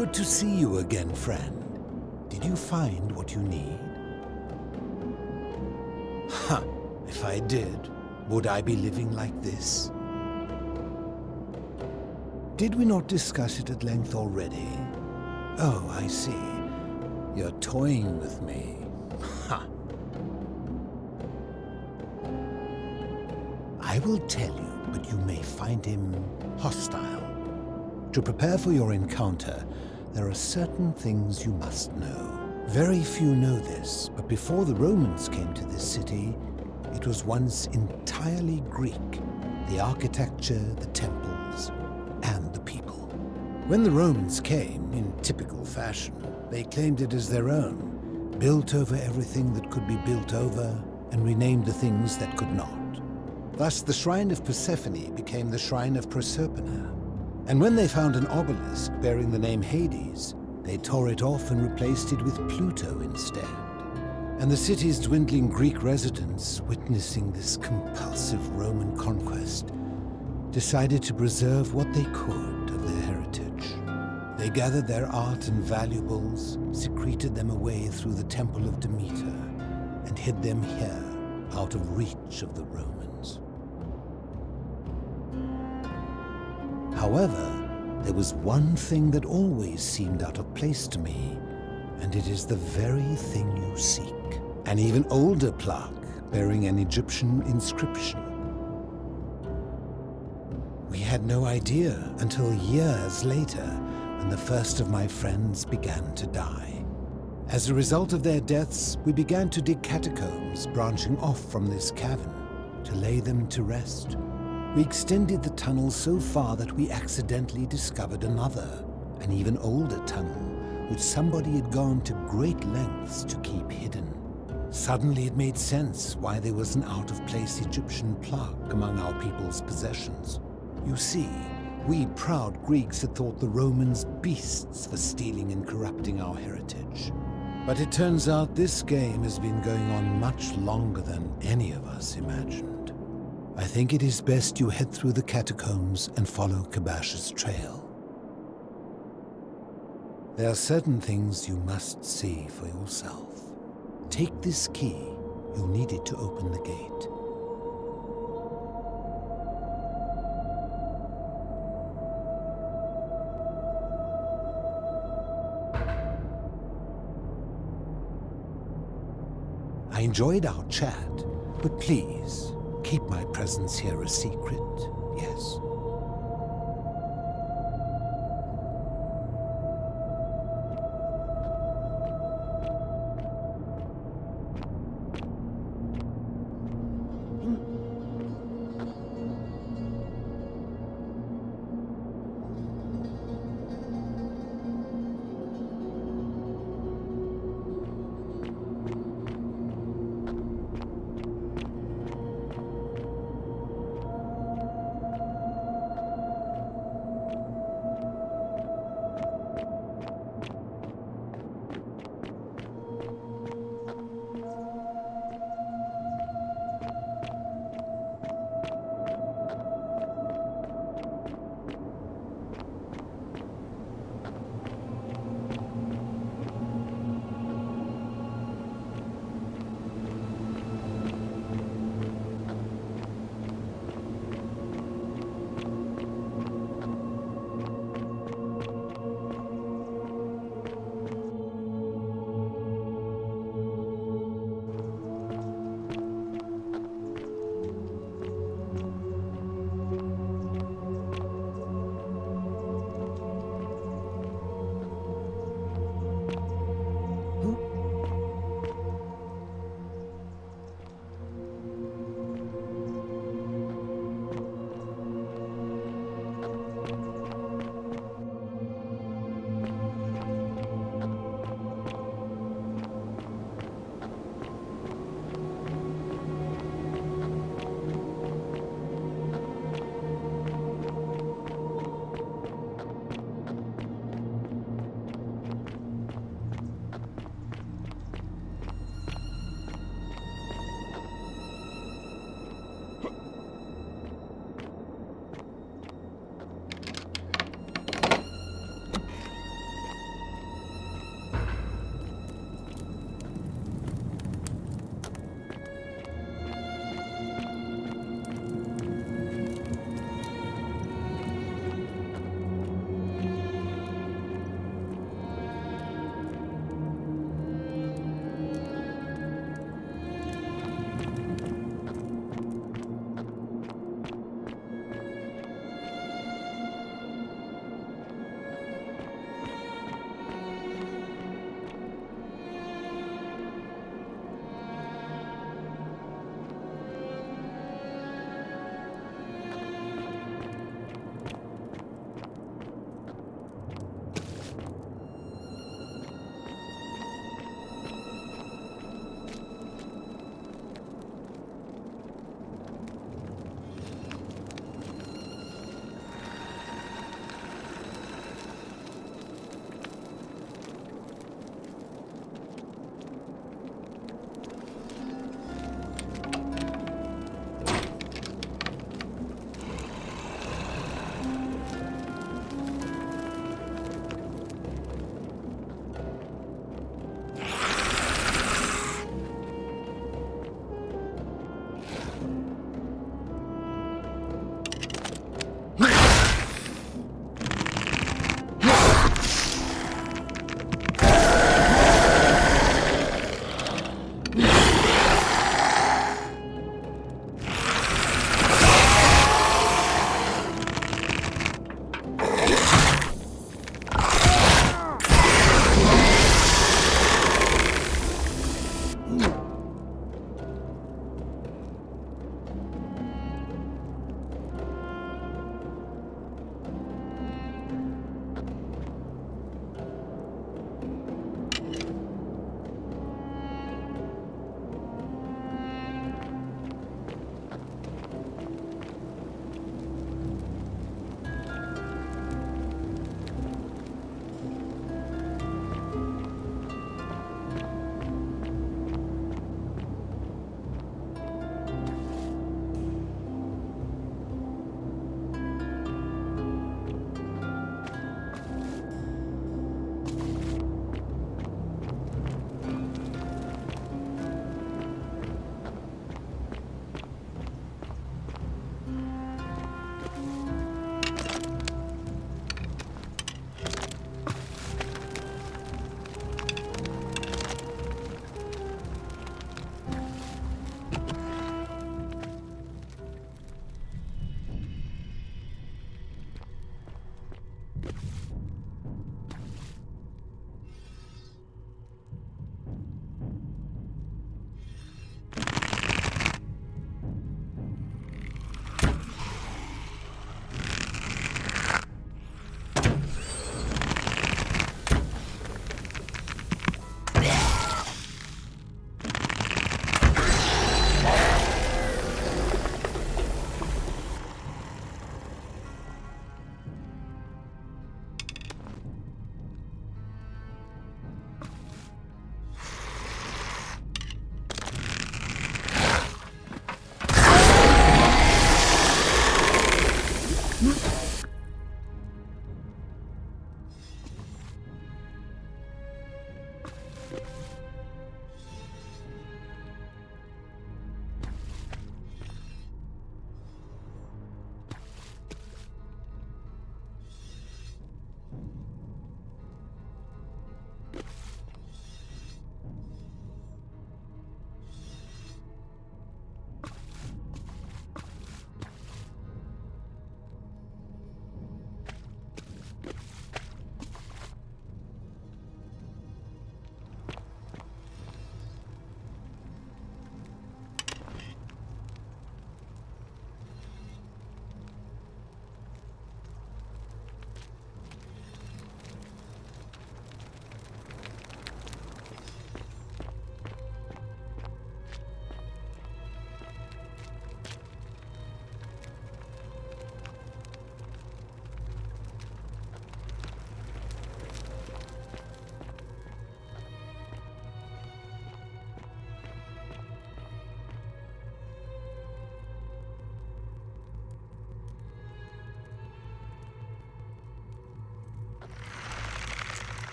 Good to see you again, friend. Did you find what you need? Huh, if I did, would I be living like this? Did we not discuss it at length already? Oh, I see. You're toying with me. Ha! I will tell you, but you may find him hostile. To prepare for your encounter, there are certain things you must know. Very few know this, but before the Romans came to this city, it was once entirely Greek. The architecture, the temples, and the people. When the Romans came, in typical fashion, they claimed it as their own, built over everything that could be built over, and renamed the things that could not. Thus, the shrine of Persephone became the shrine of Proserpina. And when they found an obelisk bearing the name Hades, they tore it off and replaced it with Pluto instead. And the city's dwindling Greek residents, witnessing this compulsive Roman conquest, decided to preserve what they could of their heritage. They gathered their art and valuables, secreted them away through the Temple of Demeter, and hid them here, out of reach of the Romans. However, there was one thing that always seemed out of place to me, and it is the very thing you seek. An even older plaque bearing an Egyptian inscription. We had no idea until years later when the first of my friends began to die. As a result of their deaths, we began to dig catacombs branching off from this cavern to lay them to rest. We extended the tunnel so far that we accidentally discovered another, an even older tunnel, which somebody had gone to great lengths to keep hidden. Suddenly it made sense why there was an out-of-place Egyptian plaque among our people's possessions. You see, we proud Greeks had thought the Romans beasts for stealing and corrupting our heritage. But it turns out this game has been going on much longer than any of us imagined. I think it is best you head through the catacombs and follow Kabash's trail. There are certain things you must see for yourself. Take this key. You'll need it to open the gate. I enjoyed our chat, but please, keep my presence here a secret, yes?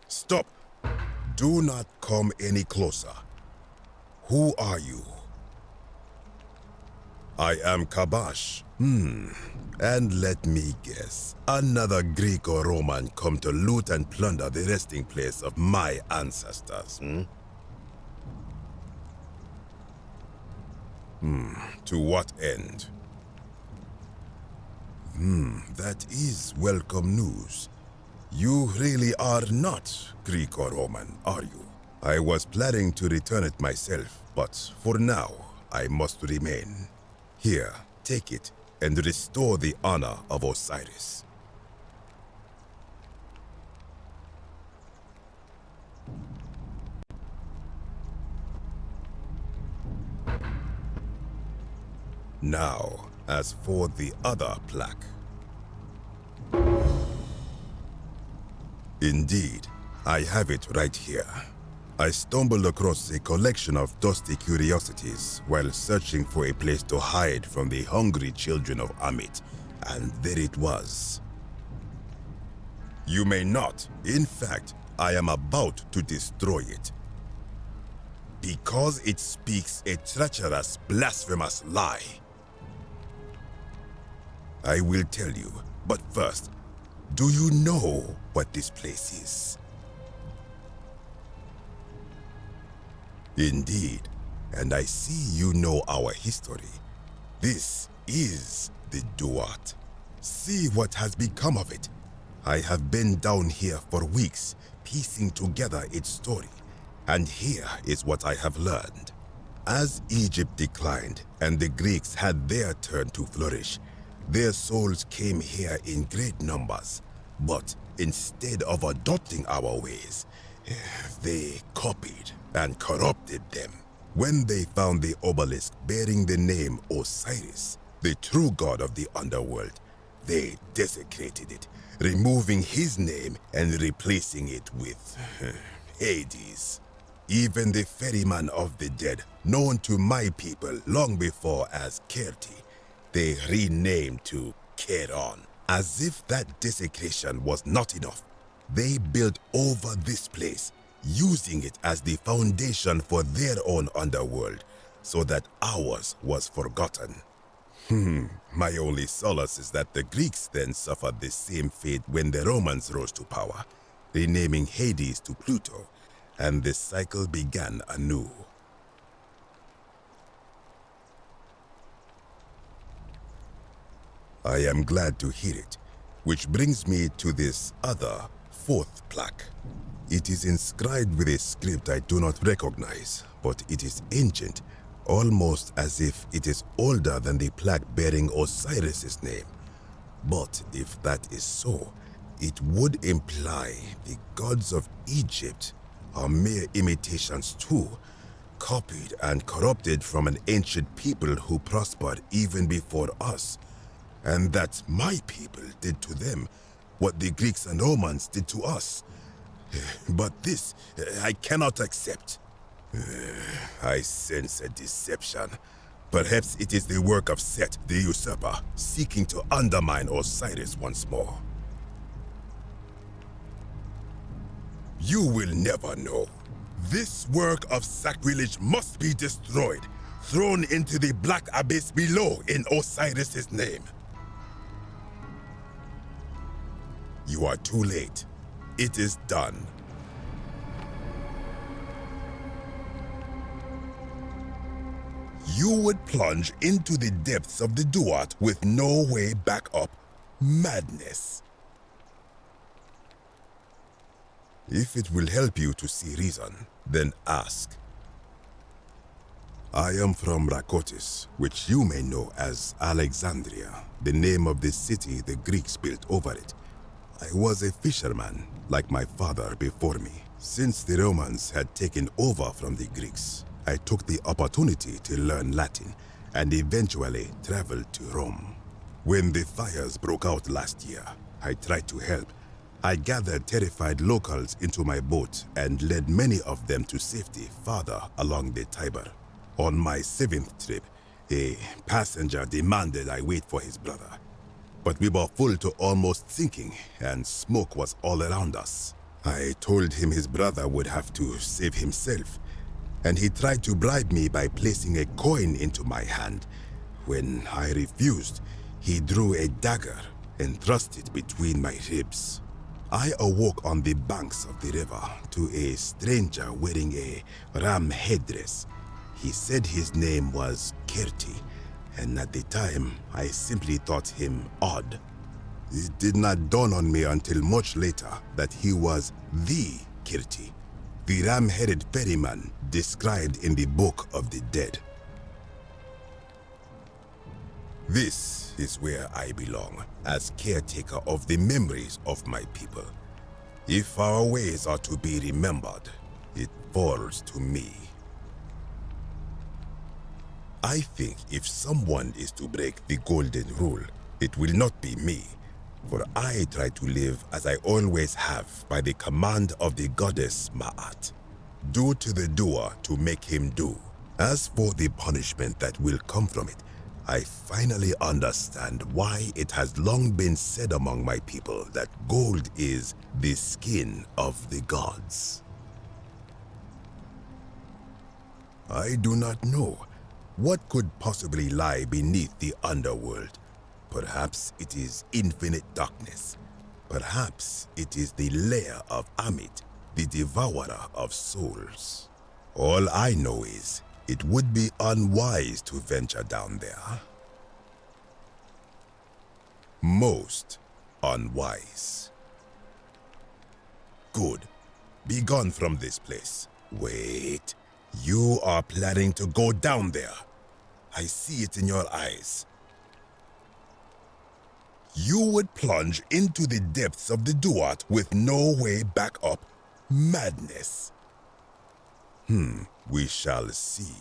Stop! Do not come any closer. Who are you? I am Kabash. And let me guess. Another Greek or Roman come to loot and plunder the resting place of my ancestors, To what end? That is welcome news. You really are not Greek or Roman, are you? I was planning to return it myself, but for now, I must remain. Here, take it, and restore the honor of Osiris. Now, as for the other plaque. Indeed, I have it right here. I stumbled across a collection of dusty curiosities while searching for a place to hide from the hungry children of Amit, and there it was. You may not. In fact, I am about to destroy it. Because it speaks a treacherous, blasphemous lie. I will tell you, but first, do you know what this place is? Indeed, and I see you know our history. This is the Duat. See what has become of it. I have been down here for weeks, piecing together its story, and here is what I have learned. As Egypt declined and the Greeks had their turn to flourish, their souls came here in great numbers, but instead of adopting our ways, they copied and corrupted them. When they found the obelisk bearing the name Osiris, the true god of the underworld, they desecrated it, removing his name and replacing it with Hades. Even the ferryman of the dead, known to my people long before as Kerti, they renamed to Keron. As if that desecration was not enough, they built over this place, using it as the foundation for their own underworld, so that ours was forgotten. My only solace is that the Greeks then suffered the same fate when the Romans rose to power, renaming Hades to Pluto, and the cycle began anew. I am glad to hear it, which brings me to this other, fourth plaque. It is inscribed with a script I do not recognize, but it is ancient, almost as if it is older than the plaque bearing Osiris's name. But if that is so, it would imply the gods of Egypt are mere imitations too, copied and corrupted from an ancient people who prospered even before us, and that my people did to them what the Greeks and Romans did to us. But this I cannot accept. I sense a deception. Perhaps it is the work of Set, the usurper, seeking to undermine Osiris once more. You will never know. This work of sacrilege must be destroyed, thrown into the black abyss below in Osiris's name. You are too late. It is done. You would plunge into the depths of the Duat with no way back up. Madness. If it will help you to see reason, then ask. I am from Rakotis, which you may know as Alexandria, the name of the city the Greeks built over it. I was a fisherman, like my father before me. Since the Romans had taken over from the Greeks, I took the opportunity to learn Latin and eventually traveled to Rome. When the fires broke out last year, I tried to help. I gathered terrified locals into my boat and led many of them to safety farther along the Tiber. On my 7th trip, a passenger demanded I wait for his brother. But we were full to almost sinking, and smoke was all around us. I told him his brother would have to save himself, and he tried to bribe me by placing a coin into my hand. When I refused, he drew a dagger and thrust it between my ribs. I awoke on the banks of the river to a stranger wearing a ram headdress. He said his name was Kerti, and at the time, I simply thought him odd. It did not dawn on me until much later that he was the Kerti, the ram-headed ferryman described in the Book of the Dead. This is where I belong, as caretaker of the memories of my people. If our ways are to be remembered, it falls to me. I think if someone is to break the golden rule, it will not be me, for I try to live as I always have by the command of the goddess Ma'at. Do to the doer to make him do. As for the punishment that will come from it, I finally understand why it has long been said among my people that gold is the skin of the gods. I do not know. What could possibly lie beneath the underworld? Perhaps it is infinite darkness. Perhaps it is the lair of Amit, the devourer of souls. All I know is it would be unwise to venture down there. Most unwise. Good. Be gone from this place. Wait. You are planning to go down there. I see it in your eyes. You would plunge into the depths of the Duat with no way back up. Madness. We shall see.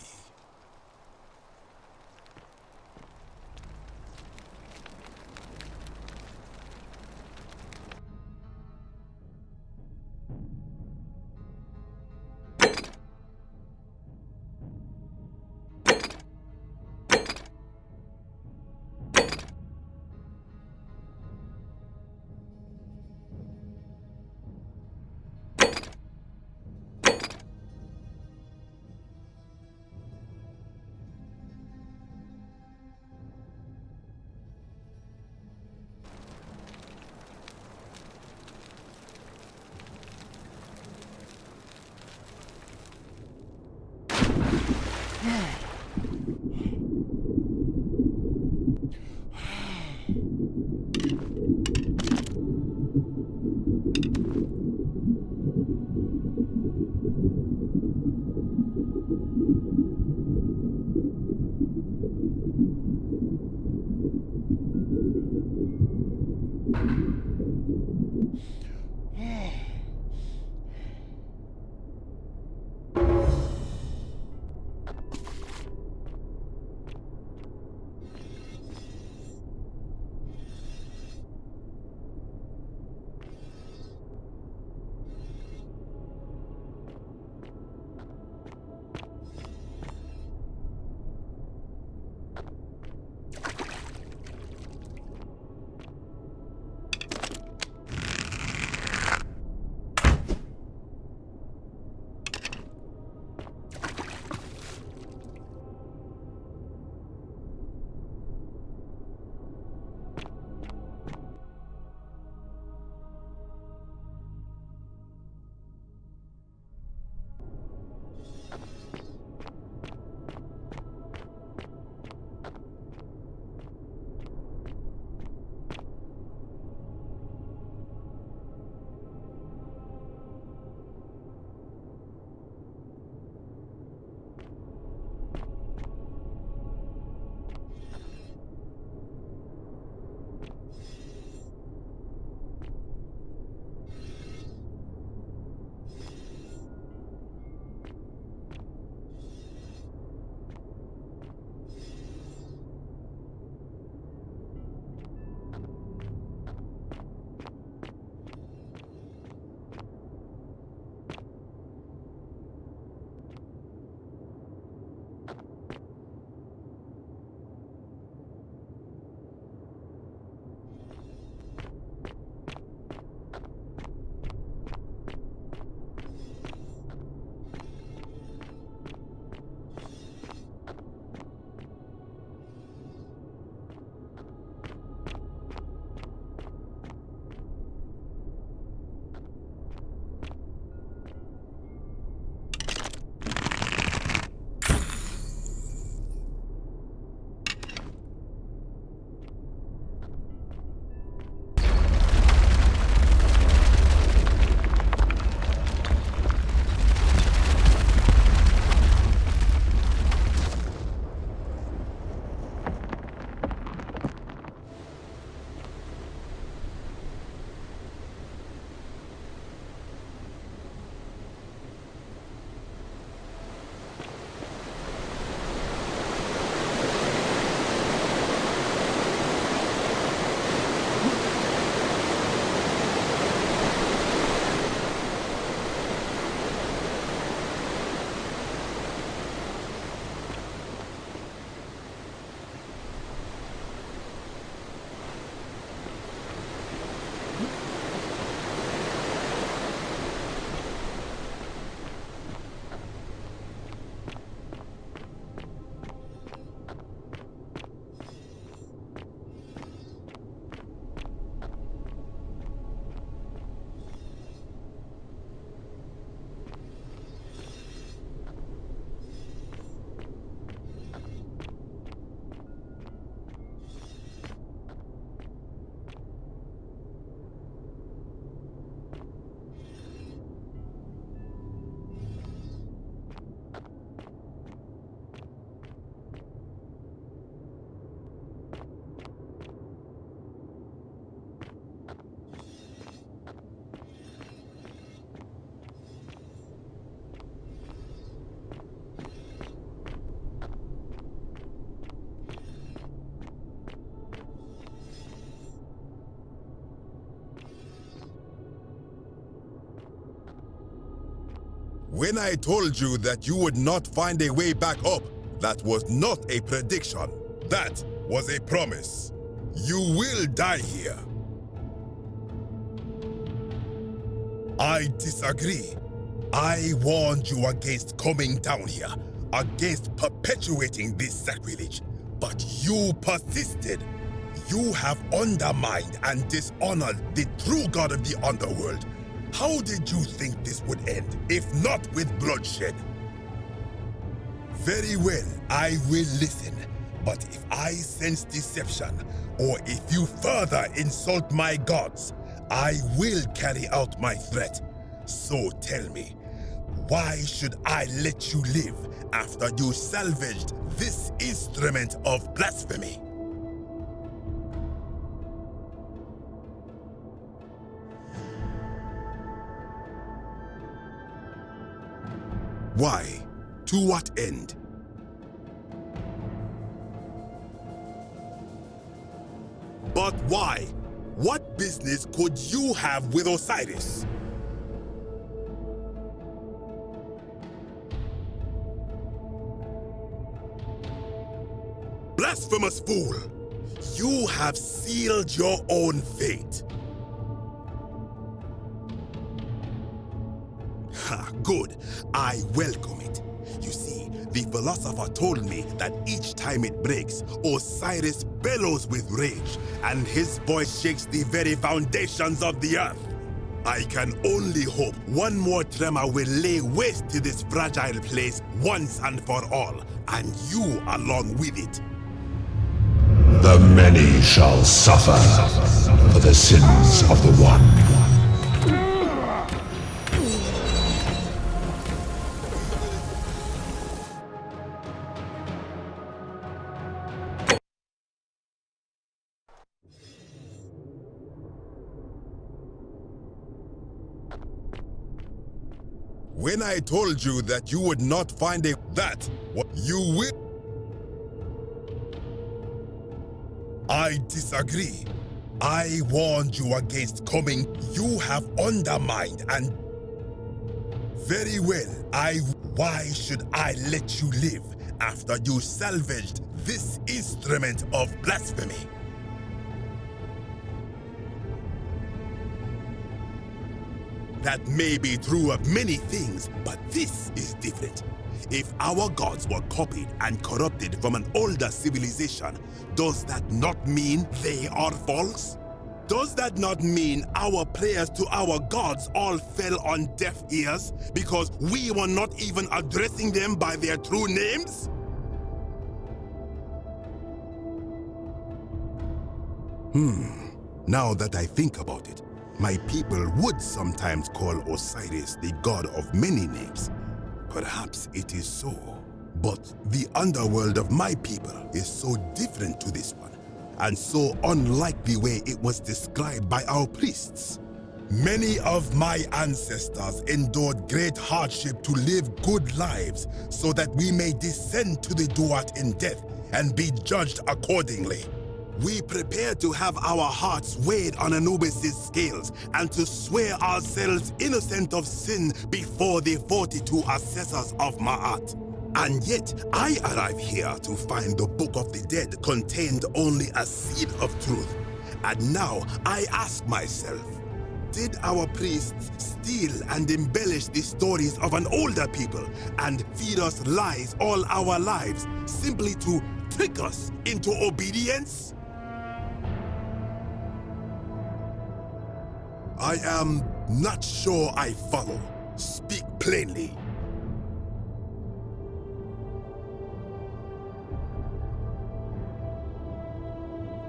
When I told you that you would not find a way back up, that was not a prediction. That was a promise. You will die here. I disagree. I warned you against coming down here, against perpetuating this sacrilege, but you persisted. You have undermined and dishonored the true God of the underworld. How did you think this would end, if not with bloodshed? Very well, I will listen. But if I sense deception, or if you further insult my gods, I will carry out my threat. So tell me, why should I let you live after you salvaged this instrument of blasphemy? Why? To what end? But why? What business could you have with Osiris? Blasphemous fool! You have sealed your own fate. Ha, good. I welcome it. You see, the philosopher told me that each time it breaks, Osiris bellows with rage, and his voice shakes the very foundations of the earth. I can only hope one more tremor will lay waste to this fragile place once and for all, and you along with it. The many shall suffer for the sins of the one. When I told you that you would not find what you will. I disagree. I warned you against coming. You have undermined and... Very well, Why should I let you live after you salvaged this instrument of blasphemy? That may be true of many things, but this is different. If our gods were copied and corrupted from an older civilization, does that not mean they are false? Does that not mean our prayers to our gods all fell on deaf ears because we were not even addressing them by their true names? Now that I think about it, my people would sometimes call Osiris the god of many names. Perhaps it is so. But the underworld of my people is so different to this one, and so unlike the way it was described by our priests. Many of my ancestors endured great hardship to live good lives so that we may descend to the Duat in death and be judged accordingly. We prepare to have our hearts weighed on Anubis' scales and to swear ourselves innocent of sin before the 42 assessors of Ma'at. And yet, I arrive here to find the Book of the Dead contained only a seed of truth. And now I ask myself, did our priests steal and embellish the stories of an older people and feed us lies all our lives simply to trick us into obedience? I am not sure I follow. Speak plainly.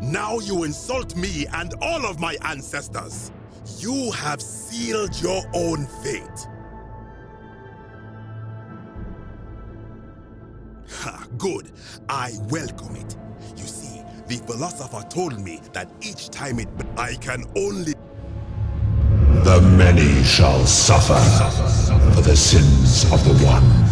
Now you insult me and all of my ancestors. You have sealed your own fate. Ha, good. I welcome it. You see, the philosopher told me that each time I can only... The many shall suffer for the sins of the one.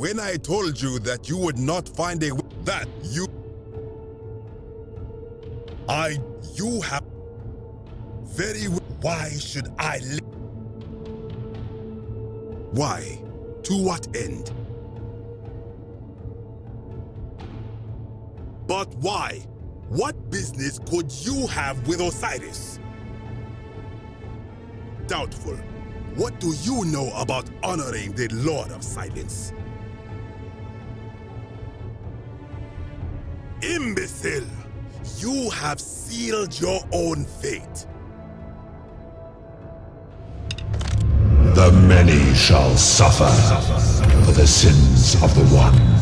When I told you that you would not find a that you have very why should I live? Why? To what end? But why? What business could you have with Osiris? Doubtful. What do you know about honoring the Lord of Silence? Imbecile! You have sealed your own fate. The many shall suffer for the sins of the one.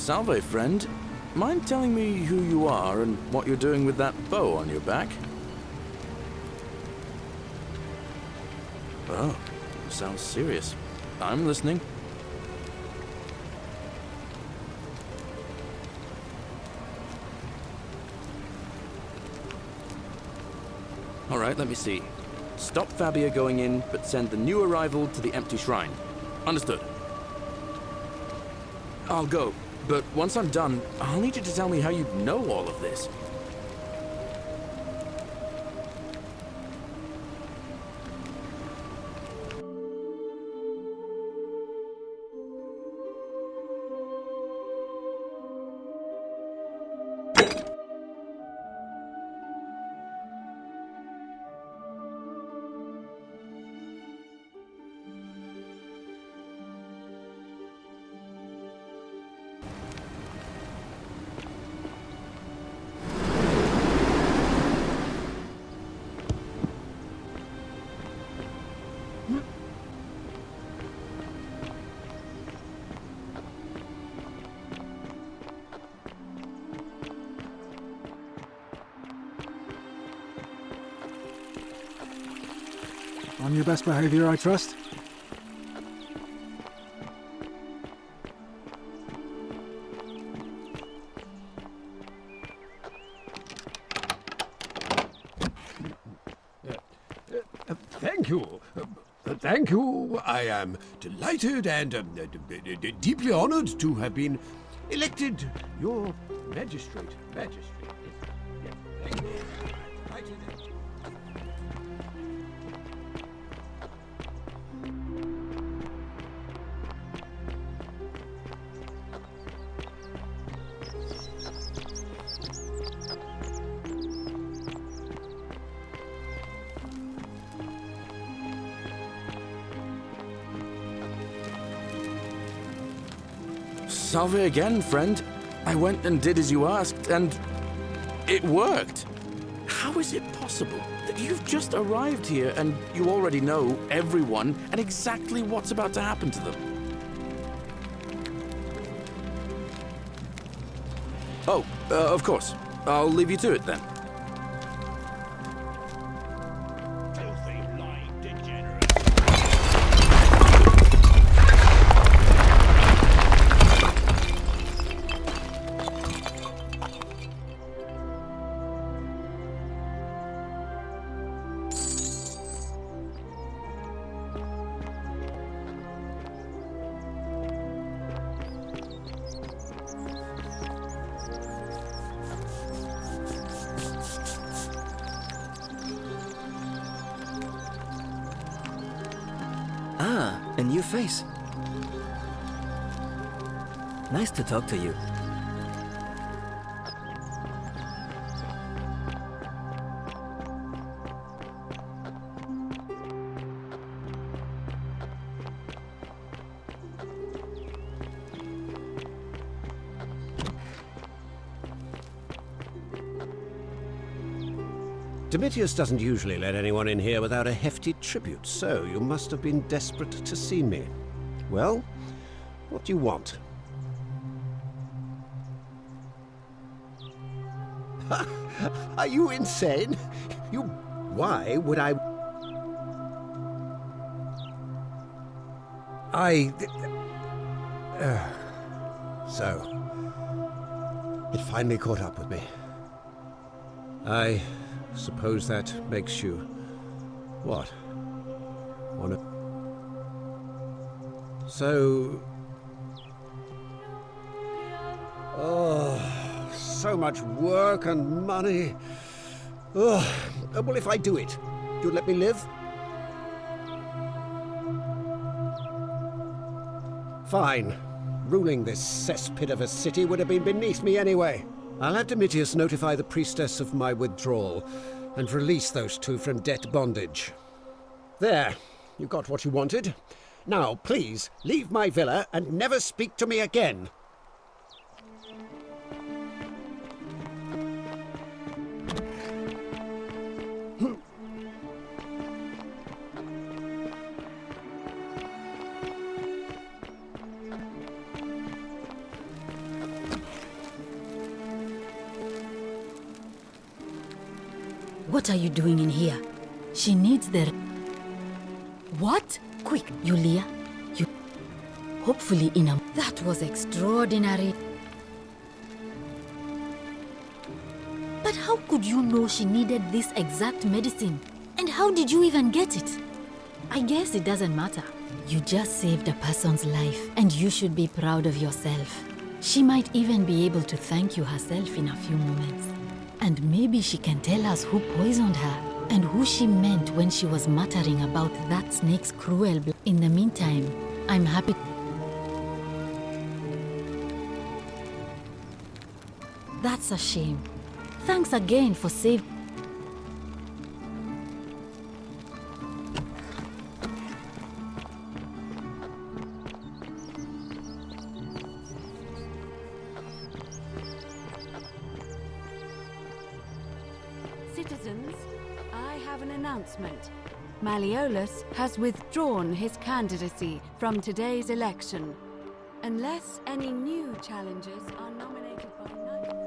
Salve, friend. Mind telling me who you are and what you're doing with that bow on your back? Oh, sounds serious. I'm listening. Alright, let me see. Stop Fabia going in, but send the new arrival to the empty shrine. Understood. I'll go, but once I'm done, I'll need you to tell me how you know all of this. On your best behavior, I trust? Thank you. Thank you. I am delighted and deeply honored to have been elected your magistrate. Yes. Thank you. Righty then. Salve again, friend. I went and did as you asked, and it worked. How is it possible that you've just arrived here and you already know everyone and exactly what's about to happen to them? Oh, of course. I'll leave you to it then. Ah, a new face. Nice to talk to you. Domitius doesn't usually let anyone in here without a hefty tribute, so you must have been desperate to see me. Well, what do you want? Are you insane? Why would I... So... It finally caught up with me. I suppose that makes you... what? Wanna... So... Oh, so much work and money. Oh, well, if I do it, you'd let me live? Fine. Ruling this cesspit of a city would have been beneath me anyway. I'll have Domitius notify the priestess of my withdrawal and release those two from debt bondage. There, you got what you wanted. Now, please, leave my villa and never speak to me again. What are you doing in here? She needs the... What? Quick, Yulia. You... Hopefully in a... That was extraordinary. But how could you know she needed this exact medicine? And how did you even get it? I guess it doesn't matter. You just saved a person's life, and you should be proud of yourself. She might even be able to thank you herself in a few moments. And maybe she can tell us who poisoned her, and who she meant when she was muttering about that snake's cruel blood. In the meantime, I'm happy... That's a shame. Thanks again for saving... Citizens, I have an announcement. Malleolus has withdrawn his candidacy from today's election. Unless any new challengers are nominated by night...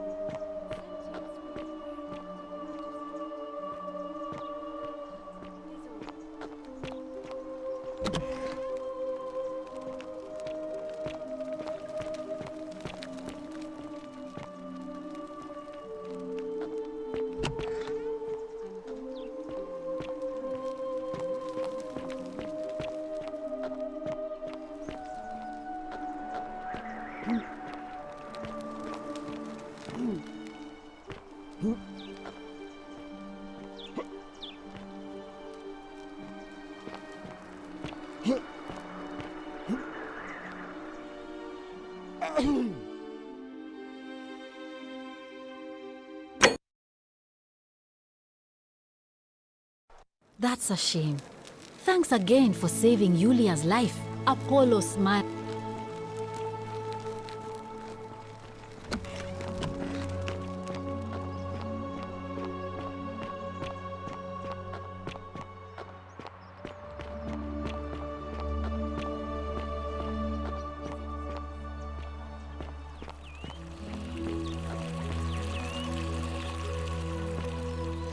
That's a shame. Thanks again for saving Yulia's life. Apollo smiled.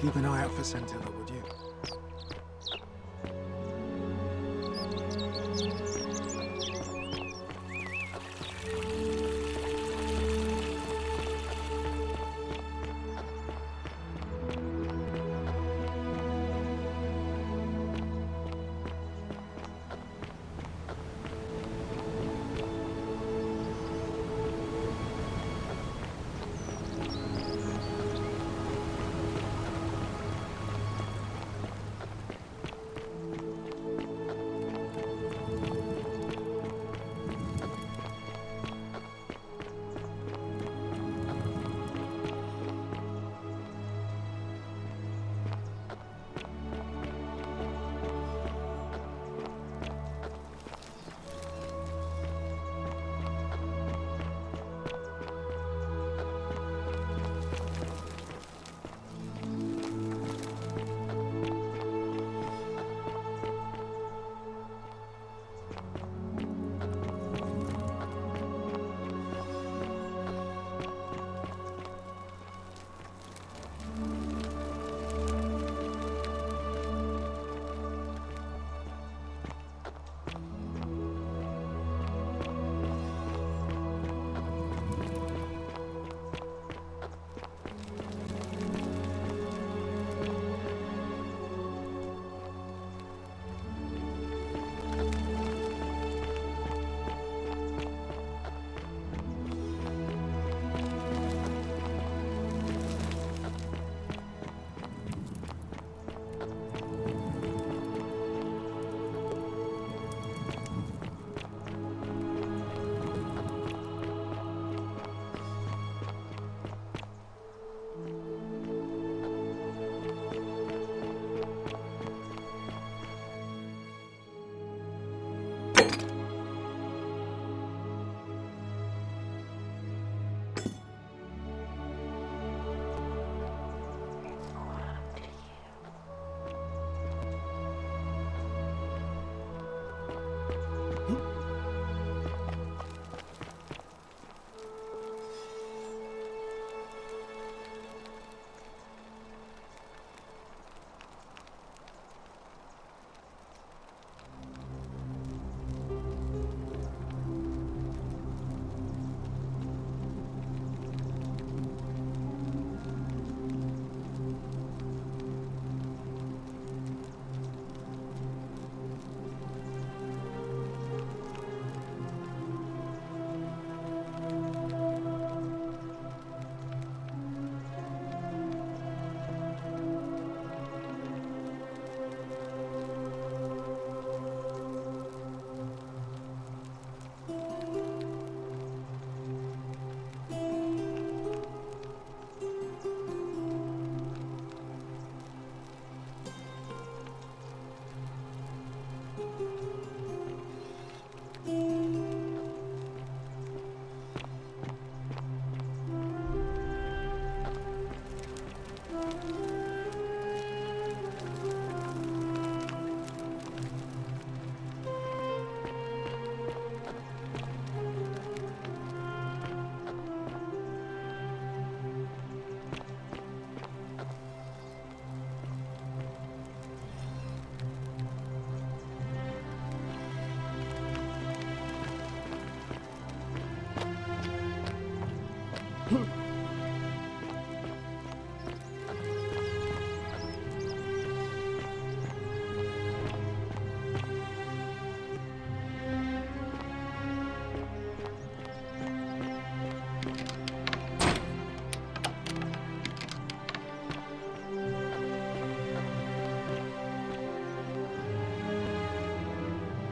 Keep an eye out for Centella, would you?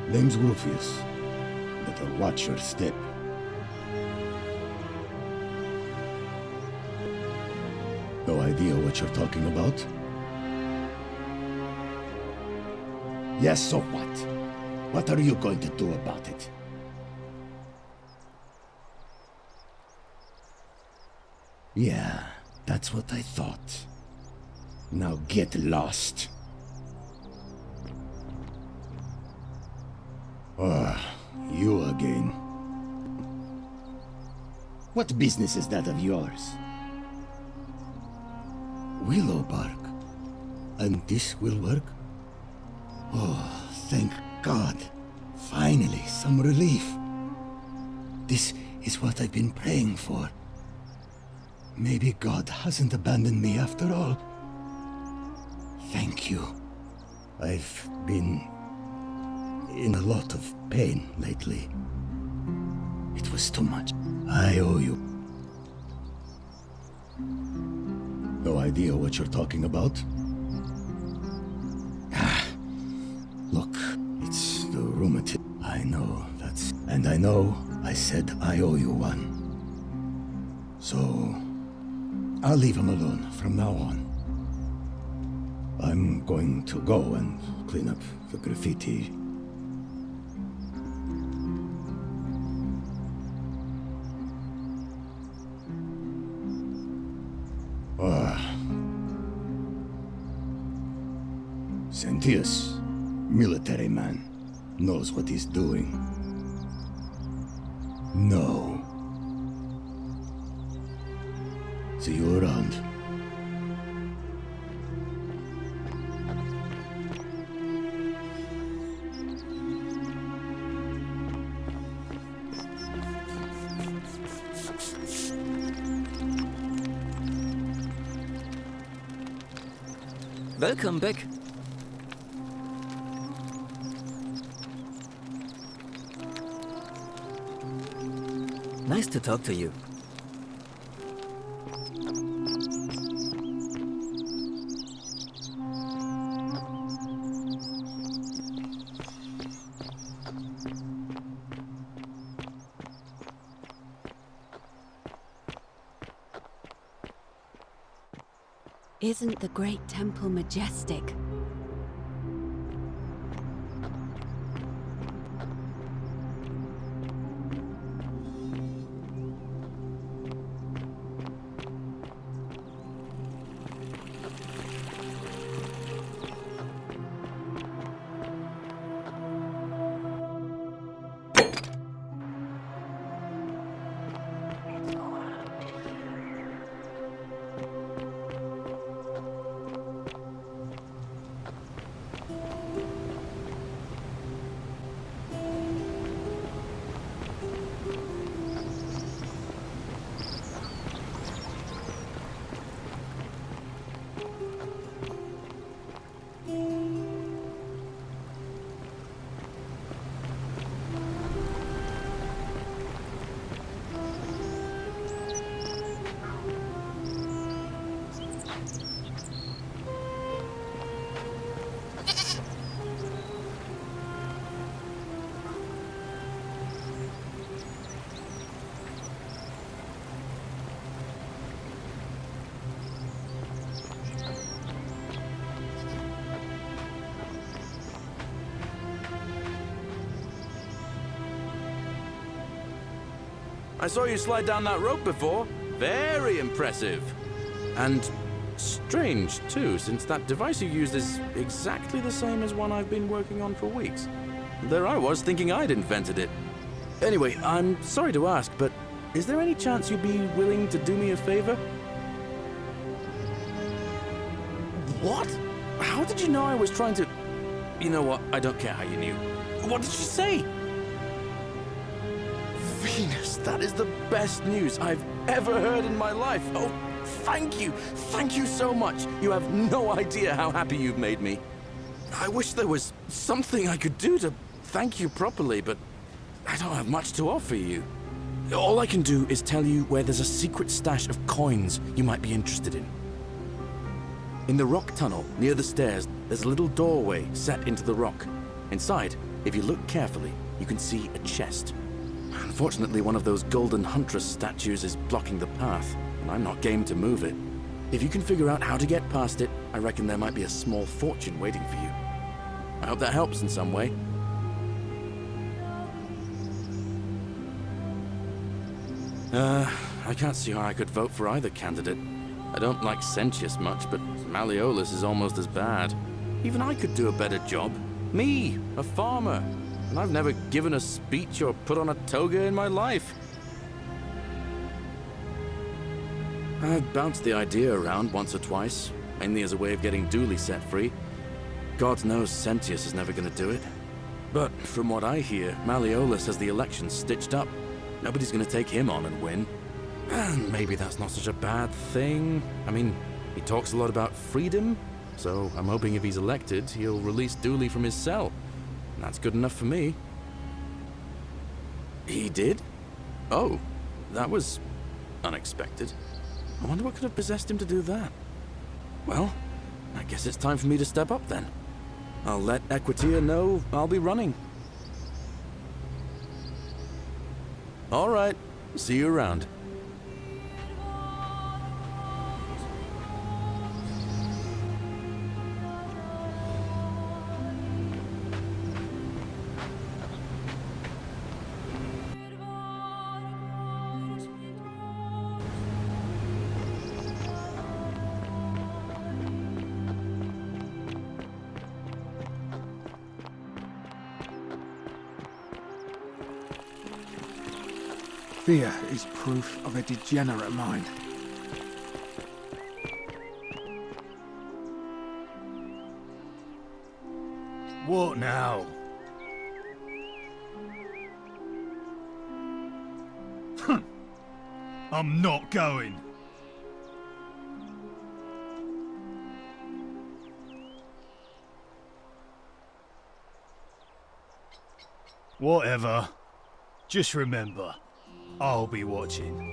Name's Rufius. Better watch your step. No idea what you're talking about? Yes, so what? What are you going to do about it? Yeah, that's what I thought. Now get lost. You again. What business is that of yours? Willow bark. And this will work? Oh, thank God. Finally, some relief. This is what I've been praying for. Maybe God hasn't abandoned me after all. Thank you. I've been in a lot of pain lately. It was too much. I owe you. No idea what you're talking about? Look, it's the rheumatism. I know that's... And I know I said I owe you one. So... I'll leave him alone from now on. I'm going to go and clean up the graffiti. Sentius, military man, knows what he's doing. No. See you around. Welcome back. Nice to talk to you. Isn't the great temple majestic? I saw you slide down that rope before. Very impressive. And strange, too, since that device you used is exactly the same as one I've been working on for weeks. There I was, thinking I'd invented it. Anyway, I'm sorry to ask, but is there any chance you'd be willing to do me a favor? What? How did you know I was trying to... You know what? I don't care how you knew. What did she say? Venus, that is the best news I've ever heard in my life. Oh, thank you. Thank you so much. You have no idea how happy you've made me. I wish there was something I could do to thank you properly, but I don't have much to offer you. All I can do is tell you where there's a secret stash of coins you might be interested in. In the rock tunnel near the stairs, there's a little doorway set into the rock. Inside, if you look carefully, you can see a chest. Unfortunately, one of those golden huntress statues is blocking the path, and I'm not game to move it. If you can figure out how to get past it, I reckon there might be a small fortune waiting for you. I hope that helps in some way. I can't see how I could vote for either candidate. I don't like Sentius much, but Malleolus is almost as bad. Even I could do a better job. Me, a farmer. And I've never given a speech or put on a toga in my life. I've bounced the idea around once or twice, mainly as a way of getting Dooley set free. God knows Sentius is never going to do it. But from what I hear, Malleolus has the election stitched up. Nobody's going to take him on and win. And maybe that's not such a bad thing. I mean, he talks a lot about freedom, so I'm hoping if he's elected, he'll release Dooley from his cell. And that's good enough for me. He did? Oh, that was unexpected. I wonder what could have possessed him to do that. Well, I guess it's time for me to step up then. I'll let Equitia know I'll be running. All right, see you around. Fear is proof of a degenerate mind. What now? I'm not going. Whatever. Just remember, I'll be watching.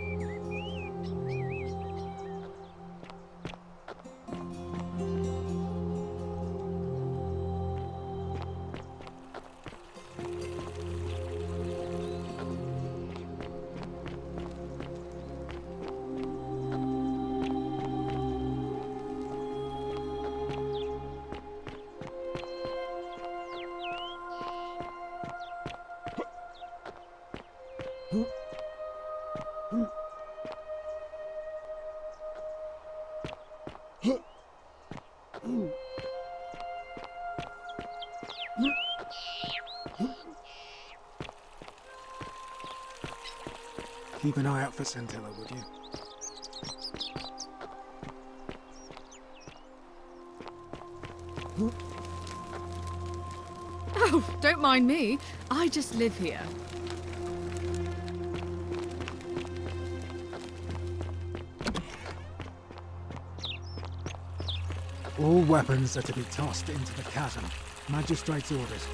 Keep an eye out for Scintilla, would you? Oh, don't mind me. I just live here. All weapons are to be tossed into the chasm. Magistrate's orders.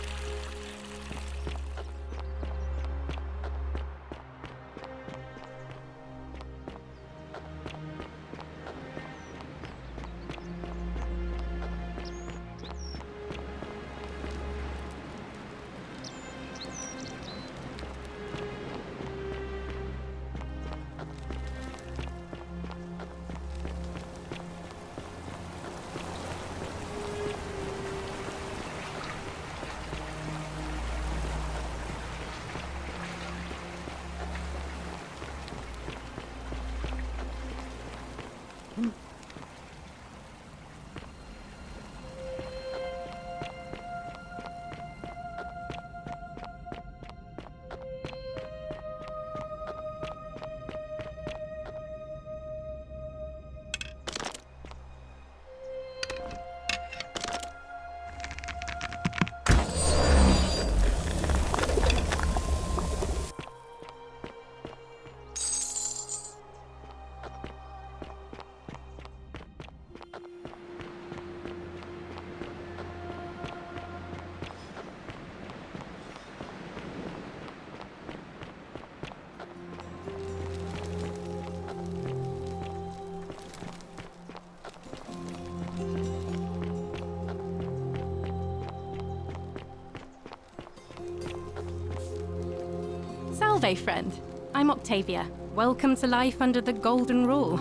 Salve, friend. I'm Octavia. Welcome to life under the Golden Rule.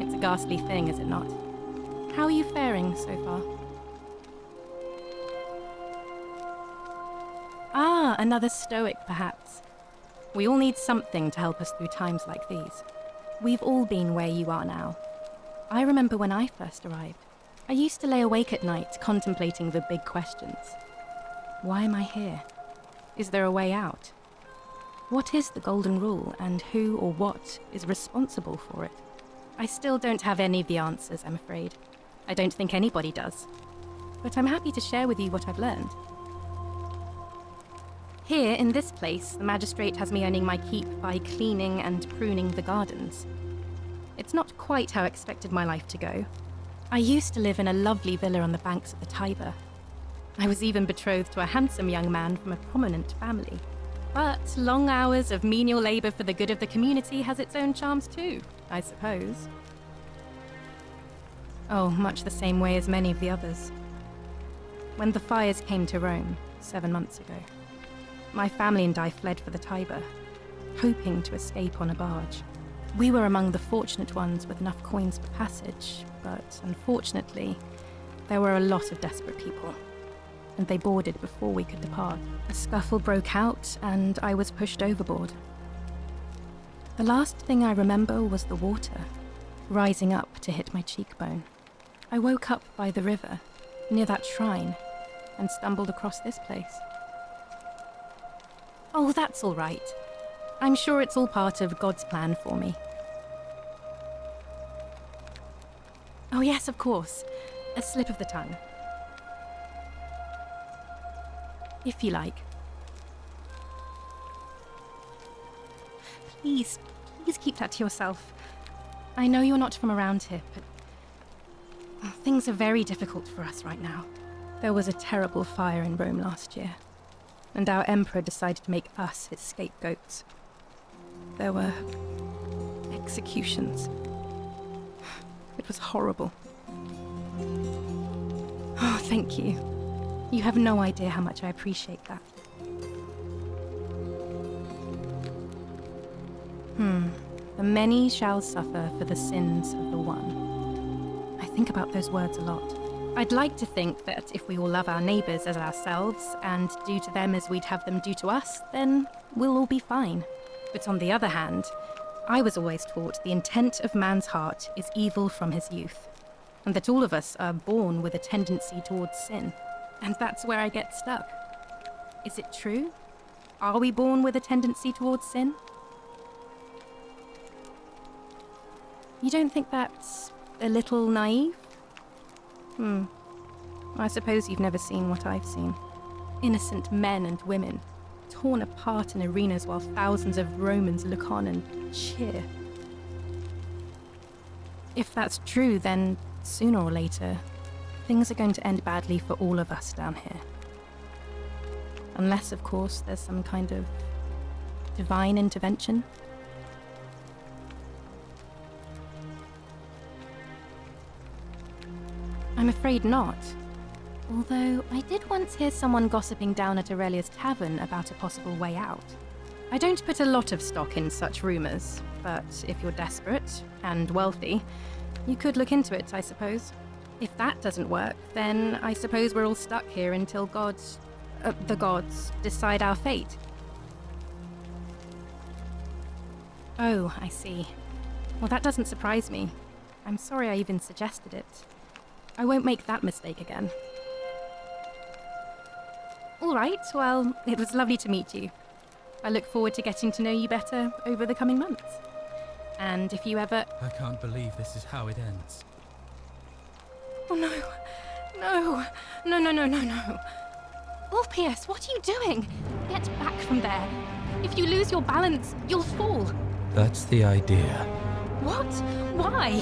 It's a ghastly thing, is it not? How are you faring so far? Ah, another stoic, perhaps. We all need something to help us through times like these. We've all been where you are now. I remember when I first arrived. I used to lay awake at night contemplating the big questions. Why am I here? Is there a way out? What is the Golden Rule, and who or what is responsible for it? I still don't have any of the answers, I'm afraid. I don't think anybody does. But I'm happy to share with you what I've learned. Here, in this place, the magistrate has me earning my keep by cleaning and pruning the gardens. It's not quite how I expected my life to go. I used to live in a lovely villa on the banks of the Tiber. I was even betrothed to a handsome young man from a prominent family. But long hours of menial labor for the good of the community has its own charms too, I suppose. Oh, much the same way as many of the others. When the fires came to Rome 7 months ago, my family and I fled for the Tiber, hoping to escape on a barge. We were among the fortunate ones with enough coins for passage, but unfortunately, there were a lot of desperate people, and they boarded before we could depart. A scuffle broke out, and I was pushed overboard. The last thing I remember was the water, rising up to hit my cheekbone. I woke up by the river, near that shrine, and stumbled across this place. Oh, that's all right. I'm sure it's all part of God's plan for me. Oh yes, of course. A slip of the tongue. If you like. Please keep that to yourself. I know you're not from around here, but things are very difficult for us right now. There was a terrible fire in Rome last year, and our emperor decided to make us his scapegoats. There were executions. It was horrible. Oh, thank you. You have no idea how much I appreciate that. The many shall suffer for the sins of the one. I think about those words a lot. I'd like to think that if we all love our neighbours as ourselves and do to them as we'd have them do to us, then we'll all be fine. But on the other hand, I was always taught the intent of man's heart is evil from his youth, and that all of us are born with a tendency towards sin. And that's where I get stuck. Is it true? Are we born with a tendency towards sin? You don't think that's a little naive? I suppose you've never seen what I've seen. Innocent men and women, torn apart in arenas while thousands of Romans look on and cheer. If that's true, then sooner or later, things are going to end badly for all of us down here. Unless, of course, there's some kind of divine intervention. I'm afraid not. Although, I did once hear someone gossiping down at Aurelia's tavern about a possible way out. I don't put a lot of stock in such rumours, but if you're desperate and wealthy, you could look into it, I suppose. If that doesn't work, then I suppose we're all stuck here until the gods decide our fate. Oh, I see. Well, that doesn't surprise me. I'm sorry I even suggested it. I won't make that mistake again. All right, well, it was lovely to meet you. I look forward to getting to know you better over the coming months. And if you ever... I can't believe this is how it ends. Oh no. No. No. Orpheus, what are you doing? Get back from there. If you lose your balance, you'll fall. That's the idea. What? Why?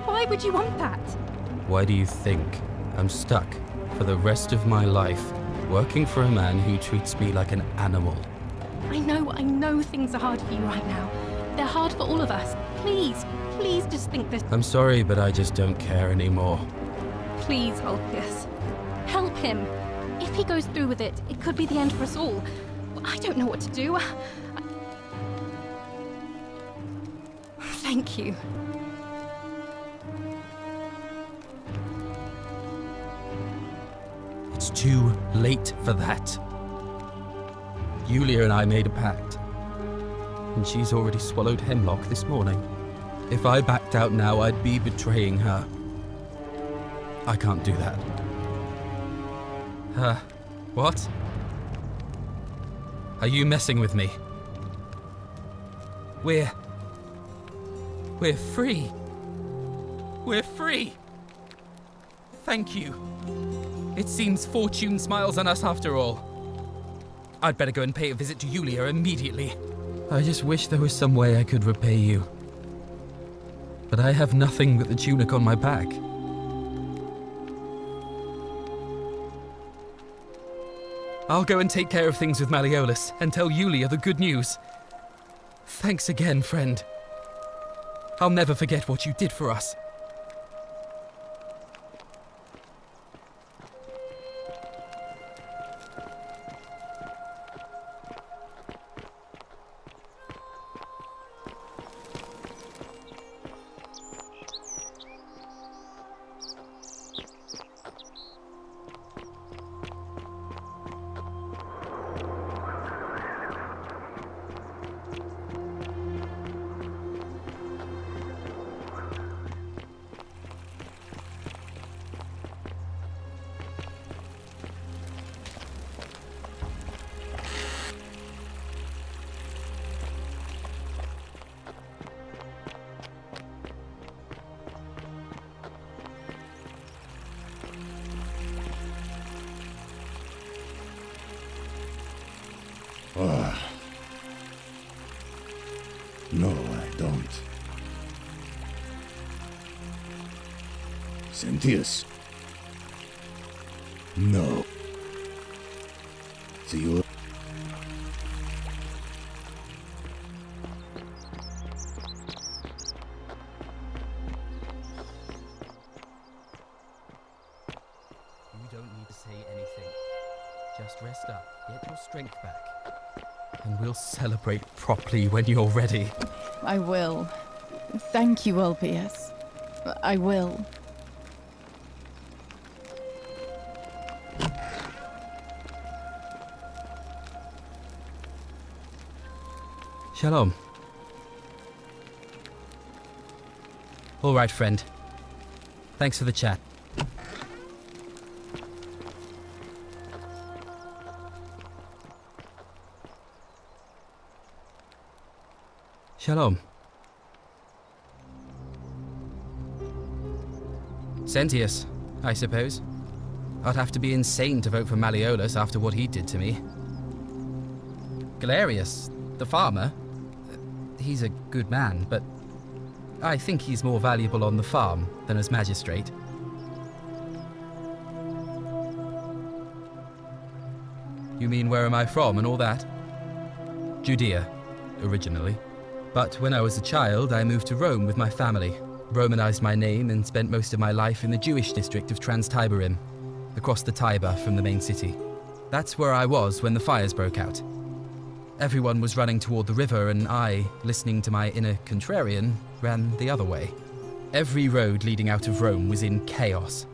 Why would you want that? Why do you think I'm stuck for the rest of my life working for a man who treats me like an animal? I know things are hard for you right now. They're hard for all of us. Please just think this. I'm sorry, but I just don't care anymore. Please, Orpheus. Help him. If he goes through with it, it could be the end for us all. I don't know what to do. Thank you. It's too late for that. Yulia and I made a pact, and she's already swallowed hemlock this morning. If I backed out now, I'd be betraying her. I can't do that. What? Are you messing with me? We're free. We're free. Thank you. It seems fortune smiles on us after all. I'd better go and pay a visit to Yulia immediately. I just wish there was some way I could repay you. But I have nothing but the tunic on my back. I'll go and take care of things with Malleolus and tell Yulia the good news. Thanks again, friend. I'll never forget what you did for us. No, I don't. Sentius? No. So you... don't need to say anything. Just rest up, get your strength back. And we'll celebrate properly when you're ready. I will. Thank you, Ulpius. I will. Shalom. All right, friend. Thanks for the chat. Shalom. Sentius, I suppose. I'd have to be insane to vote for Malleolus after what he did to me. Galerius, the farmer, he's a good man, but I think he's more valuable on the farm than as magistrate. You mean where am I from and all that? Judea, originally. But when I was a child, I moved to Rome with my family, Romanized my name and spent most of my life in the Jewish district of Trans-Tiberim, across the Tiber from the main city. That's where I was when the fires broke out. Everyone was running toward the river and I, listening to my inner contrarian, ran the other way. Every road leading out of Rome was in chaos,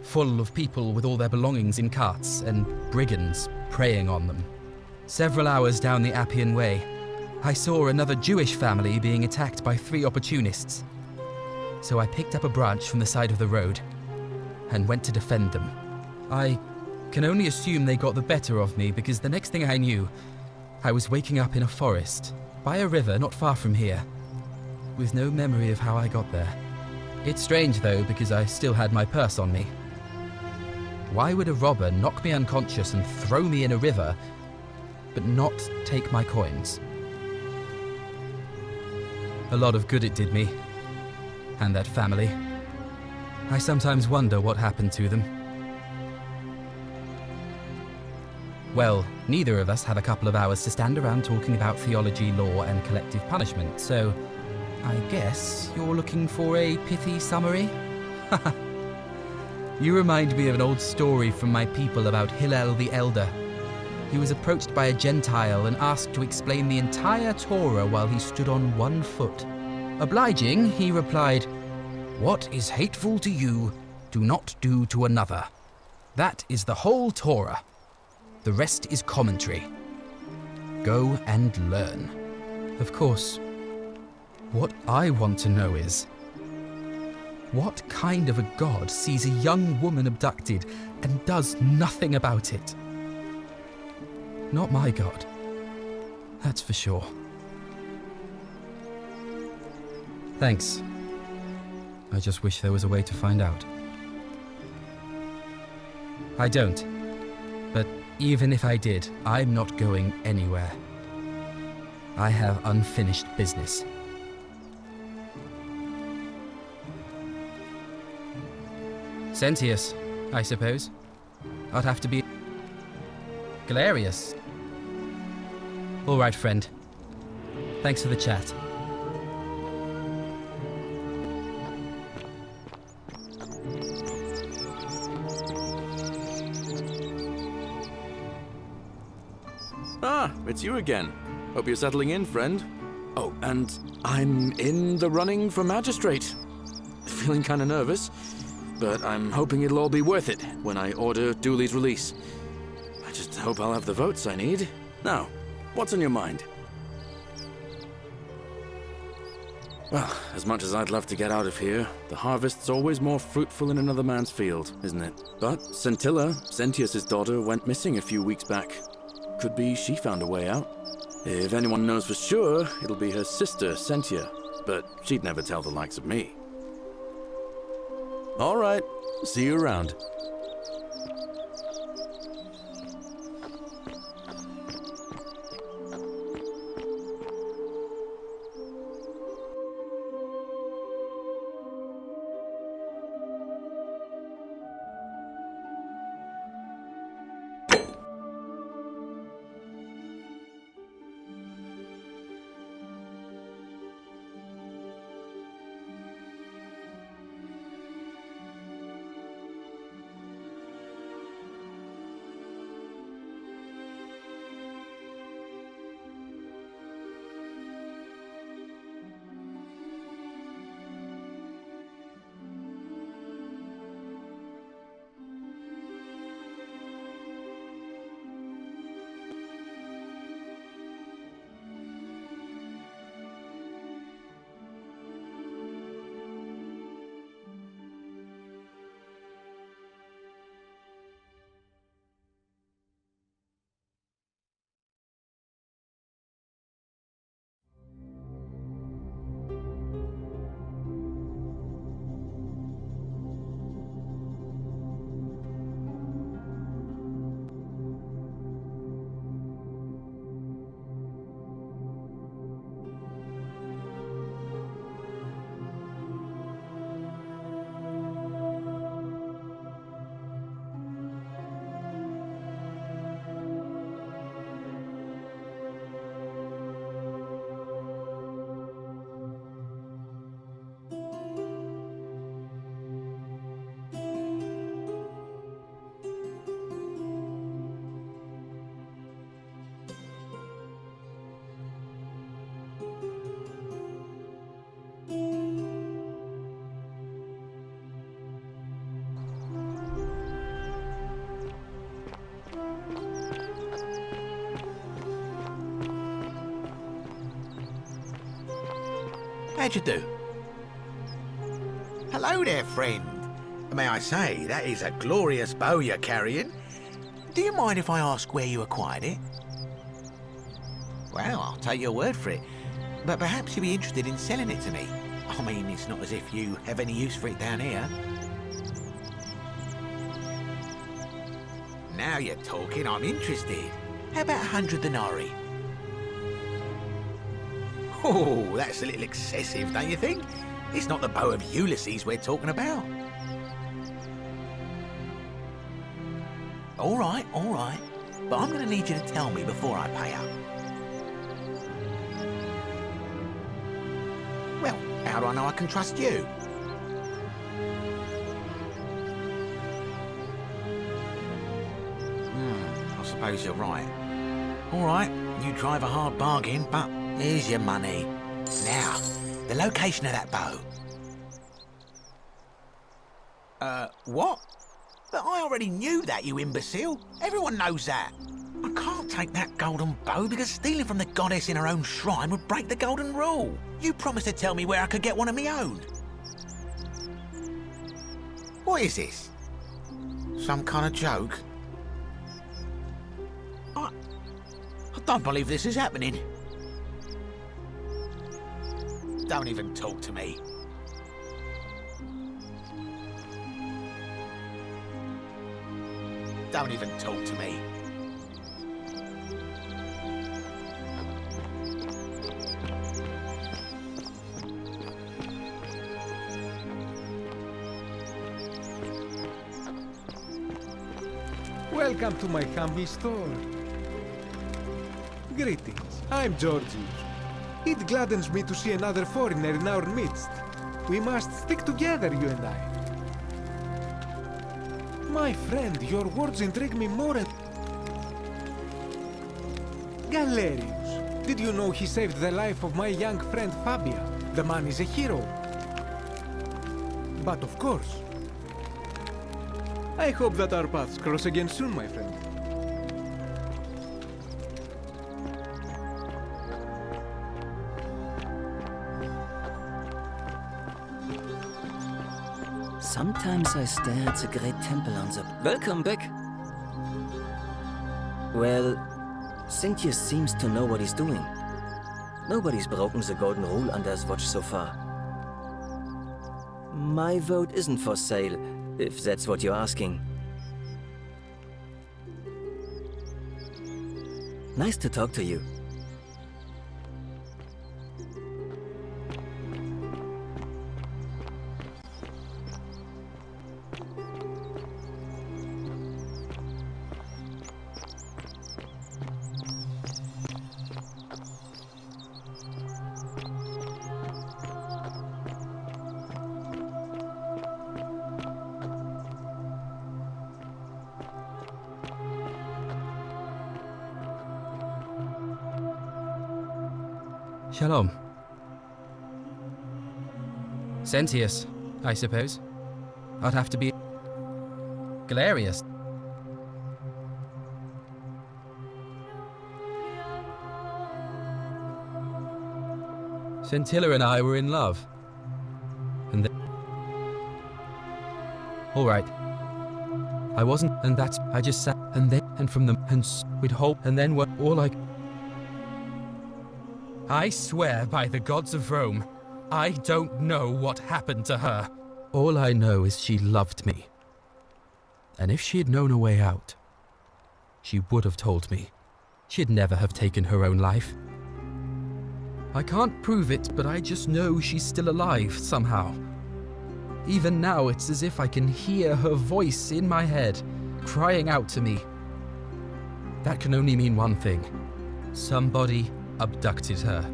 full of people with all their belongings in carts and brigands preying on them. Several hours down the Appian Way, I saw another Jewish family being attacked by 3 opportunists. So I picked up a branch from the side of the road and went to defend them. I can only assume they got the better of me because the next thing I knew, I was waking up in a forest, by a river not far from here, with no memory of how I got there. It's strange though, because I still had my purse on me. Why would a robber knock me unconscious and throw me in a river, but not take my coins? A lot of good it did me, and that family. I sometimes wonder what happened to them. Well, neither of us have a couple of hours to stand around talking about theology, law, and collective punishment, so I guess you're looking for a pithy summary? You remind me of an old story from my people about Hillel the Elder. He was approached by a Gentile and asked to explain the entire Torah while he stood on one foot. Obliging, he replied, "What is hateful to you, do not do to another." That is the whole Torah. The rest is commentary. Go and learn. Of course, what I want to know is, what kind of a god sees a young woman abducted and does nothing about it? Not my god. That's for sure. Thanks. I just wish there was a way to find out. I don't. But even if I did, I'm not going anywhere. I have unfinished business. Sentius, I suppose. I'd have to be... Galerius. All right, friend. Thanks for the chat. Ah, it's you again. Hope you're settling in, friend. Oh, and I'm in the running for magistrate. Feeling kind of nervous, but I'm hoping it'll all be worth it when I order Dooley's release. I just hope I'll have the votes I need. Now, what's on your mind? Well, as much as I'd love to get out of here, the harvest's always more fruitful in another man's field, isn't it? But Scintilla, Sentius's daughter, went missing a few weeks back. Could be she found a way out. If anyone knows for sure, it'll be her sister, Sentia, but she'd never tell the likes of me. All right, see you around. How'd you do? Hello there, friend. May I say, that is a glorious bow you're carrying. Do you mind if I ask where you acquired it? Well, I'll take your word for it. But perhaps you'd be interested in selling it to me. I mean, it's not as if you have any use for it down here. Now you're talking, I'm interested. How about 100 denarii? Oh, that's a little excessive, don't you think? It's not the bow of Ulysses we're talking about. All right. But I'm going to need you to tell me before I pay up. Well, how do I know I can trust you? I suppose you're right. All right, you drive a hard bargain, but here's your money. Now, The location of that bow. What? But I already knew that, you imbecile. Everyone knows that. I can't take that golden bow because stealing from the goddess in her own shrine would break the golden rule. You promised to tell me where I could get one of my own. What is this? Some kind of joke? I don't believe this is happening. Don't even talk to me. Don't even talk to me. Welcome to my humble store. Greetings, I'm Georgius. It gladdens me to see another foreigner in our midst. We must stick together, you and I. My friend, your words intrigue me more and... Galerius, did you know he saved the life of my young friend Fabia? The man is a hero. But of course, I hope that our paths cross again soon, my friend. Sometimes I stare at the great temple on the... Welcome back! Well, Cynthius seems to know what he's doing. Nobody's broken the golden rule under his watch so far. My vote isn't for sale, if that's what you're asking. Nice to talk to you. Shalom. Cynthius, I suppose. I'd have to be... Galerius. Scintilla and I were in love. And then... Alright. I wasn't, and that's... I just sat, and then, and from them, and we'd hope, and then what, all I... I swear by the gods of Rome, I don't know what happened to her. All I know is she loved me. And if she had known a way out, she would have told me. She'd never have taken her own life. I can't prove it, but I just know she's still alive somehow. Even now, it's as if I can hear her voice in my head, crying out to me. That can only mean one thing. Somebody abducted her.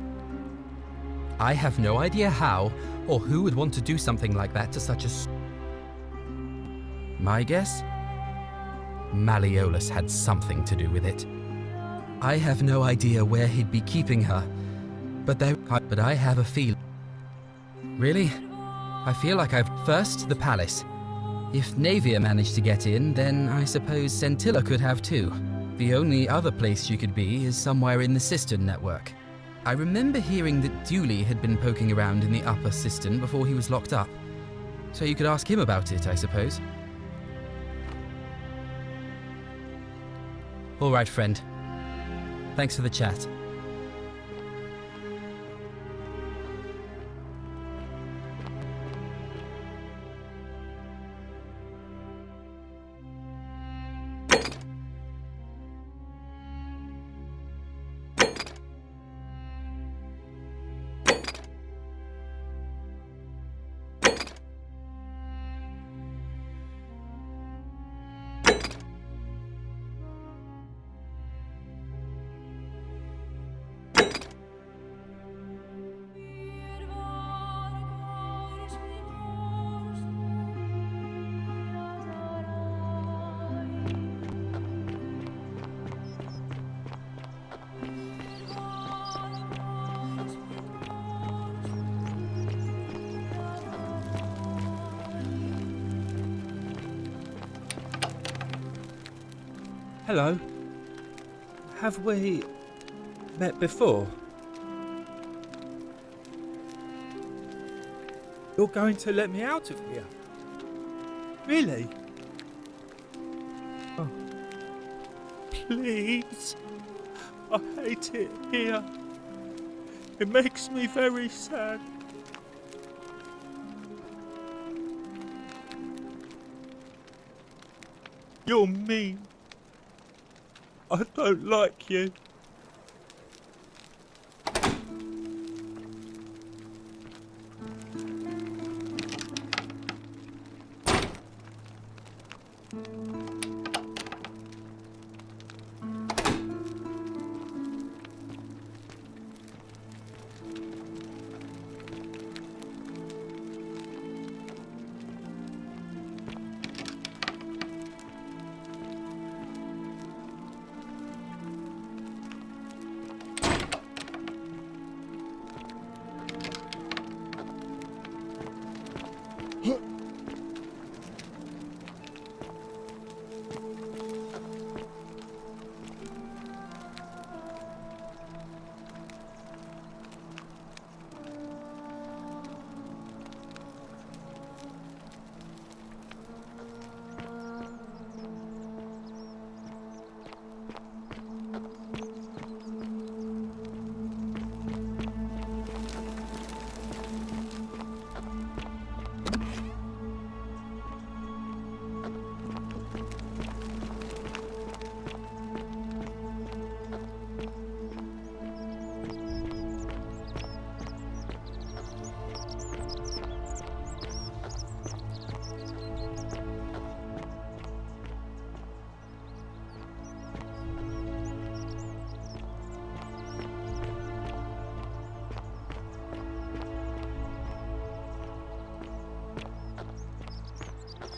I have no idea how or who would want to do something like that to such a... My guess? Malleolus had something to do with it. I have no idea where he'd be keeping her, but I have a feeling. Really? I feel like I've... First, the palace. If Navia managed to get in, then I suppose Scintilla could have too. The only other place she could be is somewhere in the cistern network. I remember hearing that Dooley had been poking around in the upper cistern before he was locked up. So you could ask him about it, I suppose. All right, friend. Thanks for the chat. Hello. Have we met before? You're going to let me out of here? Really? Oh. Please. I hate it here. It makes me very sad. You're mean. I don't like you.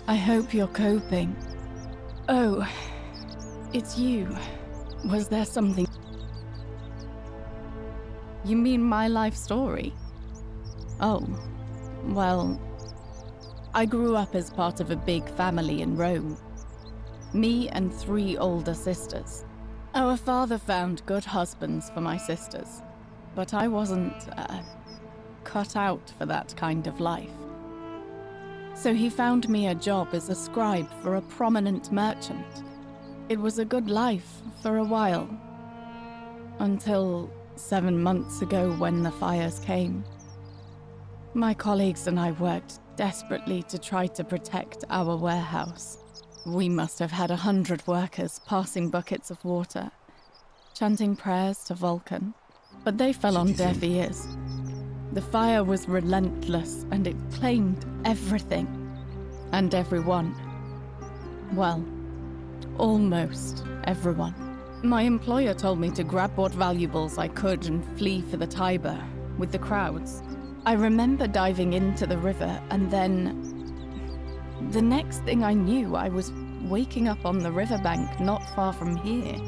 I hope you're coping. Oh, it's you. Was there something... You mean my life story? Oh, well, I grew up as part of a big family in Rome. Me and 3 older sisters. Our father found good husbands for my sisters, but I wasn't, cut out for that kind of life. So he found me a job as a scribe for a prominent merchant. It was a good life for a while. Until 7 months ago when the fires came. My colleagues and I worked desperately to try to protect our warehouse. We must have had 100 workers passing buckets of water, chanting prayers to Vulcan, but they fell on deaf ears. The fire was relentless and it claimed everything and everyone. Well, almost everyone. My employer told me to grab what valuables I could and flee for the Tiber with the crowds. I remember diving into the river and then the next thing I knew, I was waking up on the riverbank not far from here.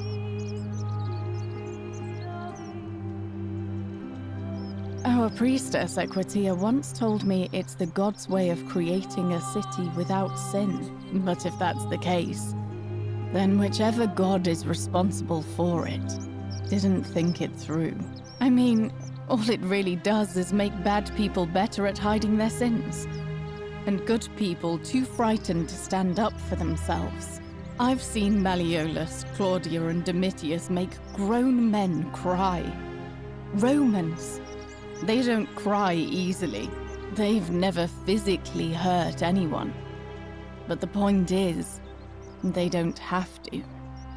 Our priestess, Equitia, once told me it's the god's way of creating a city without sin. But if that's the case, then whichever god is responsible for it didn't think it through. I mean, all it really does is make bad people better at hiding their sins, and good people too frightened to stand up for themselves. I've seen Malleolus, Claudia, and Domitius make grown men cry. Romans. They don't cry easily. They've never physically hurt anyone. But the point is, they don't have to.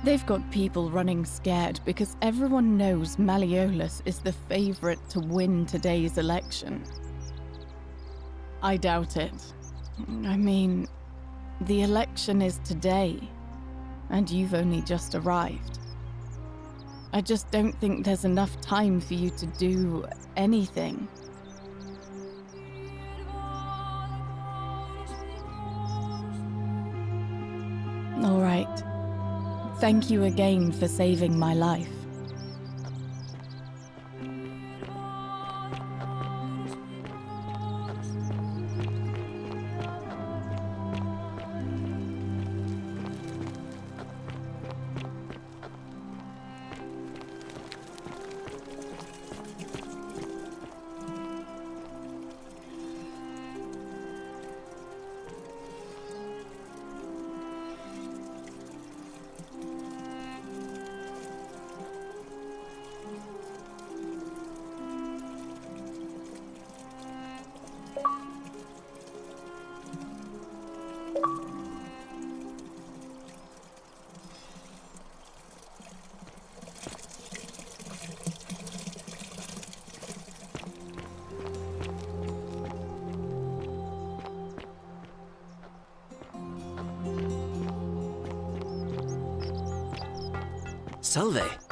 They've got people running scared because everyone knows Malleolus is the favorite to win today's election. I doubt it. I mean, the election is today, and you've only just arrived. I just don't think there's enough time for you to do anything. All right. Thank you again for saving my life. Salve.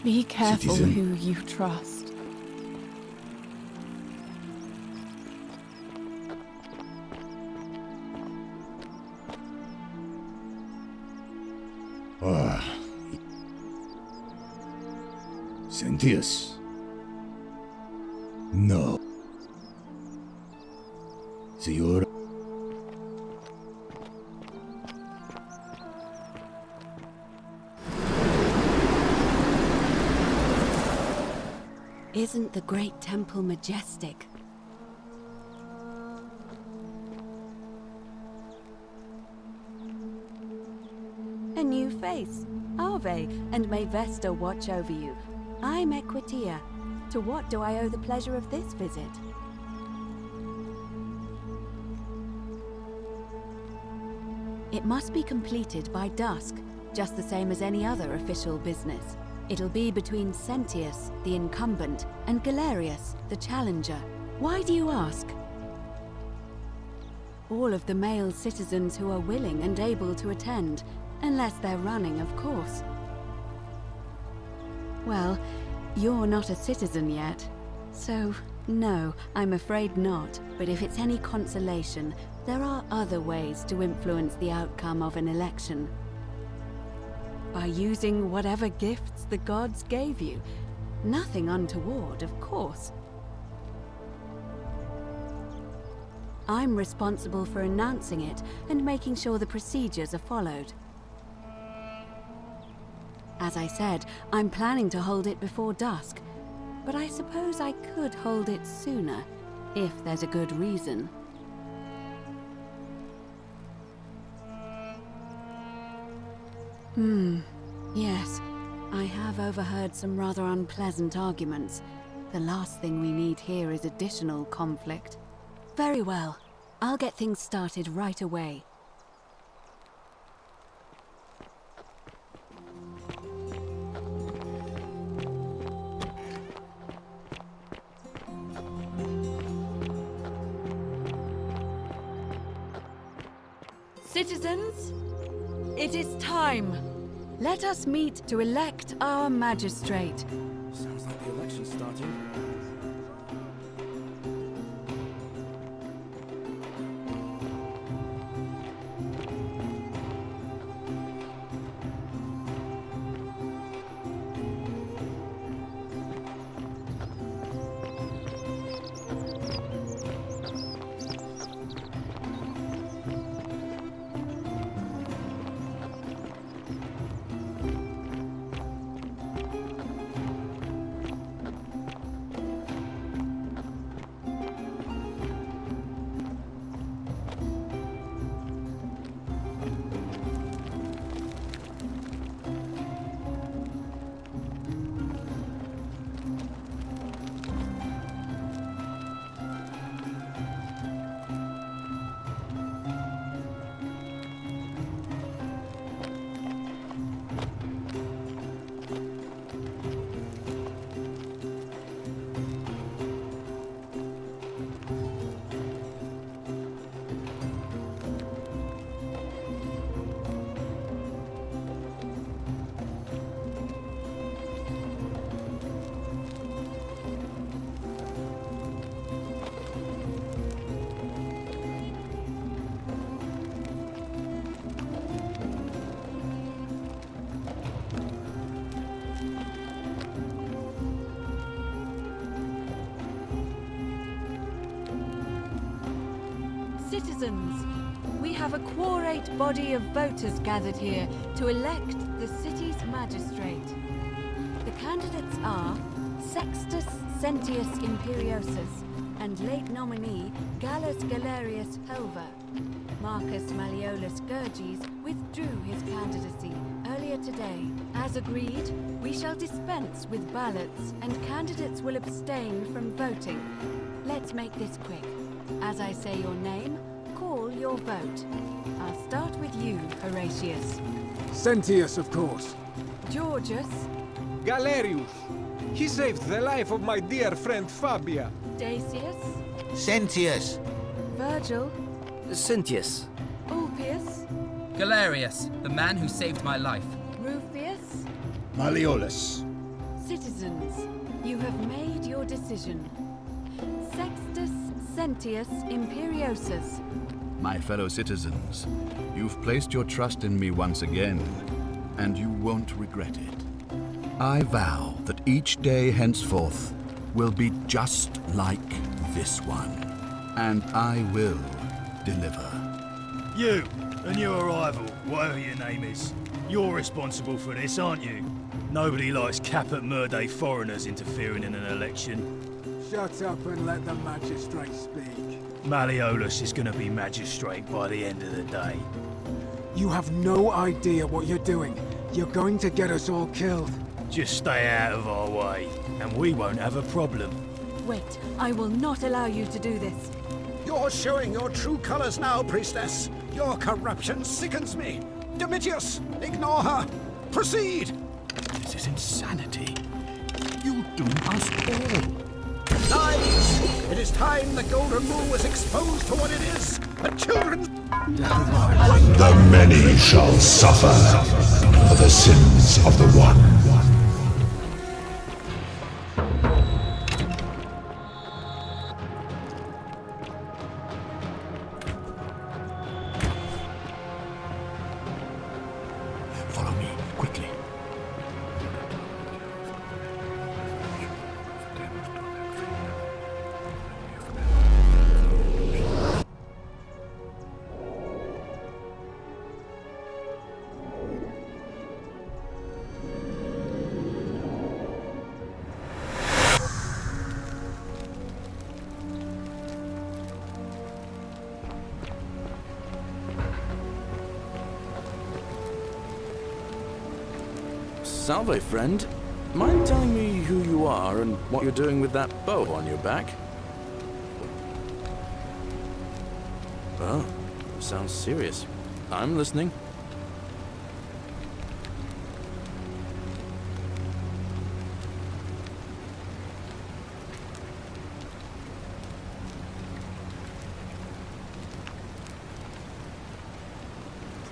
Be careful Citizen. who you trust. Ah. Sentius. No. Signor. Isn't the great temple majestic? A new face. Ave, and may Vesta watch over you. I'm Equitia. To what do I owe the pleasure of this visit? It must be completed by dusk, just the same as any other official business. It'll be between Sentius, the incumbent, and Galerius, the challenger. Why do you ask? All of the male citizens who are willing and able to attend, unless they're running, of course. Well, you're not a citizen yet, so no, I'm afraid not. But if it's any consolation, there are other ways to influence the outcome of an election. By using whatever gifts the gods gave you. Nothing untoward, of course. I'm responsible for announcing it and making sure the procedures are followed. As I said, I'm planning to hold it before dusk, but I suppose I could hold it sooner, if there's a good reason. Yes. I have overheard some rather unpleasant arguments. The last thing we need here is additional conflict. Very well. I'll get things started right away. Citizens, it is time. Let us meet to elect our magistrate. Sounds like the election's starting. Citizens, we have a quorate body of voters gathered here to elect the city's magistrate. The candidates are Sextus Sentius Imperiosus and late nominee Gallus Galerius Helver. Marcus Malleolus Gurges withdrew his candidacy earlier today. As agreed, we shall dispense with ballots and candidates will abstain from voting. Let's make this quick. As I say your name, call your vote. I'll start with you, Horatius. Sentius, of course. Georgius. Galerius. He saved the life of my dear friend Fabia. Dacius. Sentius. Virgil. Sentius. Ulpius. Galerius, the man who saved my life. Rufius. Malleolus. Citizens, you have made your decision. Sextus Sentius Imperiosus. My fellow citizens, you've placed your trust in me once again, and you won't regret it. I vow that each day henceforth will be just like this one, and I will deliver. You and your rival, whatever your name is, you're responsible for this, aren't you? Nobody likes caput murder foreigners interfering in an election. Shut up and let the magistrate speak. Malleolus is going to be magistrate by the end of the day. You have no idea what you're doing. You're going to get us all killed. Just stay out of our way, and we won't have a problem. Wait, I will not allow you to do this. You're showing your true colors now, priestess. Your corruption sickens me. Domitius, ignore her. Proceed. This is insanity. You doom us all. Lies! It is time the Golden Rule was exposed for what it is. A children's... The many shall suffer for the sins of the one. Follow me, quickly. Salve, friend. Mind telling me who you are and what you're doing with that bow on your back? Oh, sounds serious. I'm listening.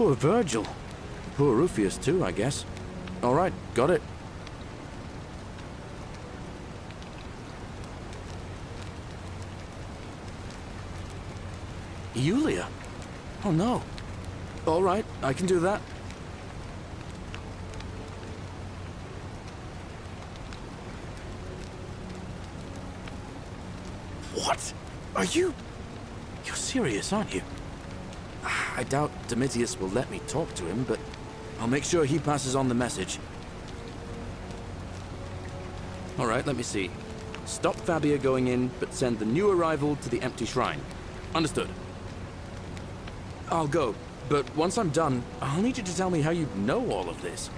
Poor Virgil. Poor Rufius too, I guess. All right, got it. Yulia? Oh no. All right, I can do that. What? Are you... You're serious, aren't you? I doubt Domitius will let me talk to him, but I'll make sure he passes on the message. All right, let me see. Stop Fabia going in, but send the new arrival to the empty shrine. Understood. I'll go, but once I'm done, I'll need you to tell me how you know all of this.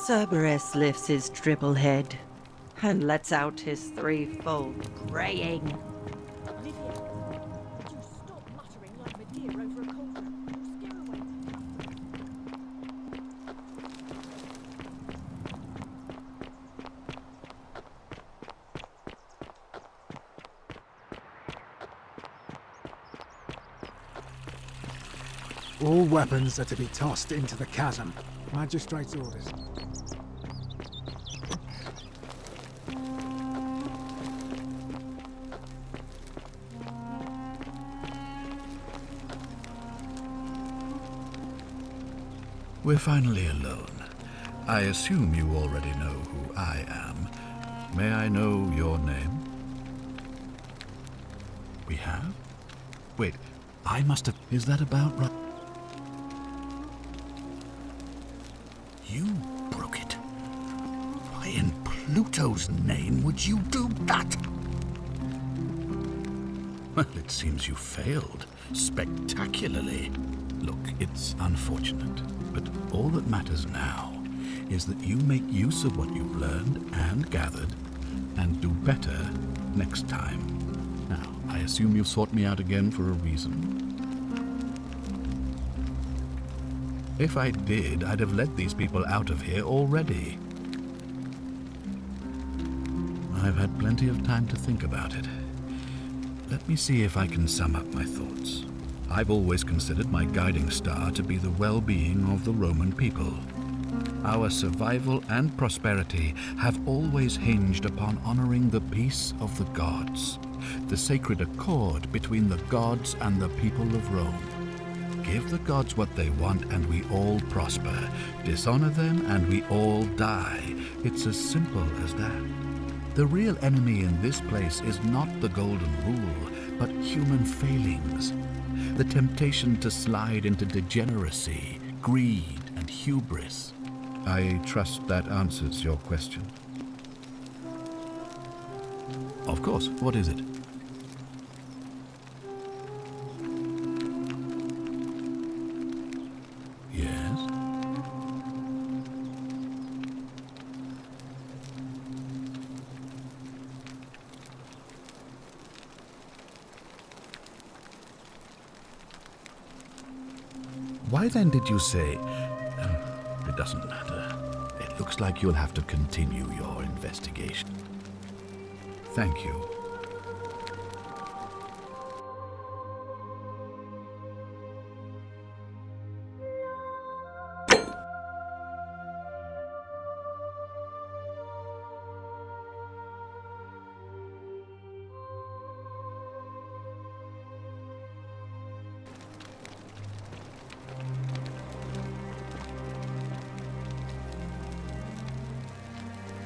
Cerberus lifts his triple head and lets out his threefold braying. All weapons are to be tossed into the chasm. Magistrate's orders. We're finally alone. I assume you already know who I am. May I know your name? We have? Wait, I must have... Is that about right? You broke it. Why in Pluto's name would you do that? Well, it seems you failed. Spectacularly. Look, it's unfortunate, but all that matters now is that you make use of what you've learned and gathered and do better next time. Now, I assume you sought me out again for a reason. If I did, I'd have led these people out of here already. I've had plenty of time to think about it. Let me see if I can sum up my thoughts. I've always considered my guiding star to be the well-being of the Roman people. Our survival and prosperity have always hinged upon honoring the peace of the gods, the sacred accord between the gods and the people of Rome. Give the gods what they want and we all prosper. Dishonor them and we all die. It's as simple as that. The real enemy in this place is not the golden rule, but human failings. The temptation to slide into degeneracy, greed, and hubris. I trust that answers your question. Of course. What is it? Yes? Why then did you say... it doesn't matter. It looks like you'll have to continue your investigation. Thank you.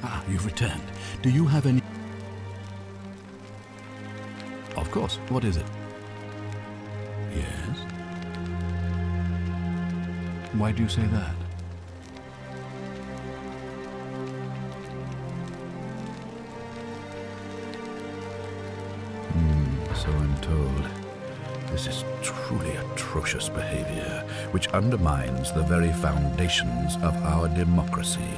Ah, you've returned. Do you have any... Of course. What is it? Yes? Why do you say that? So I'm told. This is truly atrocious behavior, which undermines the very foundations of our democracy.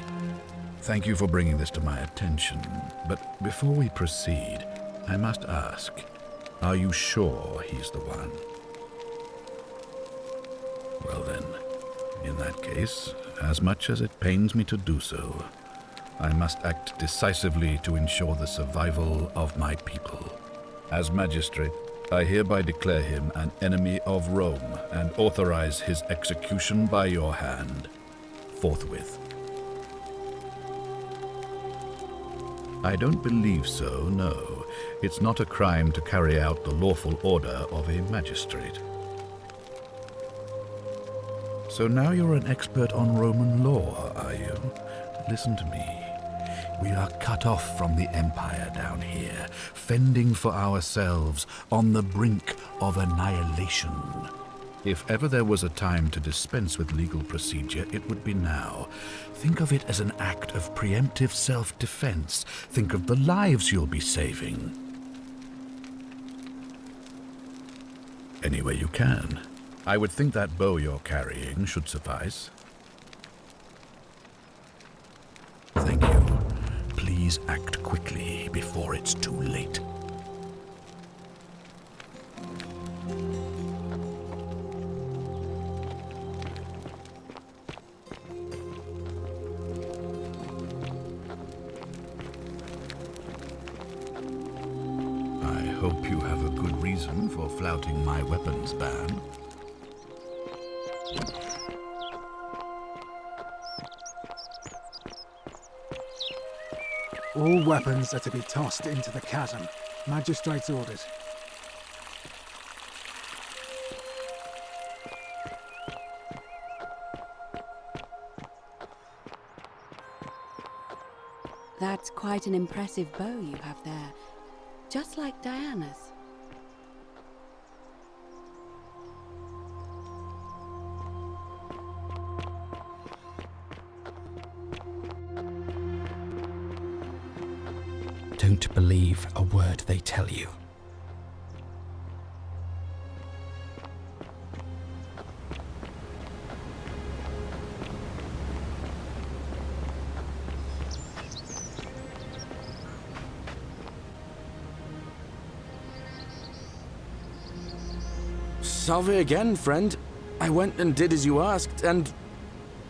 Thank you for bringing this to my attention, but before we proceed, I must ask, are you sure he's the one? Well then, in that case, as much as it pains me to do so, I must act decisively to ensure the survival of my people. As magistrate, I hereby declare him an enemy of Rome and authorize his execution by your hand, forthwith. I don't believe so, no. It's not a crime to carry out the lawful order of a magistrate. So now you're an expert on Roman law, are you? Listen to me. We are cut off from the Empire down here, fending for ourselves on the brink of annihilation. If ever there was a time to dispense with legal procedure, it would be now. Think of it as an act of preemptive self-defense. Think of the lives you'll be saving. Any way you can. I would think that bow you're carrying should suffice. Please act quickly before it's too late. I hope you have a good reason for flouting my weapons ban. All weapons are to be tossed into the chasm. Magistrate's orders. That's quite an impressive bow you have there. Just like Diana's. Don't believe a word they tell you. Salve again, friend. I went and did as you asked, and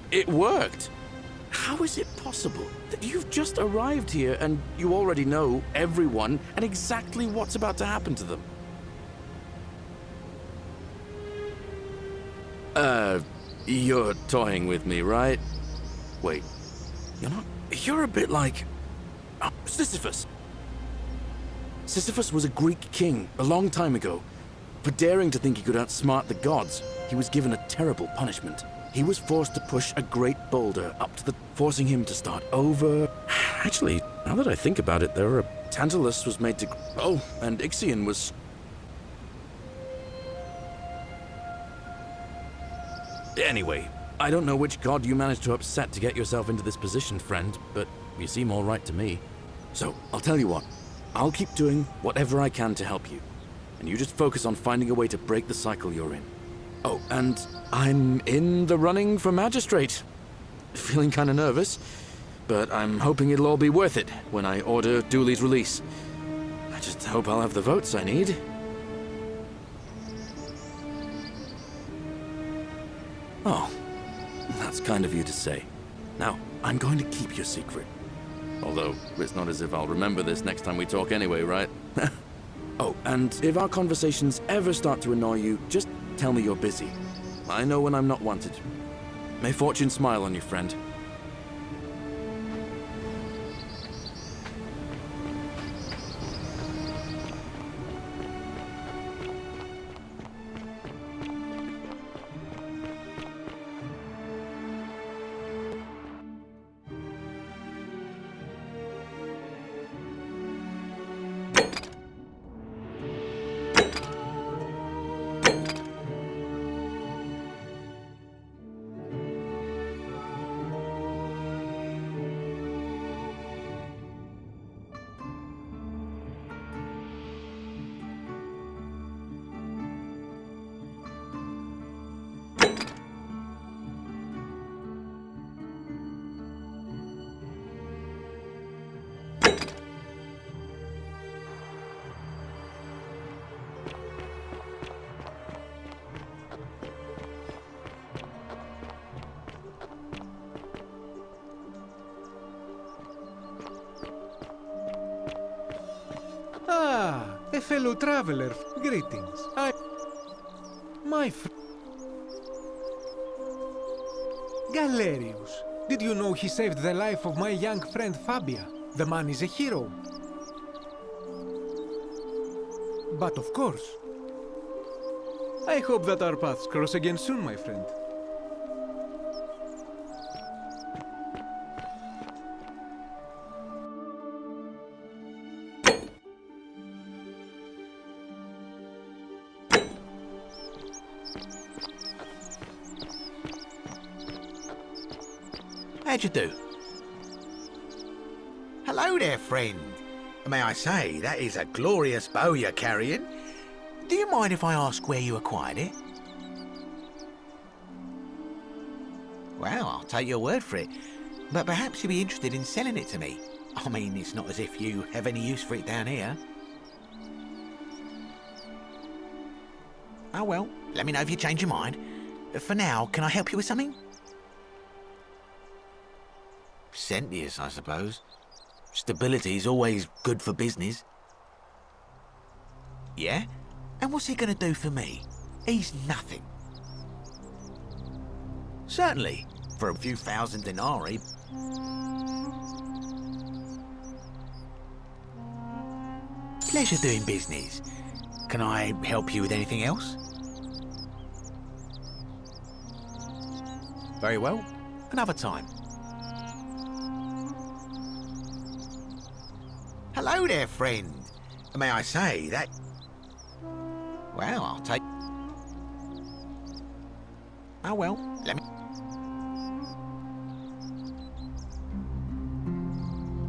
it worked. How is it possible that you've just arrived here and you already know everyone and exactly what's about to happen to them? You're toying with me, right? Wait, you're not... You're a bit like... Sisyphus. Sisyphus was a Greek king a long time ago. For daring to think he could outsmart the gods, he was given a terrible punishment. He was forced to push a great boulder up to the... forcing him to start over... Actually, now that I think about it, there were... Tantalus was made to... Oh, and Ixion was... Anyway, I don't know which god you managed to upset to get yourself into this position, friend, but you seem all right to me. So, I'll tell you what. I'll keep doing whatever I can to help you. And you just focus on finding a way to break the cycle you're in. Oh, and I'm in the running for magistrate. Feeling kind of nervous, but I'm hoping it'll all be worth it when I order Dooley's release. I just hope I'll have the votes I need. Oh, that's kind of you to say. Now, I'm going to keep your secret. Although, it's not as if I'll remember this next time we talk anyway, right? Oh, and if our conversations ever start to annoy you, just tell me you're busy. I know when I'm not wanted. May fortune smile on you, friend. Ah, a fellow traveler. Greetings. My friend... Galerius. Did you know he saved the life of my young friend Fabia? The man is a hero. But of course. I hope that our paths cross again soon, my friend. How'd you do? Hello there, friend. May I say, that is a glorious bow you're carrying. Do you mind if I ask where you acquired it? Well, I'll take your word for it. But perhaps you'd be interested in selling it to me. I mean, it's not as if you have any use for it down here. Oh well, let me know if you change your mind. For now, can I help you with something? Sentius, I suppose. Stability is always good for business. Yeah? And what's he gonna do for me? He's nothing. Certainly, for a few thousand denarii. Pleasure doing business. Can I help you with anything else? Very well. Another time. Hello there, friend. May I say that... Well, I'll take... Oh well, let me...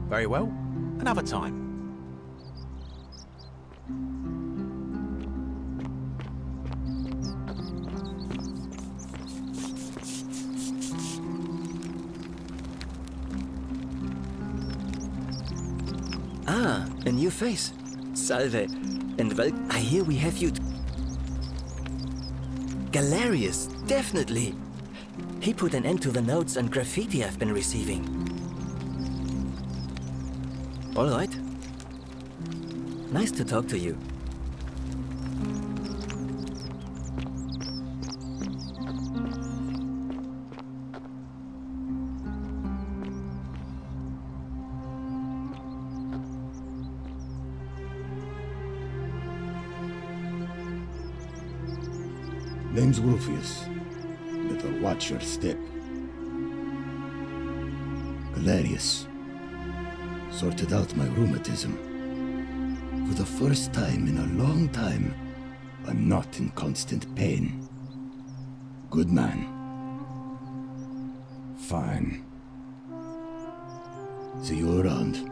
Very well. Another time. Ah, a new face. Salve. And well, I hear we have you... Galerius, definitely. He put an end to the notes and graffiti I've been receiving. All right. Nice to talk to you. Name's Rufius. Better watch your step. Galerius. Sorted out my rheumatism. For the first time in a long time, I'm not in constant pain. Good man. Fine. See you around.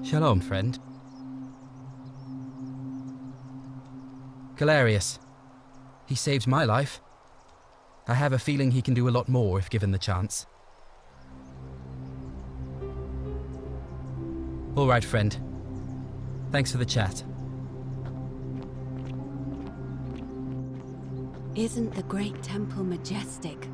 Shalom, friend. Galerius. He saved my life. I have a feeling he can do a lot more if given the chance. All right, friend. Thanks for the chat. Isn't the great temple majestic?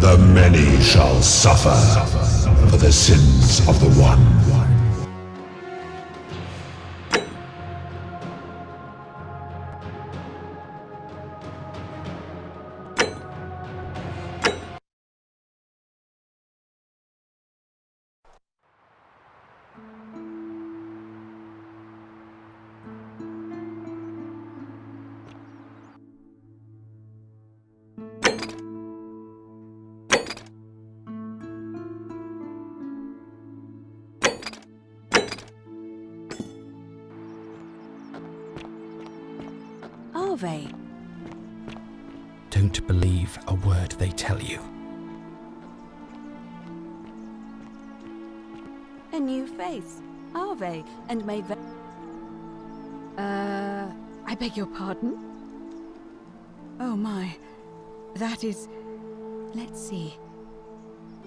The many shall suffer for the sins of the one. Are they? Don't believe a word they tell you. A new face. Are they? And may they... I beg your pardon? Oh my. That is... Let's see.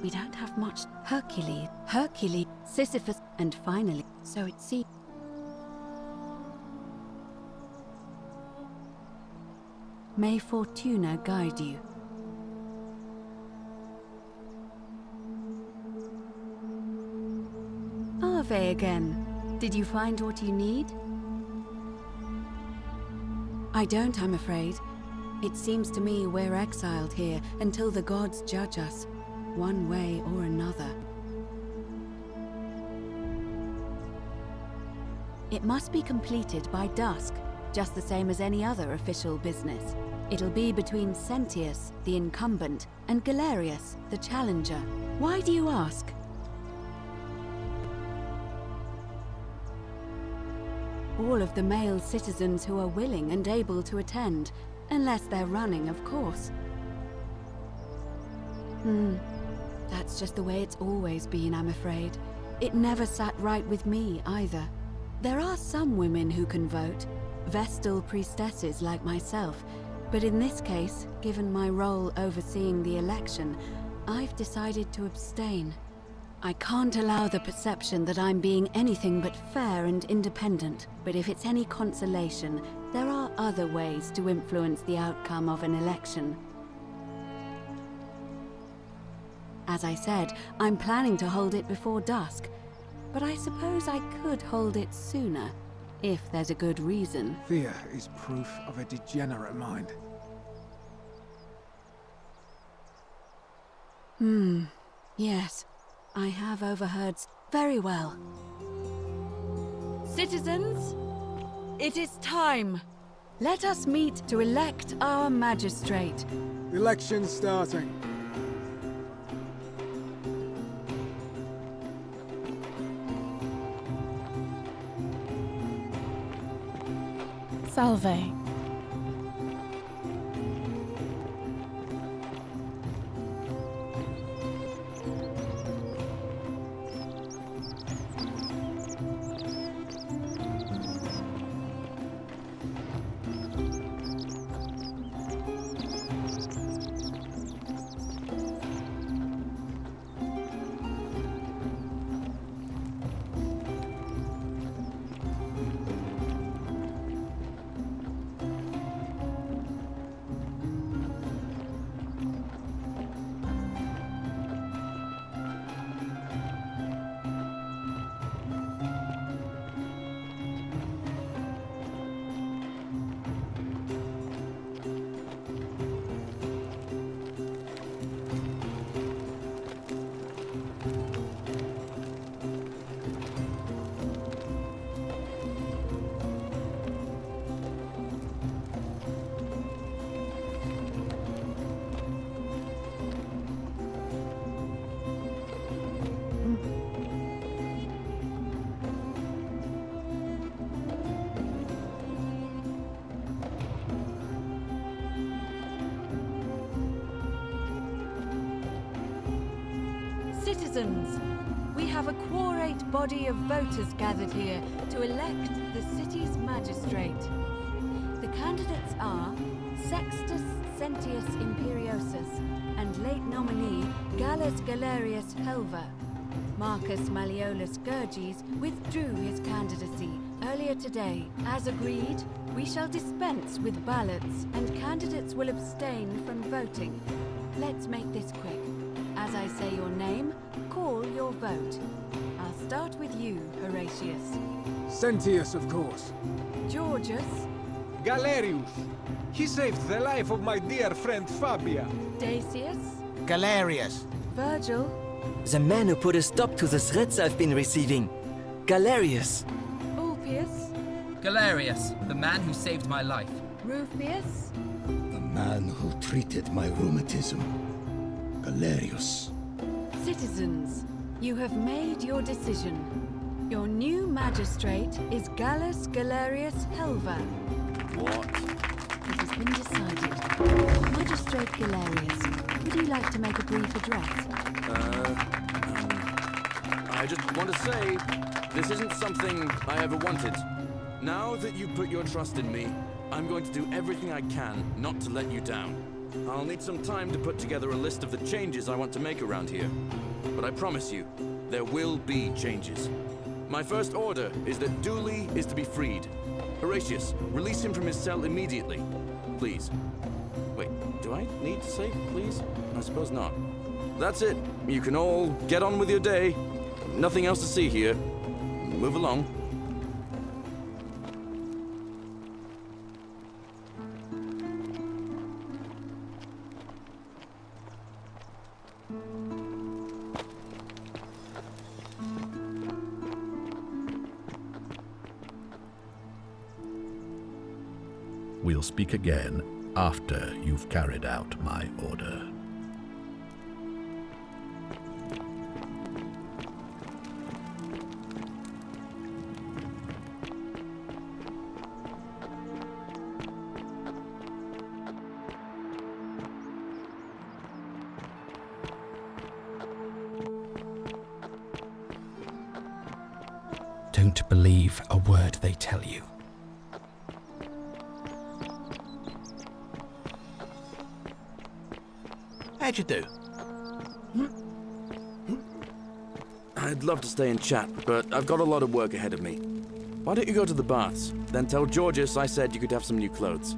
We don't have much. Hercules, Sisyphus, and finally, so it seems. May Fortuna guide you. Ave again. Did you find what you need? I don't, I'm afraid. It seems to me we're exiled here until the gods judge us, one way or another. It must be completed by dusk, just the same as any other official business. It'll be between Sentius, the incumbent, and Galerius, the challenger. Why do you ask? All of the male citizens who are willing and able to attend, unless they're running, of course. That's just the way it's always been, I'm afraid. It never sat right with me, either. There are some women who can vote, Vestal priestesses like myself, but in this case, given my role overseeing the election, I've decided to abstain. I can't allow the perception that I'm being anything but fair and independent, but if it's any consolation, there are other ways to influence the outcome of an election. As I said, I'm planning to hold it before dusk, but I suppose I could hold it sooner, if there's a good reason. Fear is proof of a degenerate mind. Yes, I have overheard very well. Citizens, it is time. Let us meet to elect our magistrate. Election starting. Salve. Citizens, we have a quorate body of voters gathered here to elect the city's magistrate. The candidates are Sextus Sentius Imperiosus and late nominee Gallus Galerius Helva. Marcus Malleolus Gurges withdrew his candidacy earlier today. As agreed, we shall dispense with ballots and candidates will abstain from voting. Let's make this quick. As I say your name, call your vote. I'll start with you, Horatius. Sentius, of course. Georgius. Galerius. He saved the life of my dear friend Fabia. Dacius. Galerius. Virgil. The man who put a stop to the threats I've been receiving. Galerius. Ulpius. Galerius, the man who saved my life. Rufius. The man who treated my rheumatism. Galerius. Citizens, you have made your decision. Your new magistrate is Gallus Galerius Helva. What? It has been decided. Magistrate Galerius, would you like to make a brief address? I just want to say, this isn't something I ever wanted. Now that you put your trust in me, I'm going to do everything I can not to let you down. I'll need some time to put together a list of the changes I want to make around here. But I promise you, there will be changes. My first order is that Dooley is to be freed. Horatius, release him from his cell immediately. Please. Wait, do I need to say please? I suppose not. That's it. You can all get on with your day. Nothing else to see here. Move along. will speak again after you've carried out my order. Don't believe a word they tell you. How'd you do? I'd love to stay and chat, but I've got a lot of work ahead of me. Why don't you go to the baths? Then tell Georges I said you could have some new clothes.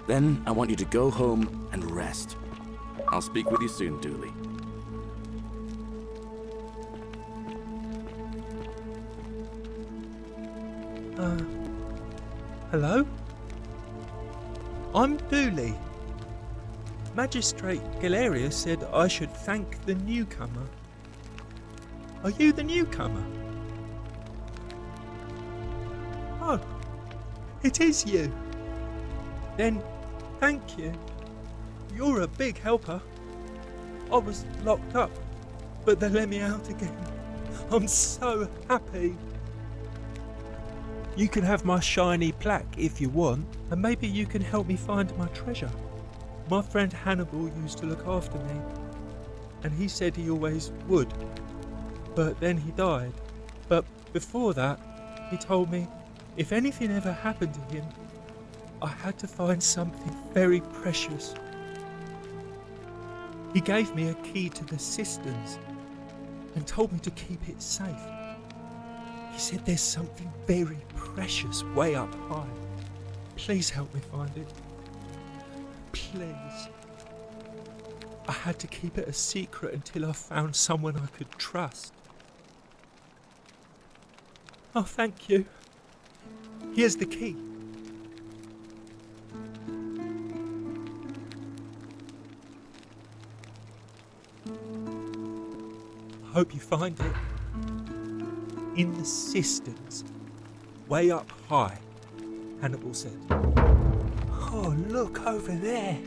Then I want you to go home and rest. I'll speak with you soon, Dooley. Hello? I'm Dooley. Magistrate Galerius said I should thank the newcomer. Are you the newcomer? Oh, it is you. Then, thank you. You're a big helper. I was locked up, but they let me out again. I'm so happy. You can have my shiny plaque if you want, and maybe you can help me find my treasure. My friend Hannibal used to look after me, and he said he always would, but then he died. But before that, he told me if anything ever happened to him, I had to find something very precious. He gave me a key to the cisterns and told me to keep it safe. He said there's something very precious way up high. Please help me find it. Please. I had to keep it a secret until I found someone I could trust. Oh, thank you. Here's the key. I hope you find it. In the cisterns, way up high, Hannibal said. Oh, look over there.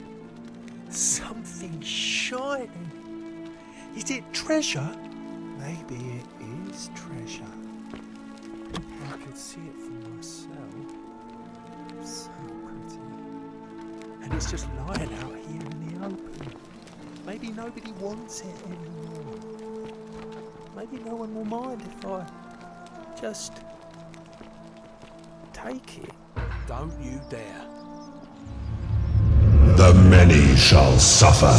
Something shining. Is it treasure? Maybe it is treasure. I could see it for myself. So pretty. And it's just lying out here in the open. Maybe nobody wants it anymore. Maybe no one will mind if I just take it. Don't you dare. The many shall suffer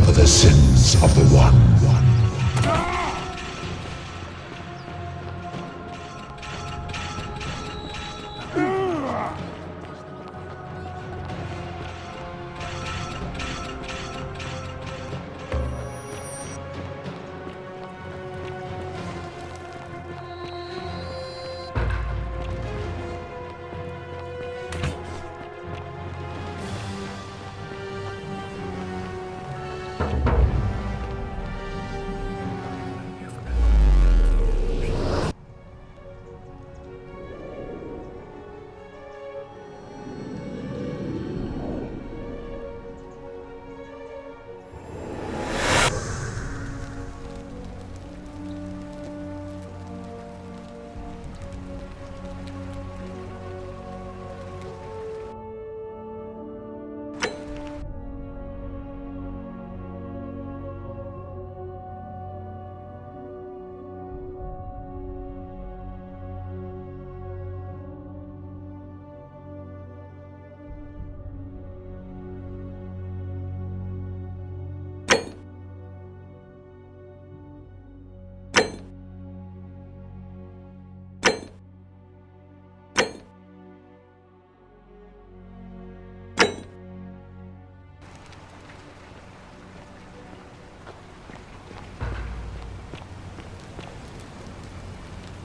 for the sins of the one.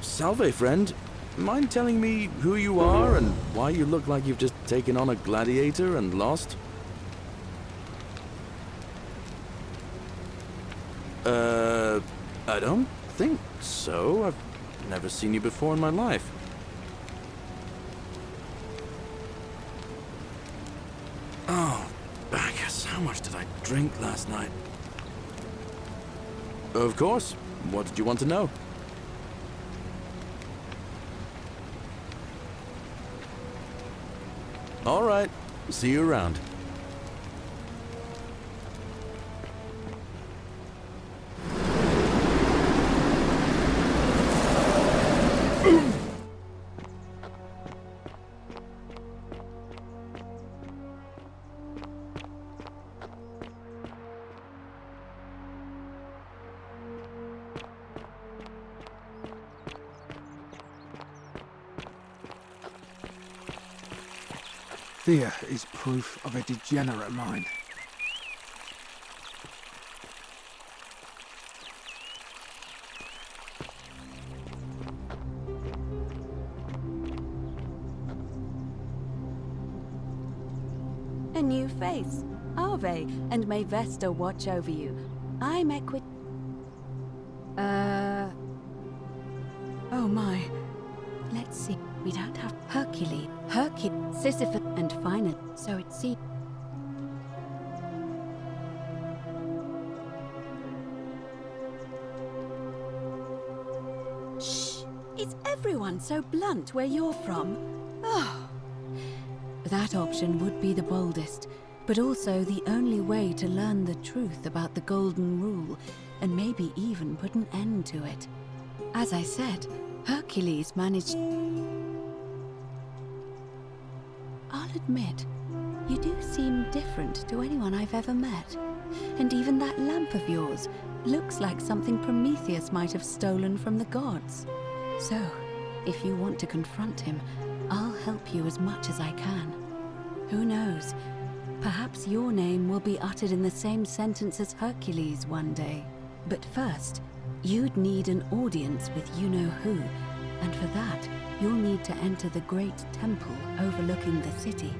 Salve, friend. Mind telling me who you are and why you look like you've just taken on a gladiator and lost? I don't think so. I've never seen you before in my life. Oh, Bacchus, how much did I drink last night? Of course. What did you want to know? All right. See you around. Fear is proof of a degenerate mind. A new face. Ave, and may Vesta watch over you. I'm Equid... Oh my. Let's see. We don't have Hercules, Sisyphus, and finally, so it seems... Shh! Is everyone so blunt where you're from? Oh. That option would be the boldest, but also the only way to learn the truth about the Golden Rule, and maybe even put an end to it. As I said, Hercules managed... I'll admit, you do seem different to anyone I've ever met. And even that lamp of yours looks like something Prometheus might have stolen from the gods. So, if you want to confront him, I'll help you as much as I can. Who knows? Perhaps your name will be uttered in the same sentence as Hercules one day. But first, you'd need an audience with you-know-who, and for that, you'll need to enter the great temple overlooking the city.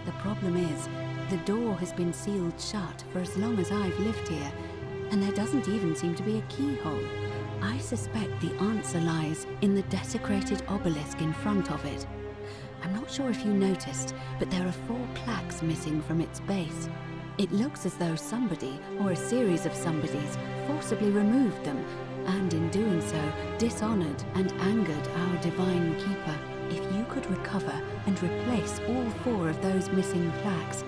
The problem is, the door has been sealed shut for as long as I've lived here, and there doesn't even seem to be a keyhole. I suspect the answer lies in the desecrated obelisk in front of it. I'm not sure if you noticed, but there are 4 plaques missing from its base. It looks as though somebody, or a series of somebodies, forcibly removed them, and in doing so, dishonored and angered our divine keeper. If you could recover and replace all 4 of those missing plaques,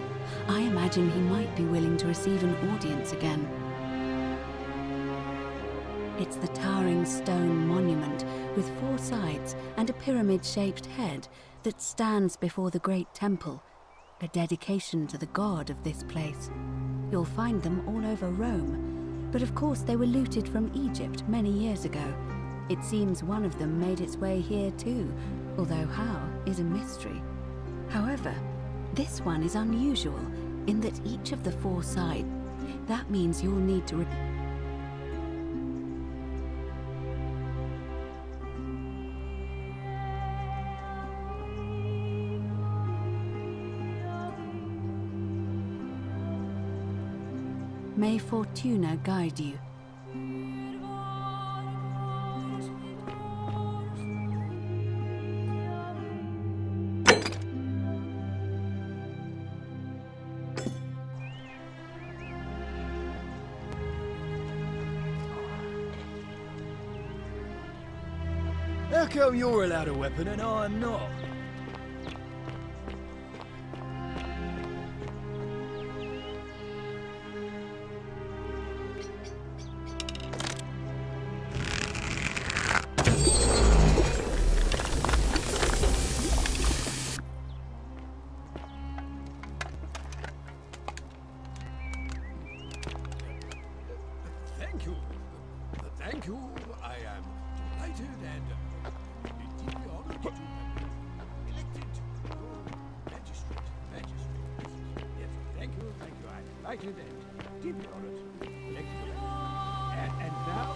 I imagine he might be willing to receive an audience again. It's the towering stone monument with 4 sides and a pyramid-shaped head that stands before the great temple, a dedication to the god of this place. You'll find them all over Rome, but of course they were looted from Egypt many years ago. It seems one of them made its way here too, although how is a mystery. However, this one is unusual in that each of the 4 sides, that means you'll need to May Fortuna guide you. How come you're allowed a weapon and I'm not? Thank you. I am delighted and deeply honored to be elected magistrate. Yes, thank you. I am delighted and deeply honored to be elected. And now,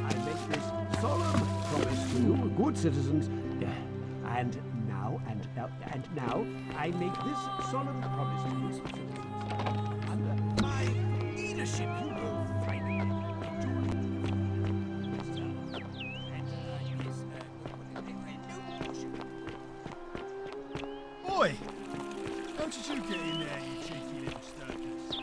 I make this solemn promise to you, good citizens. And now, I make this solemn promise to you, citizens. Under my leadership, you will finally enjoy Oi! How did you get in there, you cheeky little sturkers?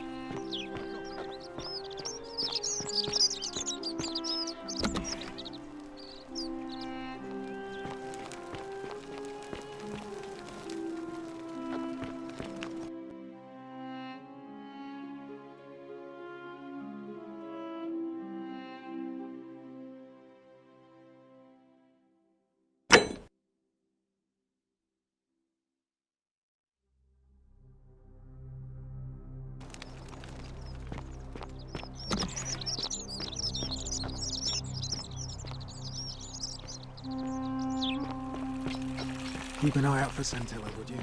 Keep an eye out for Scintilla, would you?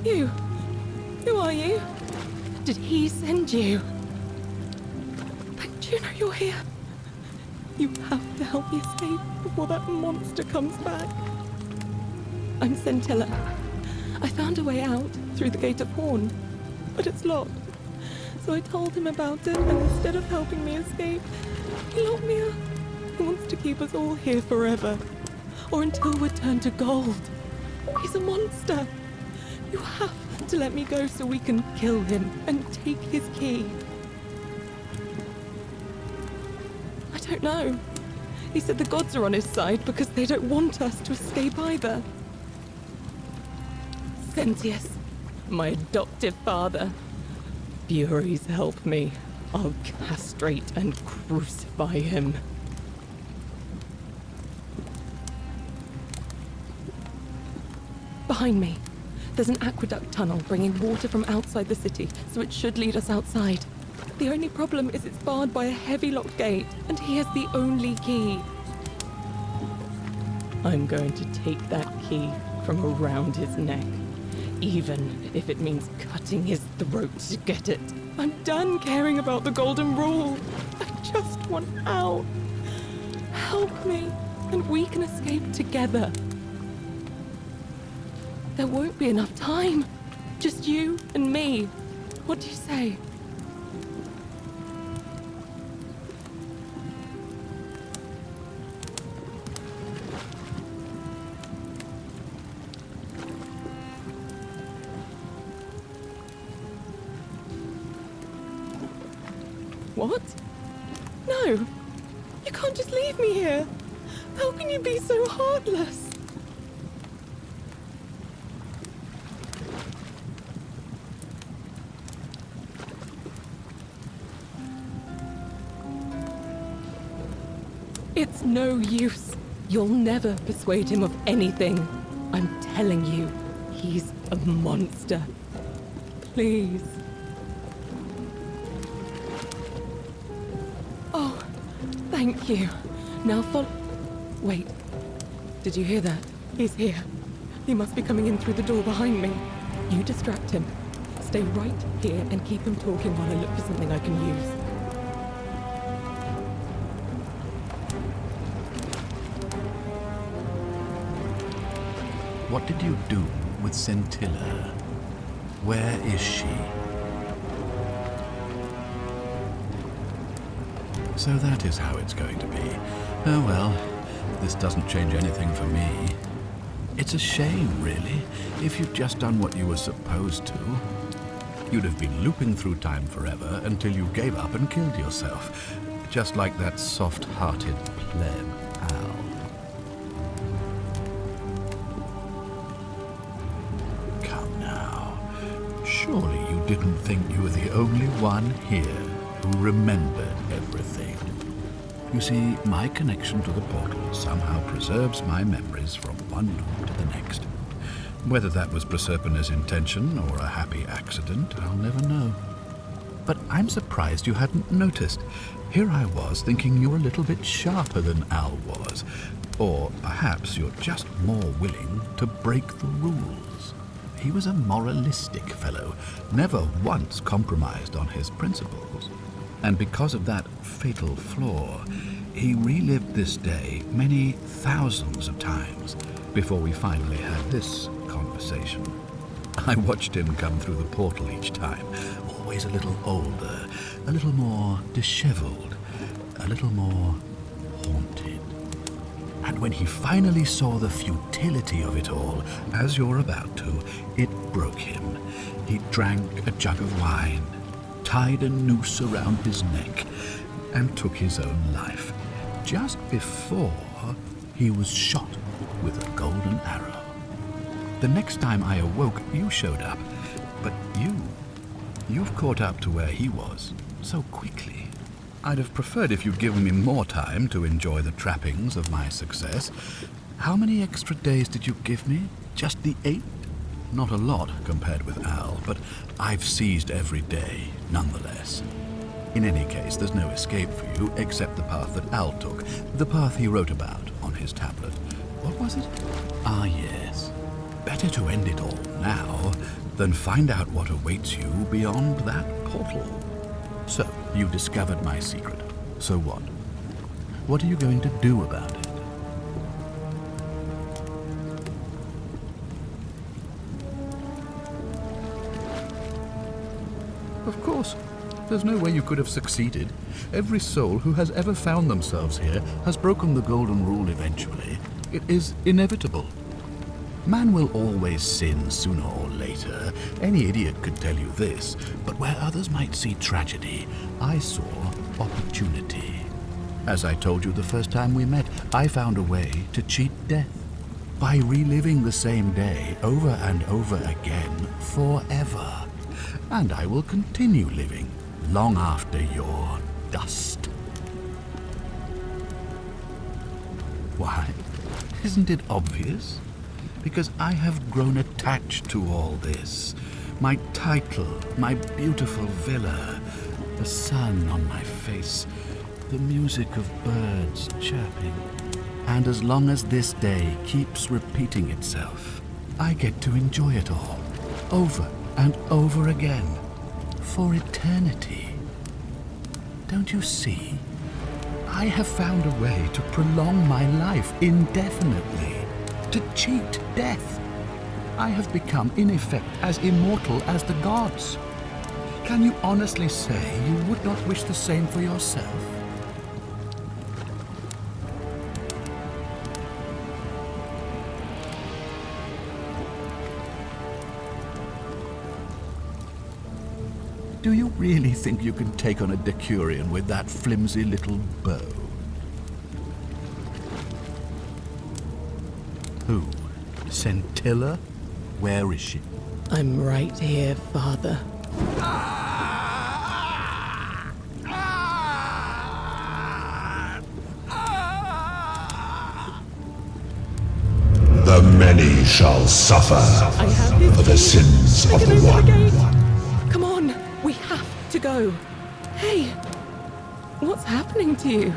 You? Who are you? Did he send you? Don't you know you're here? You have to help me escape before that monster comes back. I'm Scintilla. I found a way out through the Gate of Horn, but it's locked. So I told him about it, and instead of helping me escape, he locked me up. He wants to keep us all here forever, or until we're turned to gold. He's a monster. You have to let me go so we can kill him and take his key. I don't know. He said the gods are on his side because they don't want us to escape either. Sentius, my adoptive father. Furies help me. I'll castrate and crucify him. Behind me, there's an aqueduct tunnel bringing water from outside the city, so it should lead us outside. The only problem is it's barred by a heavy locked gate, and he has the only key. I'm going to take that key from around his neck, even if it means cutting his throat to get it. I'm done caring about the golden rule. I just want out. Help me, and we can escape together. There won't be enough time. Just you and me. What do you say? What? No! You can't just leave me here! How can you be so heartless? It's no use. You'll never persuade him of anything. I'm telling you, he's a monster. Please. Oh, thank you. Now follow... Wait. Did you hear that? He's here. He must be coming in through the door behind me. You distract him. Stay right here and keep him talking while I look for something I can use. What did you do with Scintilla? Where is she? So that is how it's going to be. Oh well, this doesn't change anything for me. It's a shame, really, if you'd just done what you were supposed to. You'd have been looping through time forever until you gave up and killed yourself, just like that soft-hearted pleb Al. Come now, surely you didn't think you were the only one here who remembered everything. You see, my connection to the portal somehow preserves my memories from one loop to the next. Whether that was Proserpina's intention or a happy accident, I'll never know. But I'm surprised you hadn't noticed. Here I was thinking you were a little bit sharper than Al was. Or perhaps you're just more willing to break the rules. He was a moralistic fellow, never once compromised on his principles. And because of that fatal flaw, he relived this day many thousands of times before we finally had this conversation. I watched him come through the portal each time, always a little older, a little more disheveled, a little more haunted. And when he finally saw the futility of it all, as you're about to, it broke him. He drank a jug of wine, tied a noose around his neck, and took his own life, just before he was shot with a golden arrow. The next time I awoke, you showed up, but you've caught up to where he was so quickly. I'd have preferred if you'd given me more time to enjoy the trappings of my success. How many extra days did you give me? Just the 8? Not a lot compared with Al, but I've seized every day, nonetheless. In any case, there's no escape for you except the path that Al took, the path he wrote about on his tablet. What was it? Ah, yes. Better to end it all now than find out what awaits you beyond that portal. So, you discovered my secret. So what? What are you going to do about it? Of course. There's no way you could have succeeded. Every soul who has ever found themselves here has broken the golden rule eventually. It is inevitable. Man will always sin sooner or later. Any idiot could tell you this. But where others might see tragedy, I saw opportunity. As I told you the first time we met, I found a way to cheat death. By reliving the same day over and over again forever. And I will continue living long after your dust. Why? Isn't it obvious? Because I have grown attached to all this. My title, my beautiful villa, the sun on my face, the music of birds chirping. And as long as this day keeps repeating itself, I get to enjoy it all, over and over again, for eternity. Don't you see? I have found a way to prolong my life indefinitely, to cheat death. I have become, in effect, as immortal as the gods. Can you honestly say you would not wish the same for yourself? Do you really think you can take on a Decurion with that flimsy little bow? Who? Scintilla? Where is she? I'm right here, Father. The many shall suffer for the sins of the one. Come on, we have to go. Hey, what's happening to you?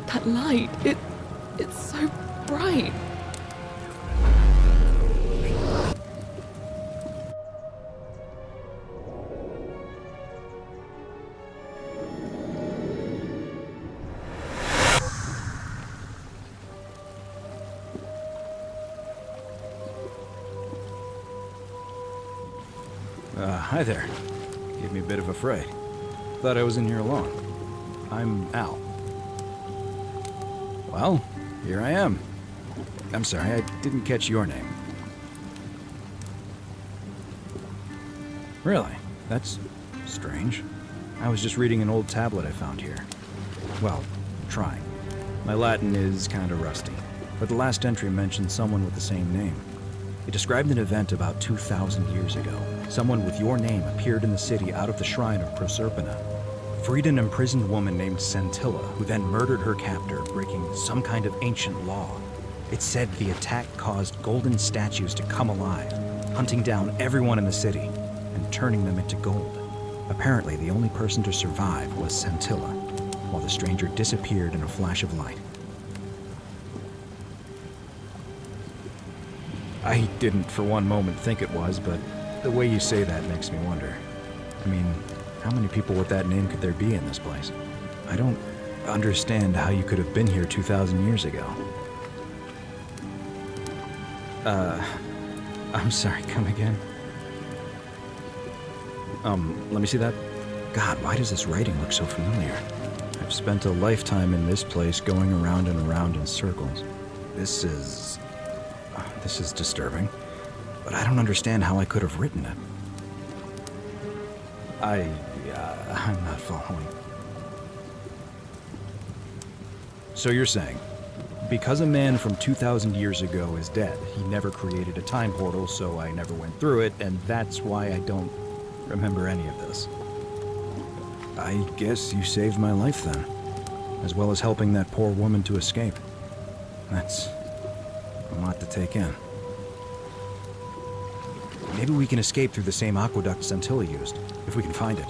That light, it's so bright. Hi there. Gave me a bit of a fright. Thought I was in here alone. I'm Al. Well, here I am. I'm sorry, I didn't catch your name. Really? That's strange. I was just reading an old tablet I found here. Well, trying. My Latin is kinda rusty, but the last entry mentioned someone with the same name. It described an event about 2,000 years ago. Someone with your name appeared in the city out of the shrine of Proserpina. Freed an imprisoned woman named Scintilla, who then murdered her captor, breaking some kind of ancient law. It said the attack caused golden statues to come alive, hunting down everyone in the city and turning them into gold. Apparently, the only person to survive was Scintilla, while the stranger disappeared in a flash of light. I didn't for one moment think it was, but the way you say that makes me wonder. I mean, how many people with that name could there be in this place? I don't understand how you could have been here 2,000 years ago. I'm sorry, come again? Let me see that. God, why does this writing look so familiar? I've spent a lifetime in this place going around and around in circles. This is disturbing, but I don't understand how I could have written it. I'm not following. So you're saying, because a man from 2,000 years ago is dead, he never created a time portal, so I never went through it, and that's why I don't remember any of this. I guess you saved my life then, as well as helping that poor woman to escape. That's a lot to take in. Maybe we can escape through the same aqueduct Scintilla used, if we can find it.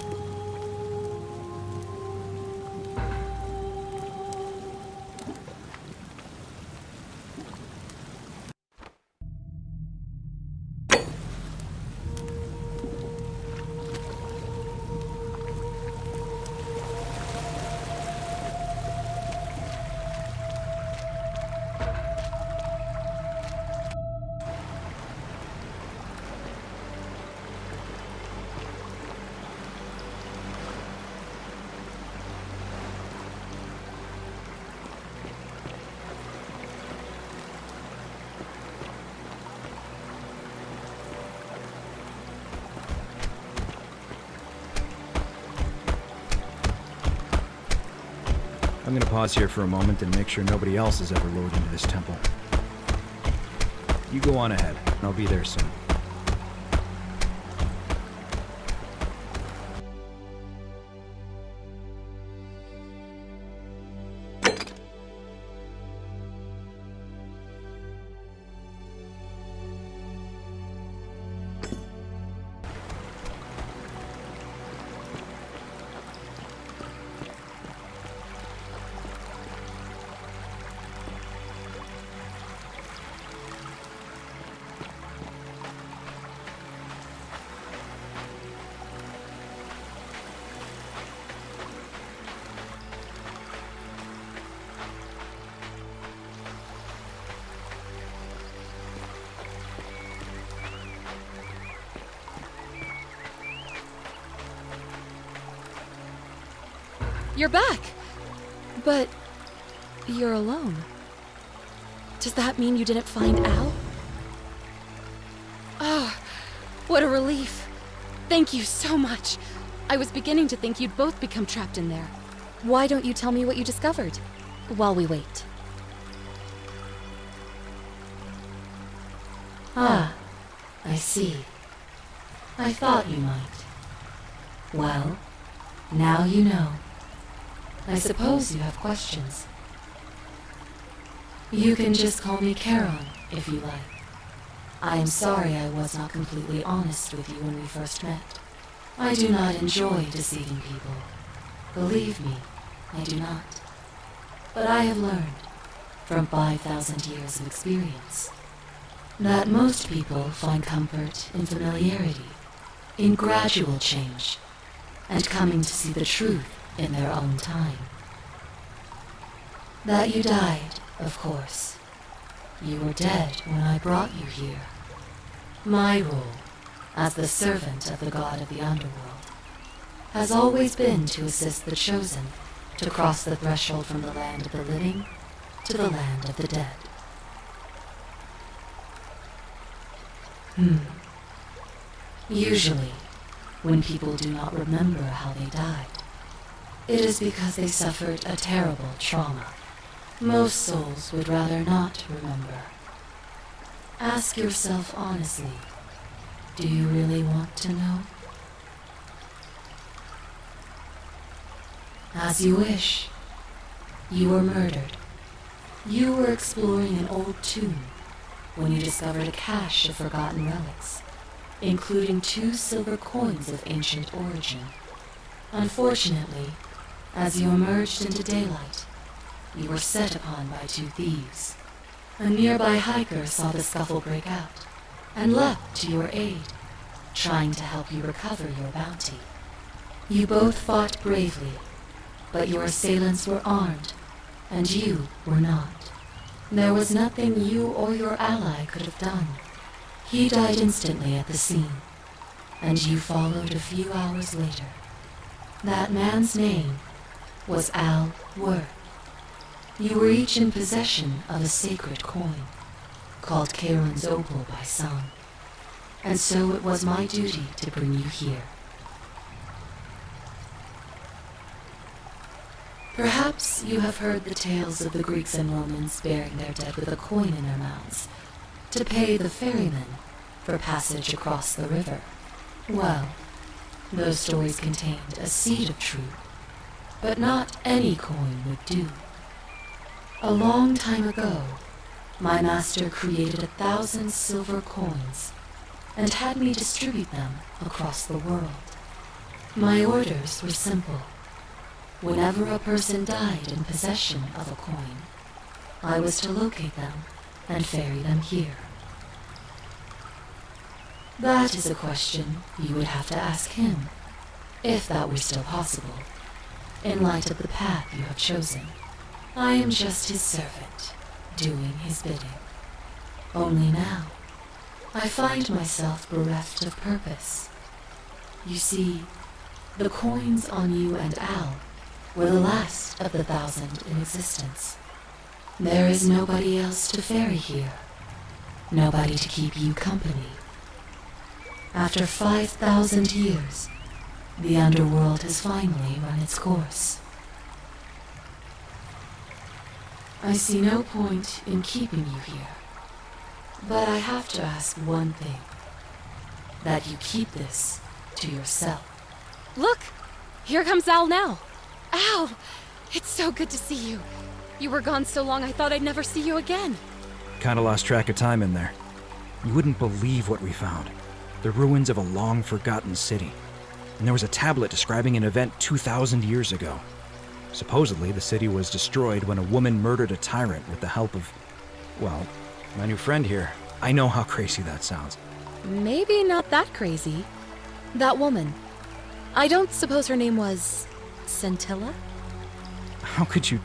I'm gonna pause here for a moment and make sure nobody else has ever lured into this temple. You go on ahead, and I'll be there soon. You're back! But you're alone. Does that mean you didn't find Al? Ah, what a relief. Thank you so much. I was beginning to think you'd both become trapped in there. Why don't you tell me what you discovered while we wait? Ah, I see. I thought you might. Well, now you know. I suppose you have questions. You can just call me Charon, if you like. I am sorry I was not completely honest with you when we first met. I do not enjoy deceiving people. Believe me, I do not. But I have learned, from 5,000 years of experience, that most people find comfort in familiarity, in gradual change, and coming to see the truth in their own time. That you died, of course. You were dead when I brought you here. My role, as the servant of the god of the underworld, has always been to assist the chosen to cross the threshold from the land of the living to the land of the dead. Usually, when people do not remember how they died, it is because they suffered a terrible trauma. Most souls would rather not remember. Ask yourself honestly, do you really want to know? As you wish. You were murdered. You were exploring an old tomb when you discovered a cache of forgotten relics, including 2 silver coins of ancient origin. Unfortunately, as you emerged into daylight, you were set upon by 2 thieves. A nearby hiker saw the scuffle break out and leapt to your aid, trying to help you recover your bounty. You both fought bravely, but your assailants were armed, and you were not. There was nothing you or your ally could have done. He died instantly at the scene, and you followed a few hours later. That man's name was Al Worth. You were each in possession of a sacred coin, called Charon's Opal by some, and so it was my duty to bring you here. Perhaps you have heard the tales of the Greeks and Romans burying their dead with a coin in their mouths to pay the ferrymen for passage across the river. Well, those stories contained a seed of truth, but not any coin would do. A long time ago, my master created 1,000 silver coins and had me distribute them across the world. My orders were simple. Whenever a person died in possession of a coin, I was to locate them and ferry them here. That is a question you would have to ask him, if that were still possible, in light of the path you have chosen. I am just his servant, doing his bidding. Only now, I find myself bereft of purpose. You see, the coins on you and Al were the last of the 1,000 in existence. There is nobody else to ferry here, nobody to keep you company. After 5,000 years, the underworld has finally run its course. I see no point in keeping you here, but I have to ask one thing, that you keep this to yourself. Look! Here comes Al now! Al! It's so good to see you. You were gone so long I thought I'd never see you again. Kinda lost track of time in there. You wouldn't believe what we found. The ruins of a long-forgotten city. And there was a tablet describing an event 2,000 years ago. Supposedly, the city was destroyed when a woman murdered a tyrant with the help of, well, my new friend here. I know how crazy that sounds. Maybe not that crazy. That woman. I don't suppose her name was Scintilla? How could you...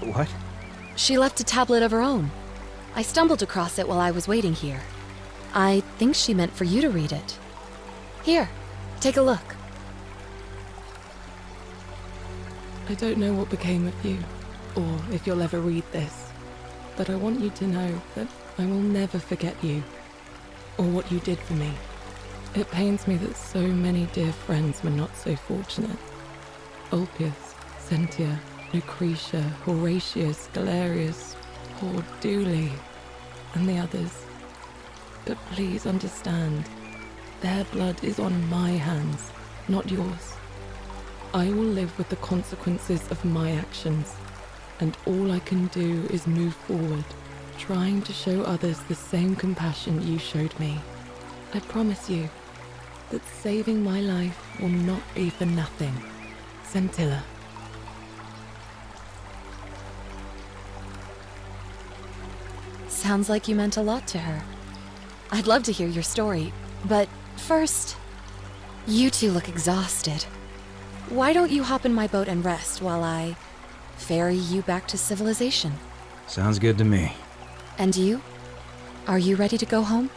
What? She left a tablet of her own. I stumbled across it while I was waiting here. I think she meant for you to read it. Here, take a look. I don't know what became of you, or if you'll ever read this, but I want you to know that I will never forget you, or what you did for me. It pains me that so many dear friends were not so fortunate. Ulpius, Sentia, Lucretia, Horatius, Galerius, poor Dooley, and the others. But please understand, their blood is on my hands, not yours. I will live with the consequences of my actions, and all I can do is move forward, trying to show others the same compassion you showed me. I promise you that saving my life will not be for nothing. Scintilla. Sounds like you meant a lot to her. I'd love to hear your story, but first, you two look exhausted. Why don't you hop in my boat and rest while I ferry you back to civilization? Sounds good to me. And you? Are you ready to go home?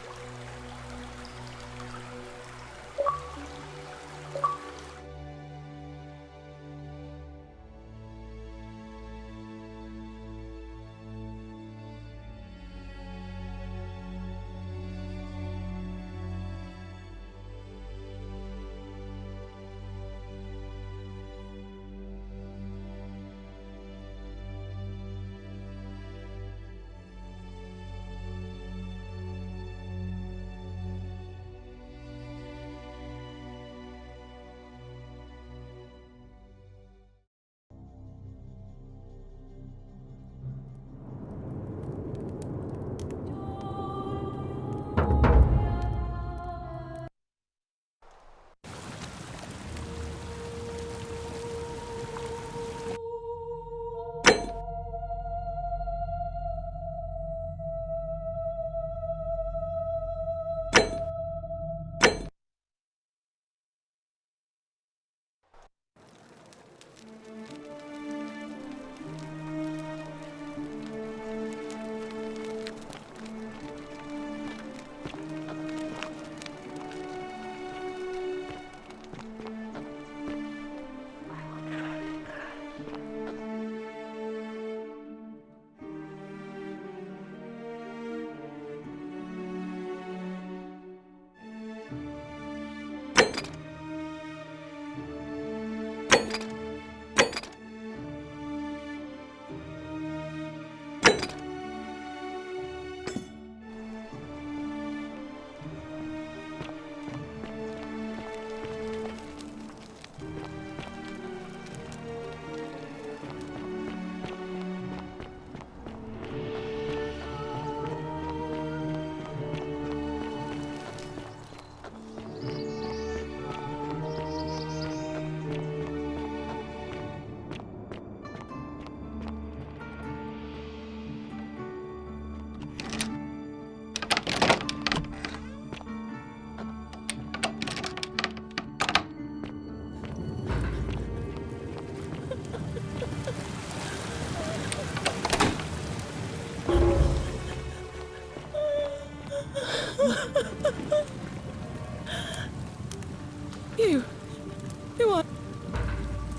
Who are...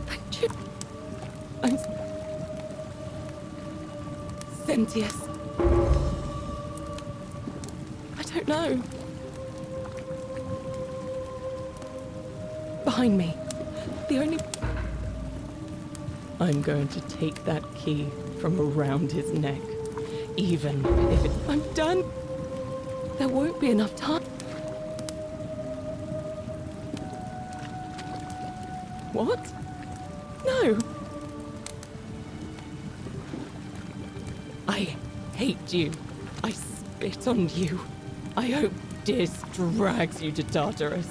Thank you. I'm... Sentius. I don't know. Behind me. The only... I'm going to take that key from around his neck. Even if it... I'm done. There won't be enough time. What? No. I hate you. I spit on you. I hope Dis drags you to Tartarus.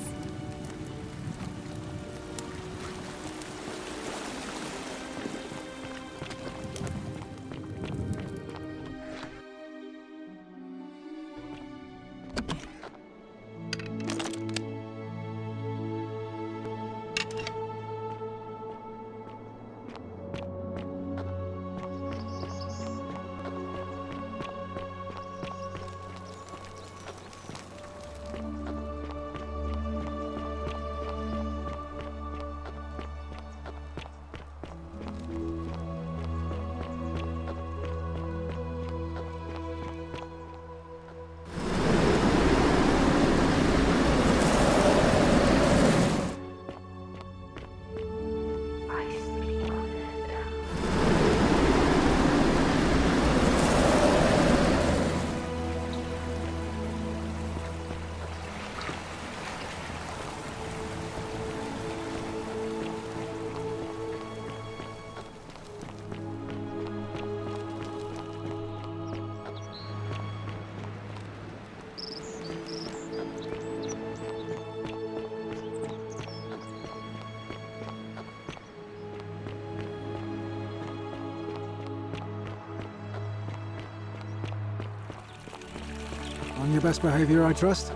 On your best behavior, I trust?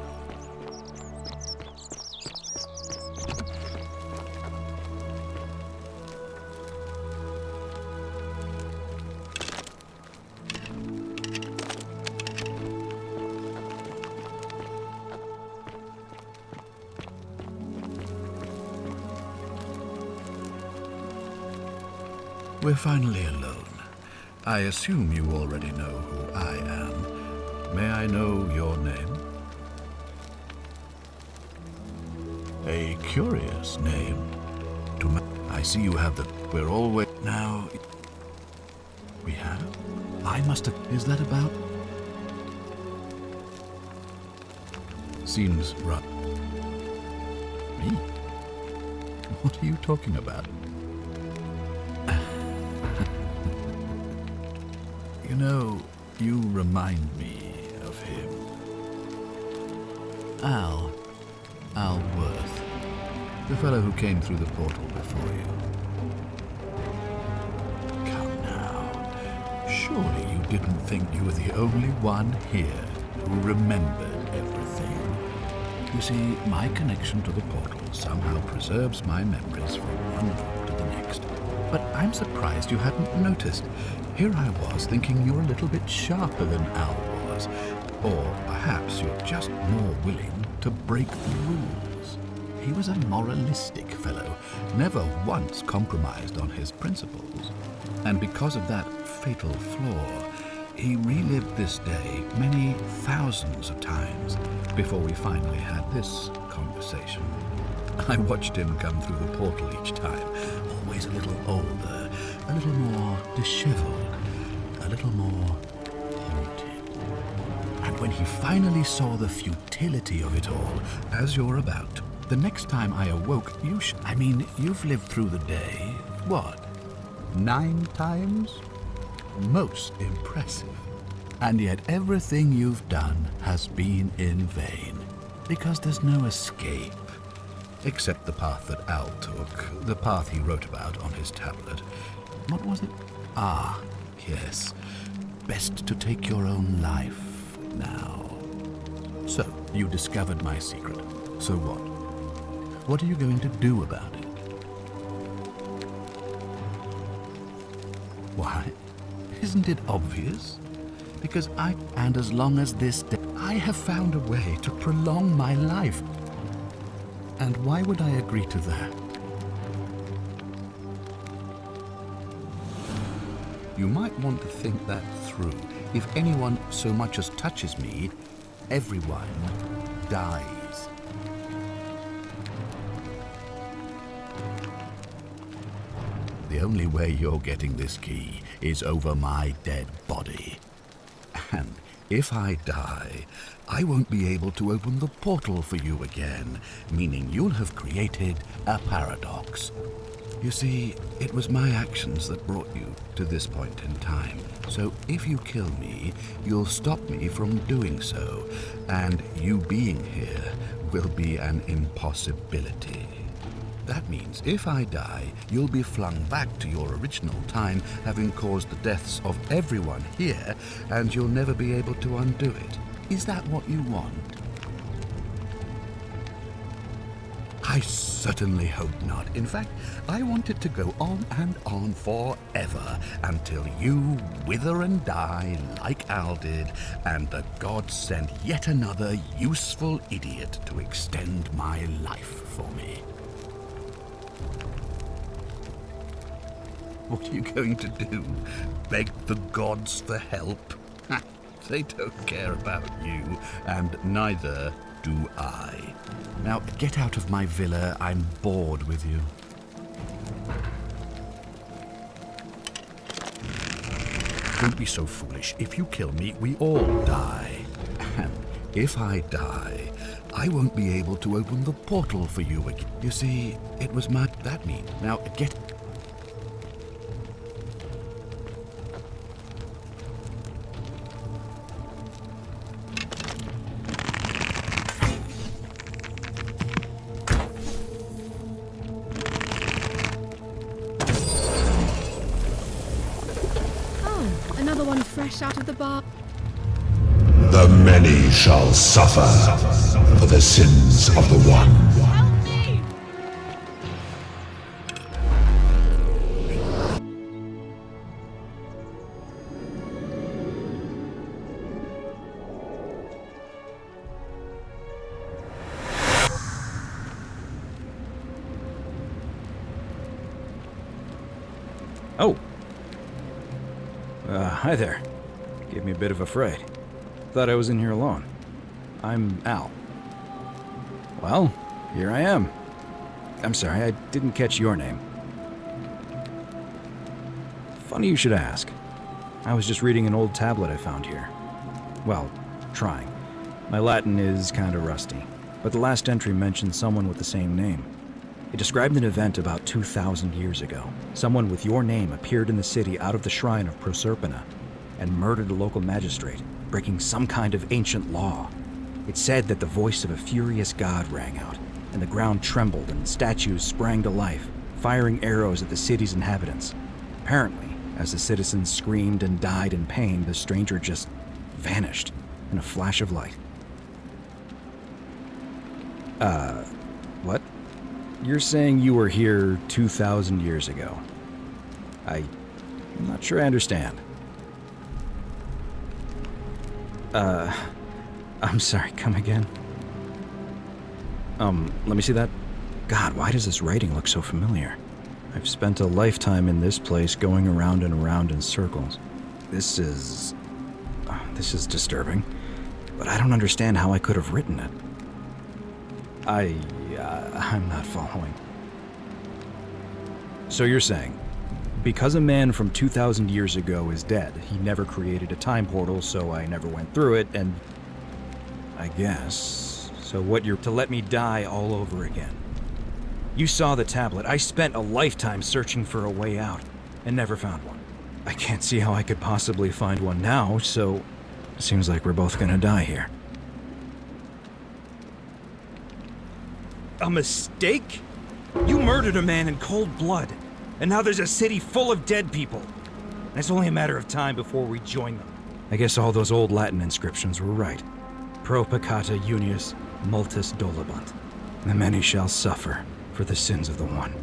We're finally alone. I assume you already know who I am. May I know your name? A curious name. I see you have the... We're always... Now... We have? I must have... Is that about... Seems right. Me? What are you talking about? You know, you remind me of him. Al Worth. The fellow who came through the portal before you. Come now. Surely you didn't think you were the only one here who remembered everything. You see, my connection to the portal somehow preserves my memories from one book to the next. But I'm surprised you hadn't noticed. Here I was thinking you're a little bit sharper than Al was. Or perhaps you're just more willing to break the rules. He was a moralistic fellow, never once compromised on his principles. And because of that fatal flaw, he relived this day many thousands of times before we finally had this conversation. I watched him come through the portal each time, always a little older, a little more disheveled, a little more haunted. And when he finally saw the futility of it all, as you're about to, the next time I awoke, you've lived through the day, what, 9 times? Most impressive. And yet everything you've done has been in vain, because there's no escape. Except the path that Al took, the path he wrote about on his tablet. What was it? Ah, yes. Best to take your own life now. So, you discovered my secret. So what? What are you going to do about it? Why? Isn't it obvious? Because and as long as this day, I have found a way to prolong my life. And why would I agree to that? You might want to think that through. If anyone so much as touches me, everyone dies. The only way you're getting this key is over my dead body. And if I die, I won't be able to open the portal for you again, meaning you'll have created a paradox. You see, it was my actions that brought you to this point in time. So if you kill me, you'll stop me from doing so, and you being here will be an impossibility. That means if I die, you'll be flung back to your original time, having caused the deaths of everyone here, and you'll never be able to undo it. Is that what you want? I certainly hope not. In fact, I want it to go on and on forever, until you wither and die like Al did, and the gods send yet another useful idiot to extend my life for me. What are you going to do? Beg the gods for help? They don't care about you, and neither do I. Now, get out of my villa. I'm bored with you. Don't be so foolish. If you kill me, we all die. And if I die, I won't be able to open the portal for you again. You see, it was my... That means... Now, get... Another one fresh out of the bar. The many shall suffer for the sins of the one. Oh. Hi there. Gave me a bit of a fright. Thought I was in here alone. I'm Al. Well, here I am. I'm sorry, I didn't catch your name. Funny you should ask. I was just reading an old tablet I found here. Well, trying. My Latin is kinda rusty, but the last entry mentioned someone with the same name. It described an event about 2,000 years ago. Someone with your name appeared in the city out of the shrine of Proserpina and murdered a local magistrate, breaking some kind of ancient law. It said that the voice of a furious god rang out, and the ground trembled and statues sprang to life, firing arrows at the city's inhabitants. Apparently, as the citizens screamed and died in pain, the stranger just vanished in a flash of light. What? You're saying you were here 2,000 years ago? I'm not sure I understand. I'm sorry, come again? Let me see that. God, why does this writing look so familiar? I've spent a lifetime in this place going around and around in circles. This is disturbing, but I don't understand how I could have written it. I'm not following. So you're saying, because a man from 2,000 years ago is dead, he never created a time portal, so I never went through it, and I guess, so what you're to let me die all over again. You saw the tablet. I spent a lifetime searching for a way out, and never found one. I can't see how I could possibly find one now, so it seems like we're both gonna die here. A mistake? You murdered a man in cold blood, and now there's a city full of dead people. And it's only a matter of time before we join them. I guess all those old Latin inscriptions were right. Pro peccata unius multis dolabunt. The many shall suffer for the sins of the one.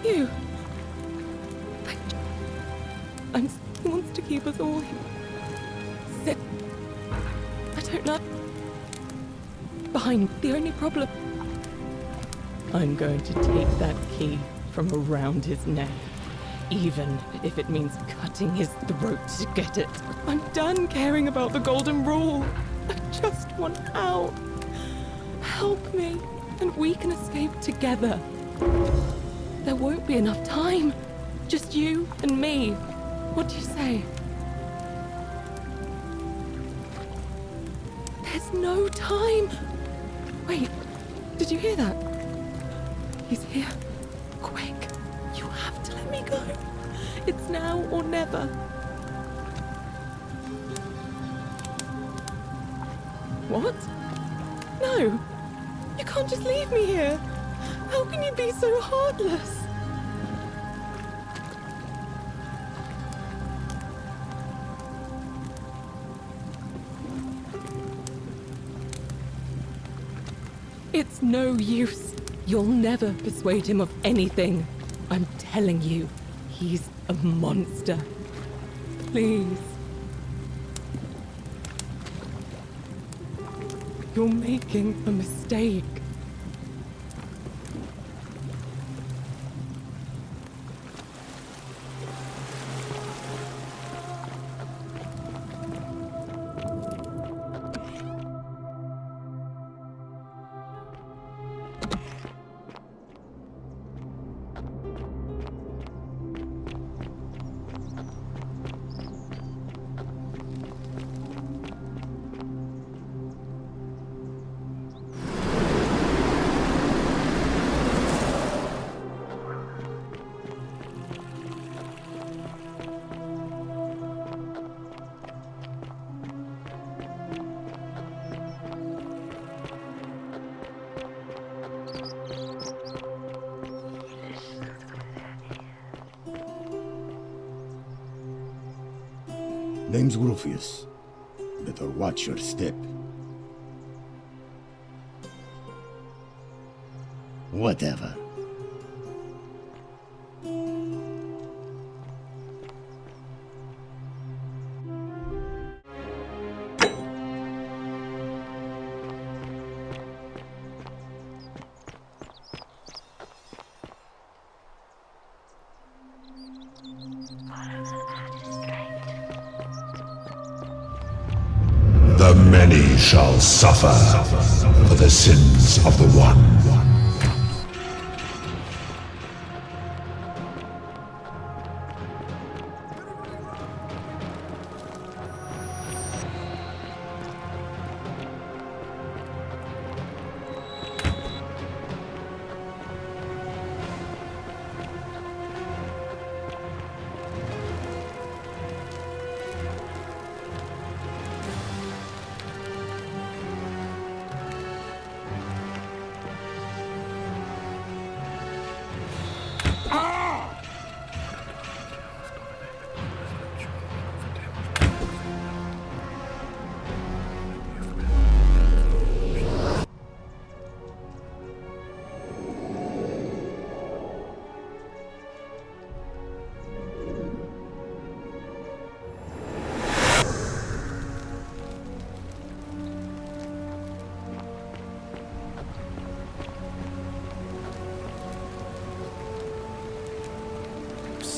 You. He wants to keep us all here. Sit. I don't know. Behind. The only problem. I'm going to take that key from around his neck, even if it means cutting his throat to get it. I'm done caring about the golden rule. I just want out. Help me, and we can escape together. There won't be enough time. Just you and me. What do you say? There's no time. Wait, did you hear that? He's here. Quick, you have to let me go. It's now or never. What? No, you can't just leave me here. How can you be so heartless? It's no use. You'll never persuade him of anything. I'm telling you, he's a monster. Please. You're making a mistake. Name's Rufius. Better watch your step. Whatever. The many shall suffer for the sins of the one.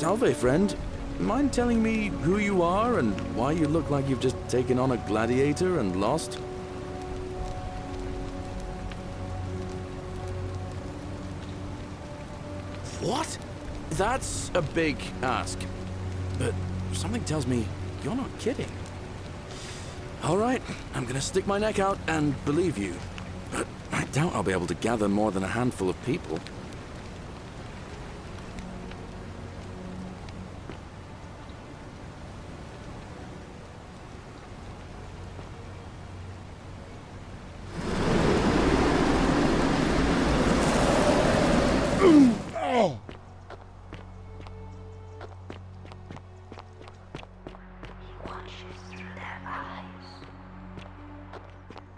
Salve, friend. Mind telling me who you are and why you look like you've just taken on a gladiator and lost? What? That's a big ask. But something tells me you're not kidding. All right, I'm gonna stick my neck out and believe you. But I doubt I'll be able to gather more than a handful of people.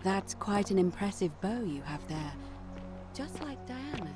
That's quite an impressive bow you have there. Just like Diana's.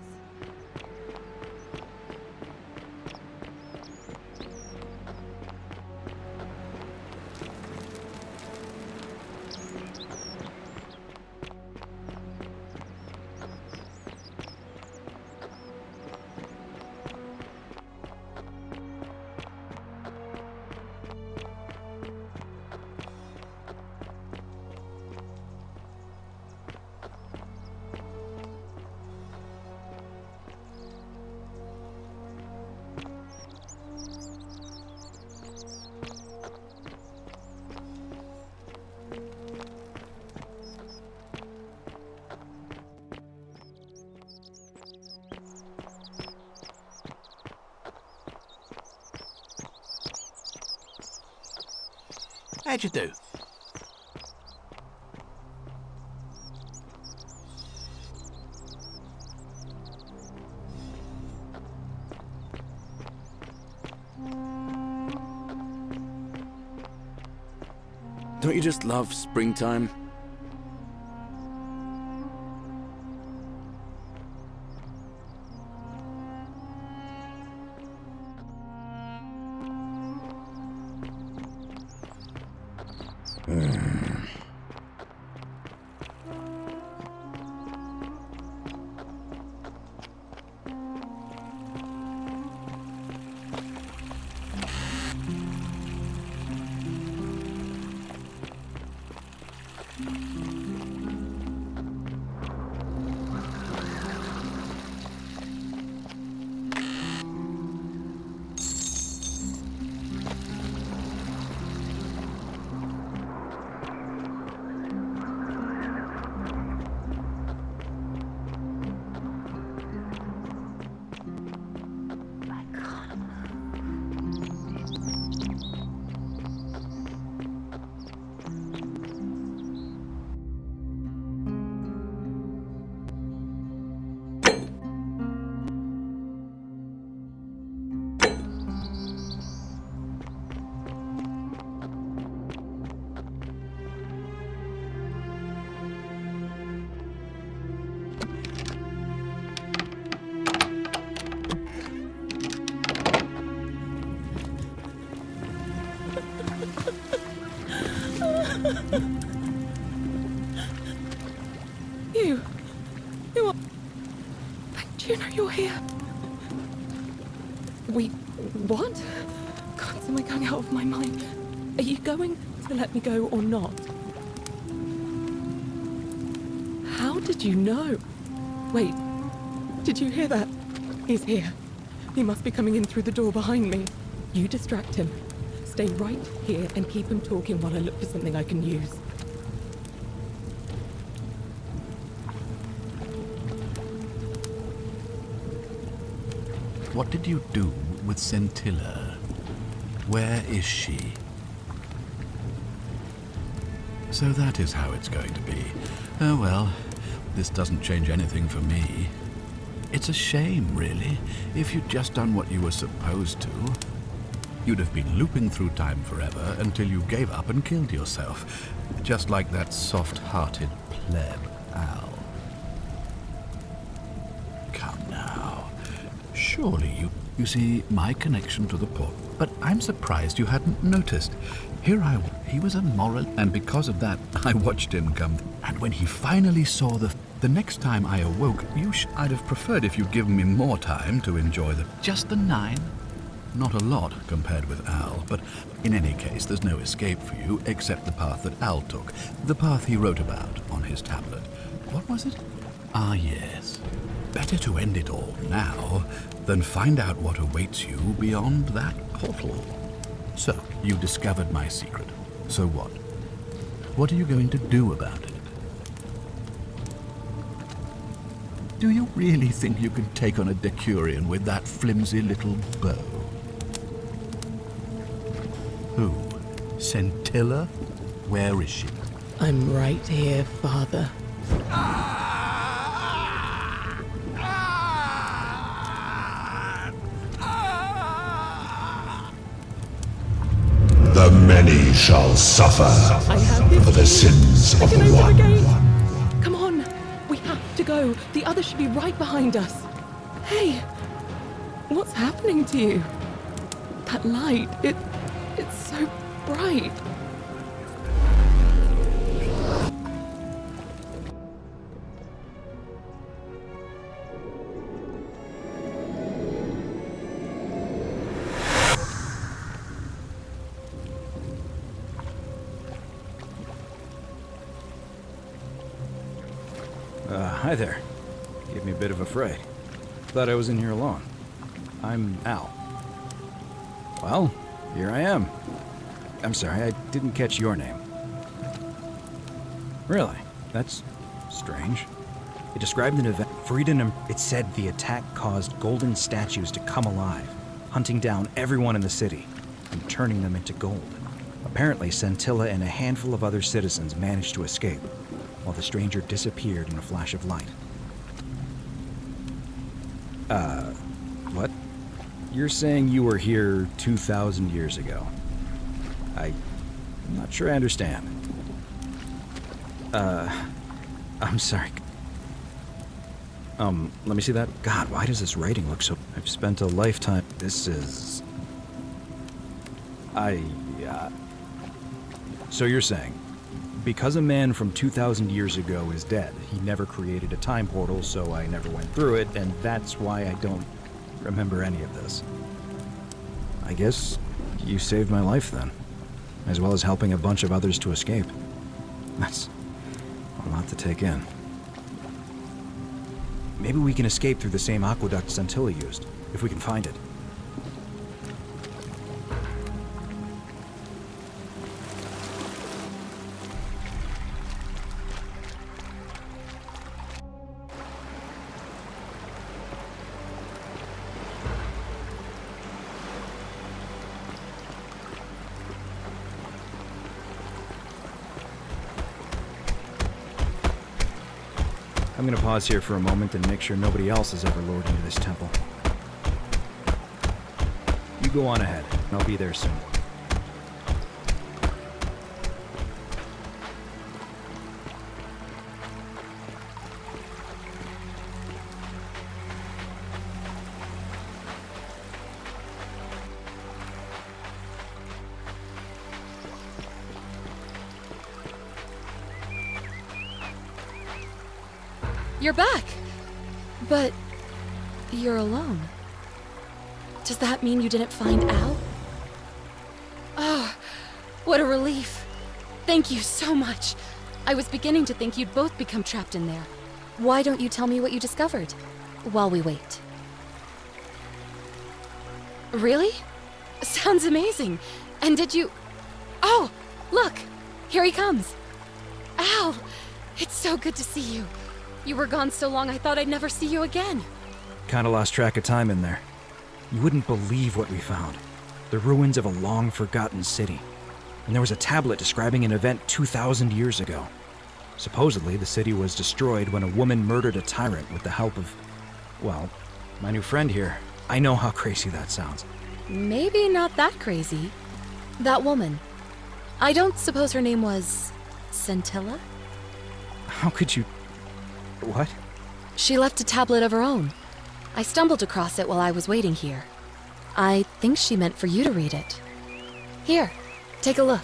How'd you do? Don't you just love springtime? you know you're here? Wait, what? God, am I going out of my mind? Are you going to let me go or not? How did you know? Wait, did you hear that? He's here. He must be coming in through the door behind me. You distract him. Stay right here and keep him talking while I look for something I can use. What did you do with Scintilla? Where is she? So that is how it's going to be. Oh well, this doesn't change anything for me. It's a shame, really. If you'd just done what you were supposed to, you'd have been looping through time forever until you gave up and killed yourself. Just like that soft-hearted pleb, Al. Come now. Surely you see my connection to the port. But I'm surprised you hadn't noticed. He was immoral, and because of that, I watched him come. And when he finally saw the next time I awoke, I'd have preferred if you'd given me more time to enjoy just the 9. Not a lot compared with Al, but in any case, there's no escape for you except the path that Al took, the path he wrote about on his tablet. What was it? Ah, yes. Better to end it all now than find out what awaits you beyond that portal. So, you discovered my secret. So what? What are you going to do about it? Do you really think you can take on a Decurion with that flimsy little bow? Who? Scintilla? Where is she? I'm right here, Father. The many shall suffer for the sins of the one. Come on, we have to go. The other should be right behind us. Hey, what's happening to you? That light, it's so bright. Hi there. Gave me a bit of a fright. Thought I was in here alone. I'm Al. Well, here I am. I'm sorry, I didn't catch your name. Really? That's strange. It described an event. It said the attack caused golden statues to come alive, hunting down everyone in the city and turning them into gold. Apparently, Scintilla and a handful of other citizens managed to escape, while the stranger disappeared in a flash of light. What? You're saying you were here 2,000 years ago? I'm not sure I understand. I'm sorry. Let me see that. God, why does this writing look so... I've spent a lifetime... This is... So you're saying, because a man from 2,000 years ago is dead, he never created a time portal, so I never went through it, and that's why I don't remember any of this. I guess you saved my life then, as well as helping a bunch of others to escape. That's a lot to take in. Maybe we can escape through the same aqueduct Scintilla used, if we can find it. I'm gonna pause here for a moment and make sure nobody else has ever lured into this temple. You go on ahead, and I'll be there soon. You're back! But You're alone. Does that mean you didn't find Al? Oh, what a relief. Thank you so much. I was beginning to think you'd both become trapped in there. Why don't you tell me what you discovered while we wait? Really? Sounds amazing. And did you... Oh, look! Here he comes. Al! It's so good to see you. You were gone so long I thought I'd never see you again. Kinda lost track of time in there. You wouldn't believe what we found. The ruins of a long-forgotten city. And there was a tablet describing an event 2,000 years ago. Supposedly, the city was destroyed when a woman murdered a tyrant with the help of... well, my new friend here. I know how crazy that sounds. Maybe not that crazy. That woman. I don't suppose her name was... Scintilla? How could you... what? She left a tablet of her own. I stumbled across it while I was waiting here. I think she meant for you to read it. Here, take a look.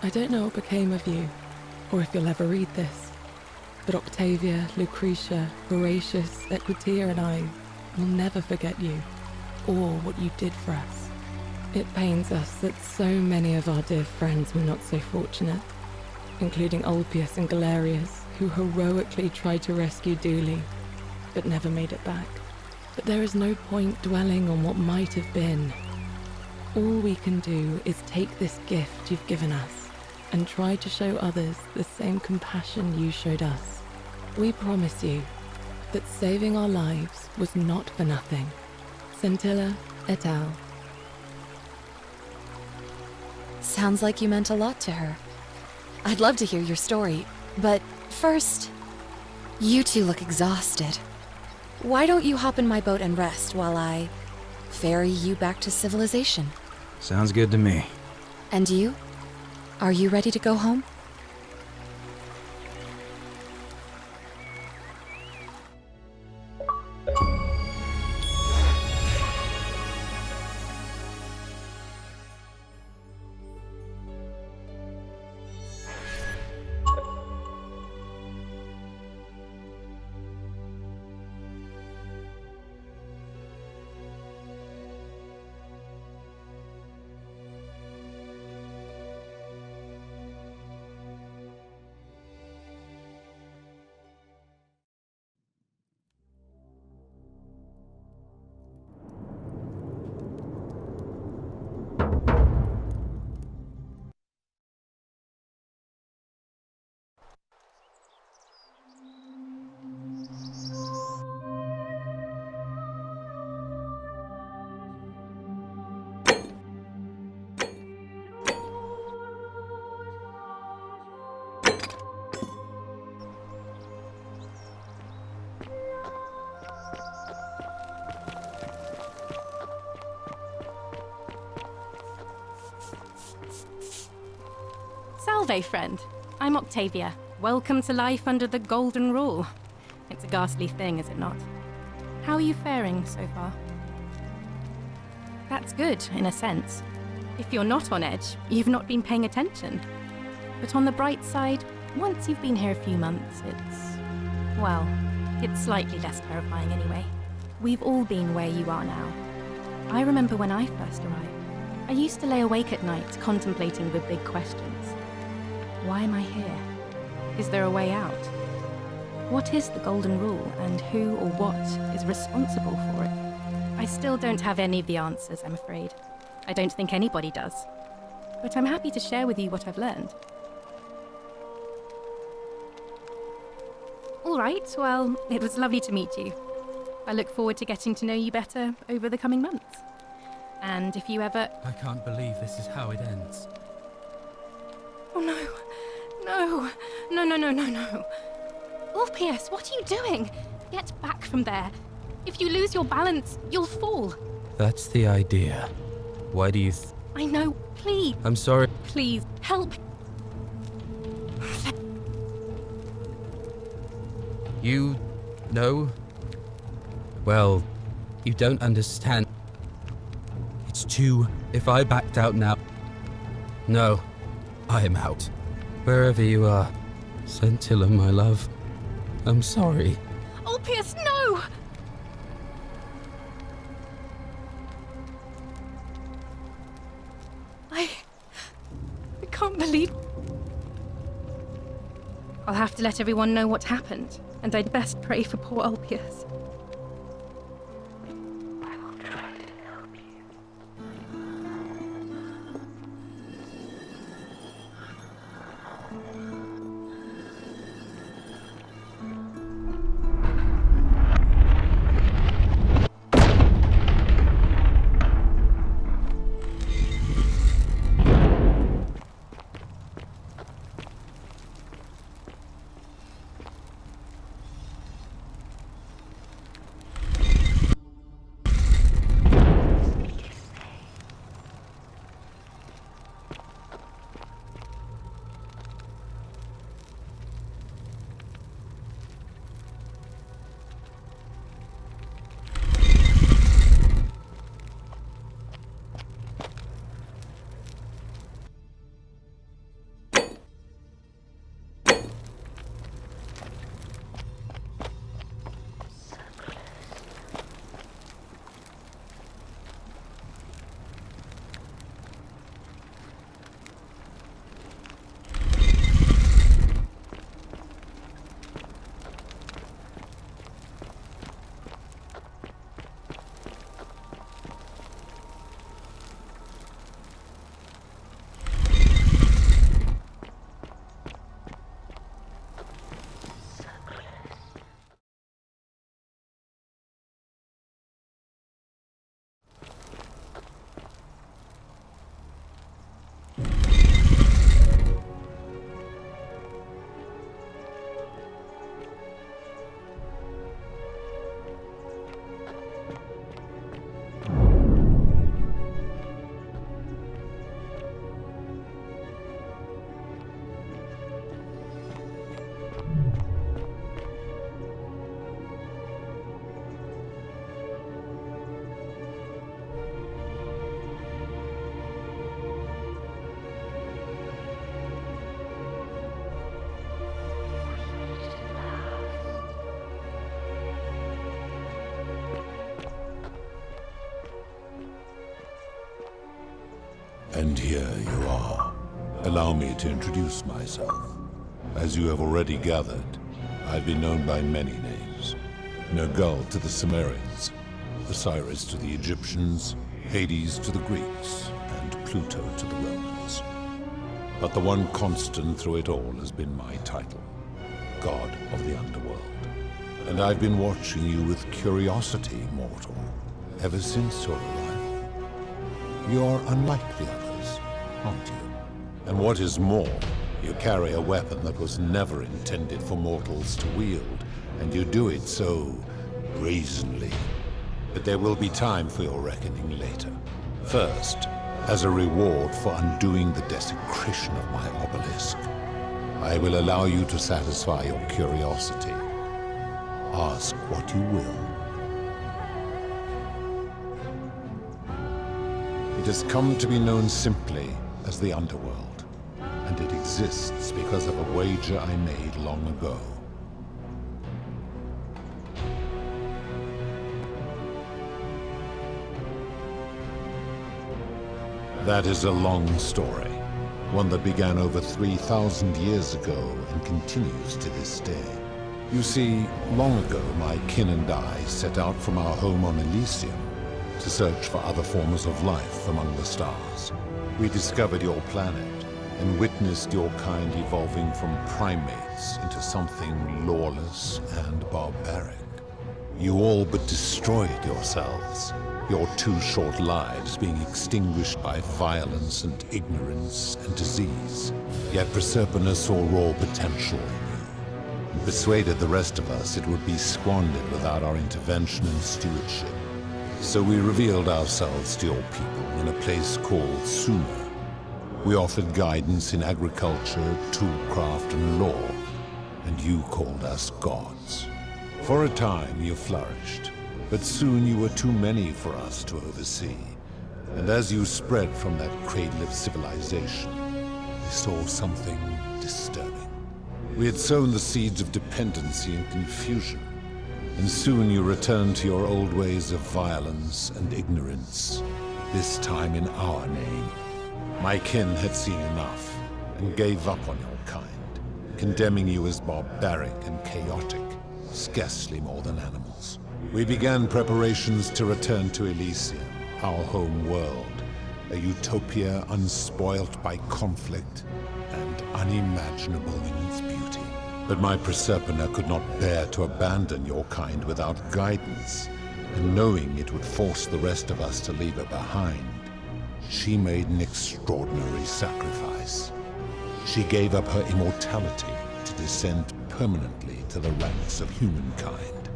I don't know what became of you, or if you'll ever read this, but Octavia, Lucretia, Horatius, Equitia and I will never forget you, or what you did for us. It pains us that so many of our dear friends were not so fortunate, including Ulpius and Galerius, who heroically tried to rescue Dooley, but never made it back. But there is no point dwelling on what might have been. All we can do is take this gift you've given us and try to show others the same compassion you showed us. We promise you that saving our lives was not for nothing. Scintilla et al. Sounds like you meant a lot to her. I'd love to hear your story, but first, you two look exhausted. Why don't you hop in my boat and rest while I ferry you back to civilization? Sounds good to me. And you? Are you ready to go home? Salve, friend. I'm Octavia. Welcome to life under the Golden Rule. It's a ghastly thing, is it not? How are you faring so far? That's good, in a sense. If you're not on edge, you've not been paying attention. But on the bright side, once you've been here a few months, it's slightly less terrifying anyway. We've all been where you are now. I remember when I first arrived. I used to lay awake at night contemplating the big questions. Why am I here? Is there a way out? What is the Golden Rule, and who or what is responsible for it? I still don't have any of the answers, I'm afraid. I don't think anybody does. But I'm happy to share with you what I've learned. All right, well, it was lovely to meet you. I look forward to getting to know you better over the coming months. And if you ever... I can't believe this is how it ends. Oh no. No. No. Ulpius, what are you doing? Get back from there. If you lose your balance, you'll fall. That's the idea. Why do you I know. Please. I'm sorry. Please, help. You know? Well, you don't understand. It's too... If I backed out now... No, I am out. Wherever you are, Scintilla, my love, I'm sorry. Ulpius, no! I can't believe... I'll have to let everyone know what happened, and I'd best pray for poor Ulpius. And here you are. Allow me to introduce myself. As you have already gathered, I've been known by many names. Nergal to the Sumerians, Osiris to the Egyptians, Hades to the Greeks, and Pluto to the Romans. But the one constant through it all has been my title, God of the Underworld. And I've been watching you with curiosity, mortal, ever since your arrival. You're unlike the others, aren't you? And what is more, you carry a weapon that was never intended for mortals to wield, and you do it so brazenly. But there will be time for your reckoning later. First, as a reward for undoing the desecration of my obelisk, I will allow you to satisfy your curiosity. Ask what you will. It has come to be known simply as the Underworld, and it exists because of a wager I made long ago. That is a long story, one that began over 3,000 years ago and continues to this day. You see, long ago my kin and I set out from our home on Elysium to search for other forms of life among the stars. We discovered your planet and witnessed your kind evolving from primates into something lawless and barbaric. You all but destroyed yourselves, your 2 short lives being extinguished by violence and ignorance and disease. Yet Proserpina saw raw potential in you, and persuaded the rest of us it would be squandered without our intervention and stewardship. So we revealed ourselves to your people in a place called Sumer. We offered guidance in agriculture, toolcraft, and law, and you called us gods. For a time you flourished, but soon you were too many for us to oversee. And as you spread from that cradle of civilization, we saw something disturbing. We had sown the seeds of dependency and confusion, And soon you returned to your old ways of violence and ignorance, this time in our name. My kin had seen enough and gave up on your kind, condemning you as barbaric and chaotic, scarcely more than animals. We began preparations to return to Elysium, our home world, a utopia unspoilt by conflict and unimaginable in its beauty. But my Proserpina could not bear to abandon your kind without guidance, and knowing it would force the rest of us to leave her behind, she made an extraordinary sacrifice. She gave up her immortality to descend permanently to the ranks of humankind.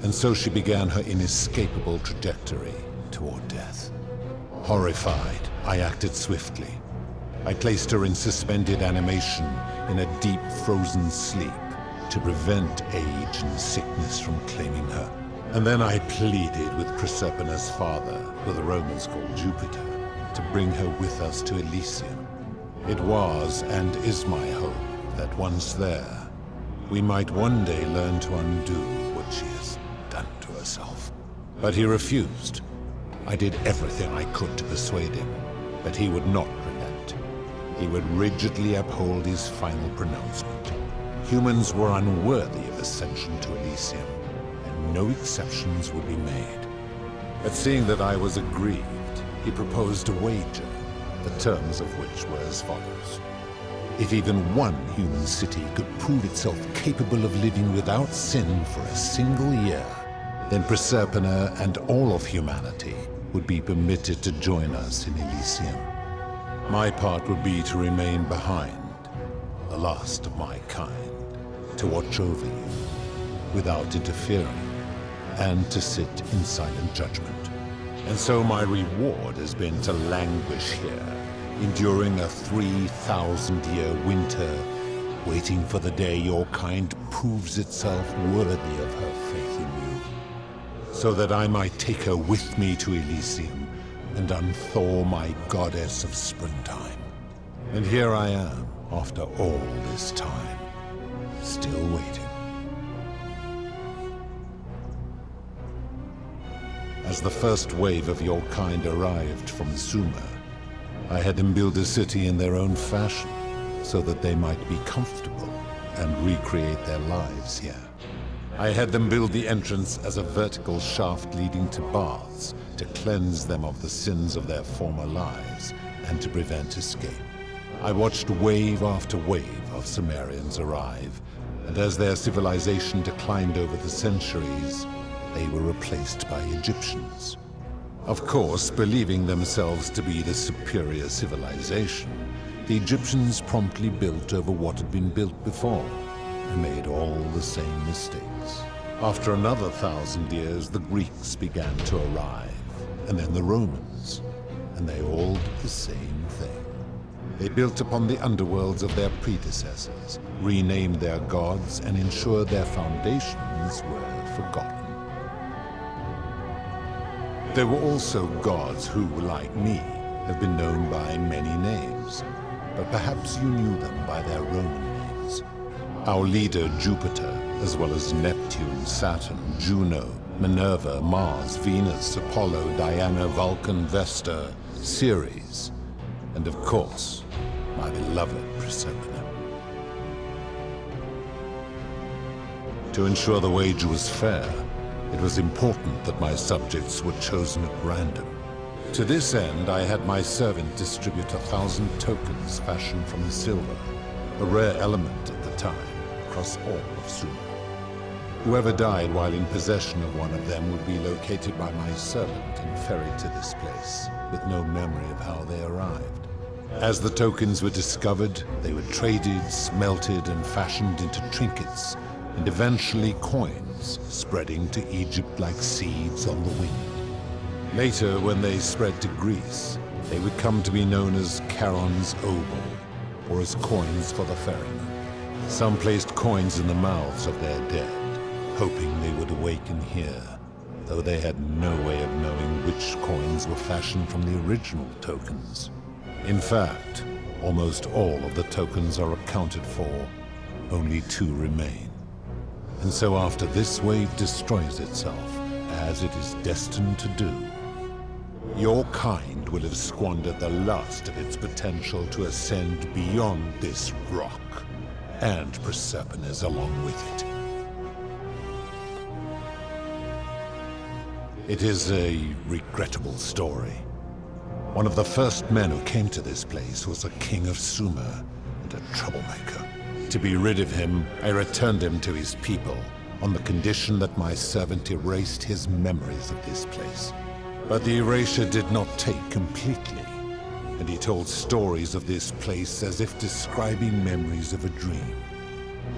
And so she began her inescapable trajectory toward death. Horrified, I acted swiftly. I placed her in suspended animation in a deep frozen sleep to prevent age and sickness from claiming her. And then I pleaded with Proserpina's father, who the Romans called Jupiter, to bring her with us to Elysium. It was and is my hope that once there, we might one day learn to undo what she has done to herself. But he refused. I did everything I could to persuade him, but he would not relent. He would rigidly uphold his final pronouncement. Humans were unworthy of ascension to Elysium, and no exceptions would be made. But seeing that I was aggrieved, he proposed a wager, the terms of which were as follows. If even one human city could prove itself capable of living without sin for a single year, then Proserpina and all of humanity would be permitted to join us in Elysium. My part would be to remain behind, the last of my kind, to watch over you without interfering, and to sit in silent judgment. And so my reward has been to languish here, enduring a 3,000-year winter, waiting for the day your kind proves itself worthy of her faith in you, so that I might take her with me to Elysium and unthaw my goddess of springtime. And here I am, after all this time, still waiting. As the first wave of your kind arrived from Sumer, I had them build a city in their own fashion, so that they might be comfortable and recreate their lives here. I had them build the entrance as a vertical shaft leading to baths, to cleanse them of the sins of their former lives, and to prevent escape. I watched wave after wave of Sumerians arrive, and as their civilization declined over the centuries, they were replaced by Egyptians. Of course, believing themselves to be the superior civilization, the Egyptians promptly built over what had been built before, and made all the same mistakes. After another 1,000 years, the Greeks began to arrive, and then the Romans, and they all did the same thing. They built upon the underworlds of their predecessors, renamed their gods, and ensured their foundations were forgotten. There were also gods who, like me, have been known by many names, but perhaps you knew them by their Roman names. Our leader, Jupiter, as well as Neptune, Saturn, Juno, Minerva, Mars, Venus, Apollo, Diana, Vulcan, Vesta, Ceres, and of course, my beloved Proserpina. To ensure the wager was fair, it was important that my subjects were chosen at random. To this end, I had my servant distribute 1,000 tokens fashioned from silver, a rare element at the time, across all of Sumer. Whoever died while in possession of one of them would be located by my servant and ferried to this place, with no memory of how they arrived. As the tokens were discovered, they were traded, smelted, and fashioned into trinkets, and eventually coins, spreading to Egypt like seeds on the wind. Later, when they spread to Greece, they would come to be known as Charon's obol, or as coins for the ferryman. Some placed coins in the mouths of their dead, hoping they would awaken here, though they had no way of knowing which coins were fashioned from the original tokens. In fact, almost all of the tokens are accounted for. Only 2 remain. And so after this wave destroys itself, as it is destined to do, your kind will have squandered the last of its potential to ascend beyond this rock, and Proserpines along with it. It is a regrettable story. One of the first men who came to this place was a king of Sumer and a troublemaker. To be rid of him, I returned him to his people, on the condition that my servant erased his memories of this place. But the erasure did not take completely, and he told stories of this place as if describing memories of a dream.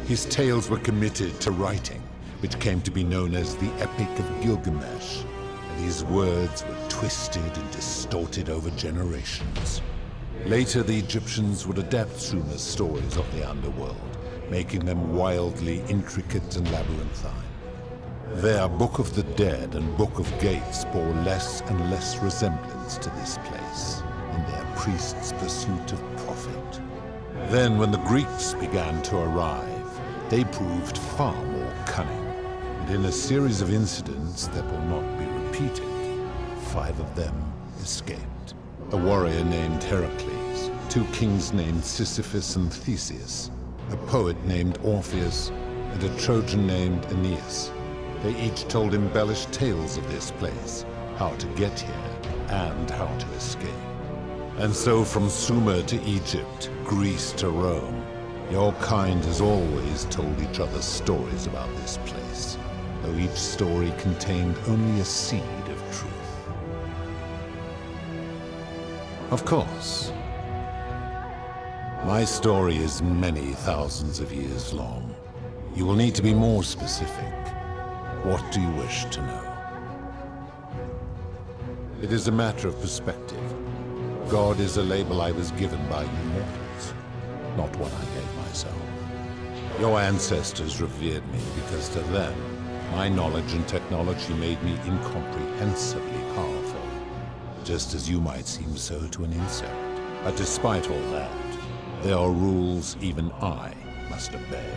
His tales were committed to writing, which came to be known as the Epic of Gilgamesh, and his words were twisted and distorted over generations. Later, the Egyptians would adapt Sumer's stories of the underworld, making them wildly intricate and labyrinthine. Their Book of the Dead and Book of Gates bore less and less resemblance to this place in their priests' pursuit of profit. Then, when the Greeks began to arrive, they proved far more cunning, and in a series of incidents that will not be repeated, 5 of them escaped. A warrior named Heracles, 2 kings named Sisyphus and Theseus, a poet named Orpheus, and a Trojan named Aeneas. They each told embellished tales of this place, how to get here, and how to escape. And so from Sumer to Egypt, Greece to Rome, your kind has always told each other stories about this place, though each story contained only a seed of truth. Of course, my story is many thousands of years long. You will need to be more specific. What do you wish to know? It is a matter of perspective. God is a label I was given by you mortals, not one I gave myself. Your ancestors revered me because to them, my knowledge and technology made me incomprehensibly powerful, just as you might seem so to an insect. But despite all that, there are rules even I must obey.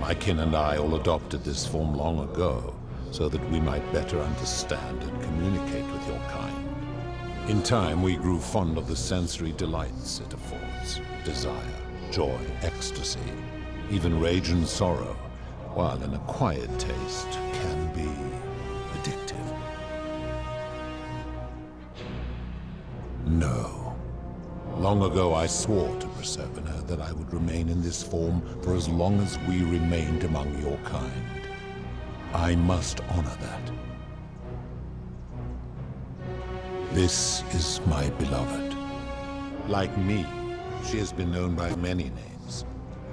My kin and I all adopted this form long ago, so that we might better understand and communicate with your kind. In time, we grew fond of the sensory delights it affords: desire, joy, ecstasy, even rage and sorrow, while an acquired taste can be addictive. No. Long ago I swore to Proserpina that I would remain in this form for as long as we remained among your kind. I must honor that. This is my beloved. Like me, she has been known by many names.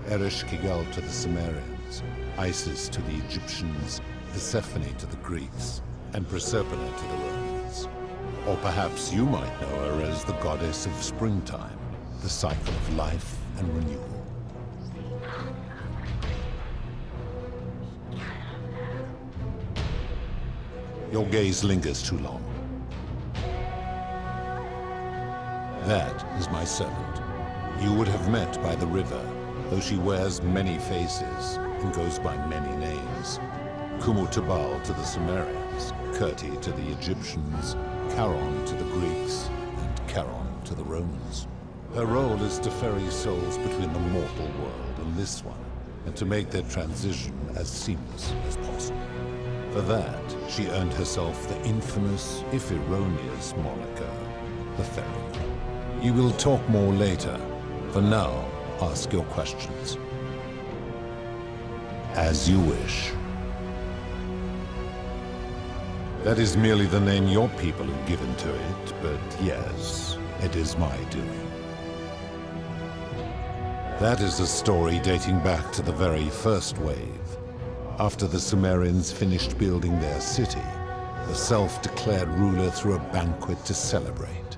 Ereshkigal to the Sumerians, Isis to the Egyptians, Persephone to the Greeks, and Proserpina to the Romans. Or perhaps you might know her as the goddess of springtime, the cycle of life and renewal. Your gaze lingers too long. That is my servant. You would have met by the river, though she wears many faces and goes by many names. Kumutabal to the Sumerians, Kirti to the Egyptians, Charon to the Greeks, and Charon to the Romans. Her role is to ferry souls between the mortal world and this one, and to make their transition as seamless as possible. For that, she earned herself the infamous, if erroneous, moniker, the Ferry. You will talk more later. For now, ask your questions. As you wish. That is merely the name your people have given to it, but yes, it is my doing. That is a story dating back to the very first wave. After the Sumerians finished building their city, the self-declared ruler threw a banquet to celebrate.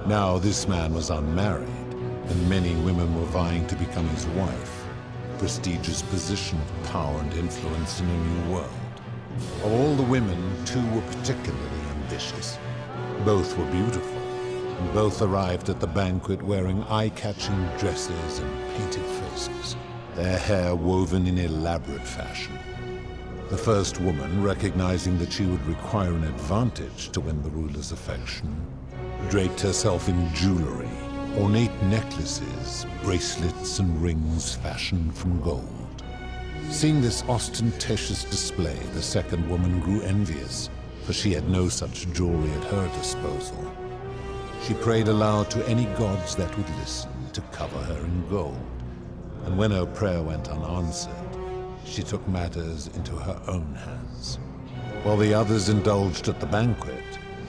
Now this man was unmarried, and many women were vying to become his wife, a prestigious position of power and influence in a new world. Of all the women, 2 were particularly ambitious. Both were beautiful, and both arrived at the banquet wearing eye-catching dresses and painted faces. their hair woven in elaborate fashion. The first woman, recognizing that she would require an advantage to win the ruler's affection, draped herself in jewelry, ornate necklaces, bracelets, and rings fashioned from gold. Seeing this ostentatious display, the second woman grew envious, for she had no such jewelry at her disposal. She prayed aloud to any gods that would listen to cover her in gold, and when her prayer went unanswered, she took matters into her own hands. While the others indulged at the banquet,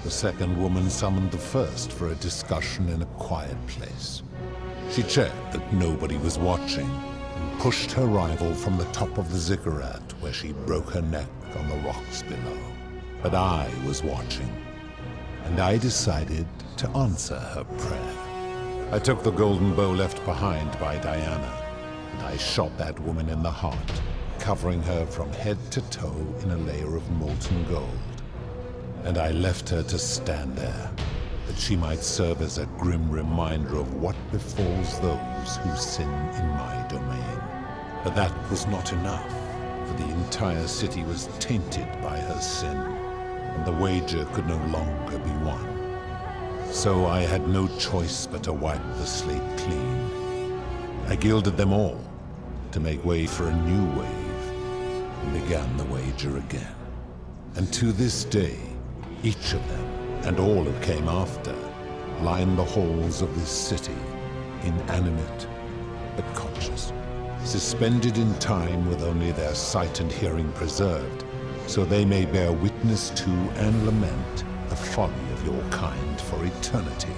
the second woman summoned the first for a discussion in a quiet place. She checked that nobody was watching, and pushed her rival from the top of the ziggurat, where she broke her neck on the rocks below. But I was watching, and I decided to answer her prayer. I took the golden bow left behind by Diana, and I shot that woman in the heart, covering her from head to toe in a layer of molten gold. And I left her to stand there, that she might serve as a grim reminder of what befalls those who sin in my domain. But that was not enough, for the entire city was tainted by her sin, and the wager could no longer be won. So I had no choice but to wipe the slate clean. I gilded them all, to make way for a new wave, and began the wager again. And to this day, each of them, and all who came after, line the halls of this city, inanimate but conscious, suspended in time with only their sight and hearing preserved, so they may bear witness to and lament the folly of your kind for eternity,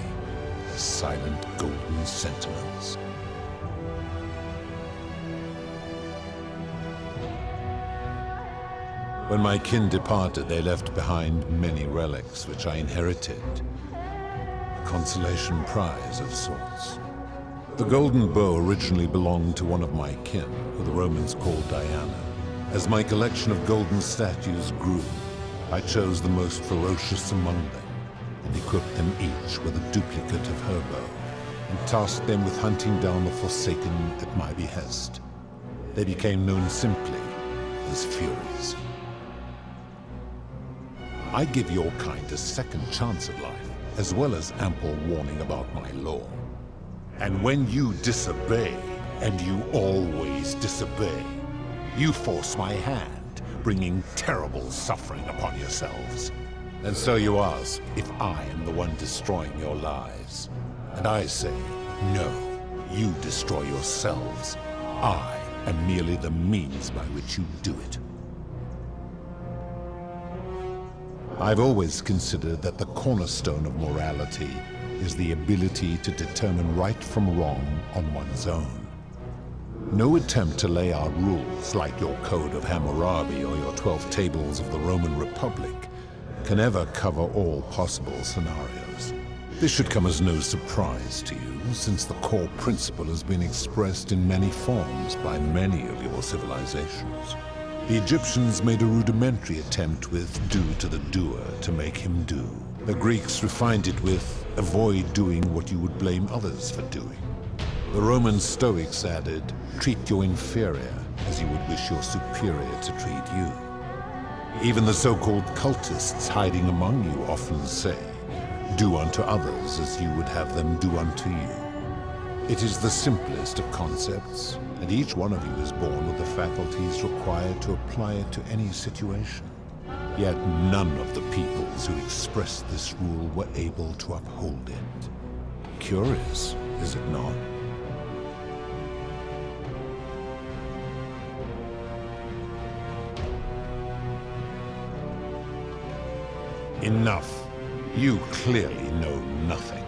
the silent golden sentinels. When my kin departed, they left behind many relics which I inherited. A consolation prize of sorts. The golden bow originally belonged to one of my kin, who the Romans called Diana. As my collection of golden statues grew, I chose the most ferocious among them, and equipped them each with a duplicate of her bow, and tasked them with hunting down the Forsaken at my behest. They became known simply as Furies. I give your kind a second chance at life, as well as ample warning about my law. And when you disobey, and you always disobey, you force my hand, bringing terrible suffering upon yourselves. And so you ask if I am the one destroying your lives. And I say, no, you destroy yourselves. I am merely the means by which you do it. I've always considered that the cornerstone of morality is the ability to determine right from wrong on one's own. No attempt to lay out rules like your Code of Hammurabi or your 12 Tables of the Roman Republic can ever cover all possible scenarios. This should come as no surprise to you, since the core principle has been expressed in many forms by many of your civilizations. The Egyptians made a rudimentary attempt with do to the doer to make him do. The Greeks refined it with avoid doing what you would blame others for doing. The Roman Stoics added, treat your inferior as you would wish your superior to treat you. Even the so-called cultists hiding among you often say, do unto others as you would have them do unto you. It is the simplest of concepts, and each one of you is born with the faculties required to apply it to any situation. Yet none of the peoples who expressed this rule were able to uphold it. Curious, is it not? Enough. You clearly know nothing.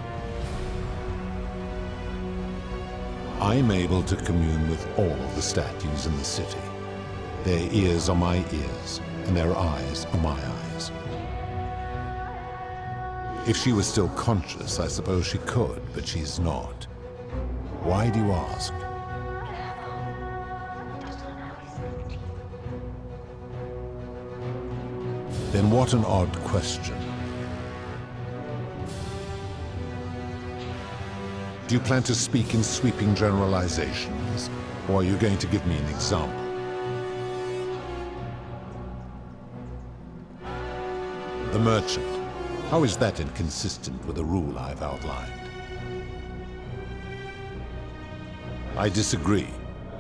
I'm able to commune with all of the statues in the city. Their ears are my ears, and their eyes are my eyes. If she was still conscious, I suppose she could, but she's not. Why do you ask? Then what an odd question. Do you plan to speak in sweeping generalizations, Or are you going to give me an example? The merchant. How is that inconsistent with the rule I've outlined? I disagree.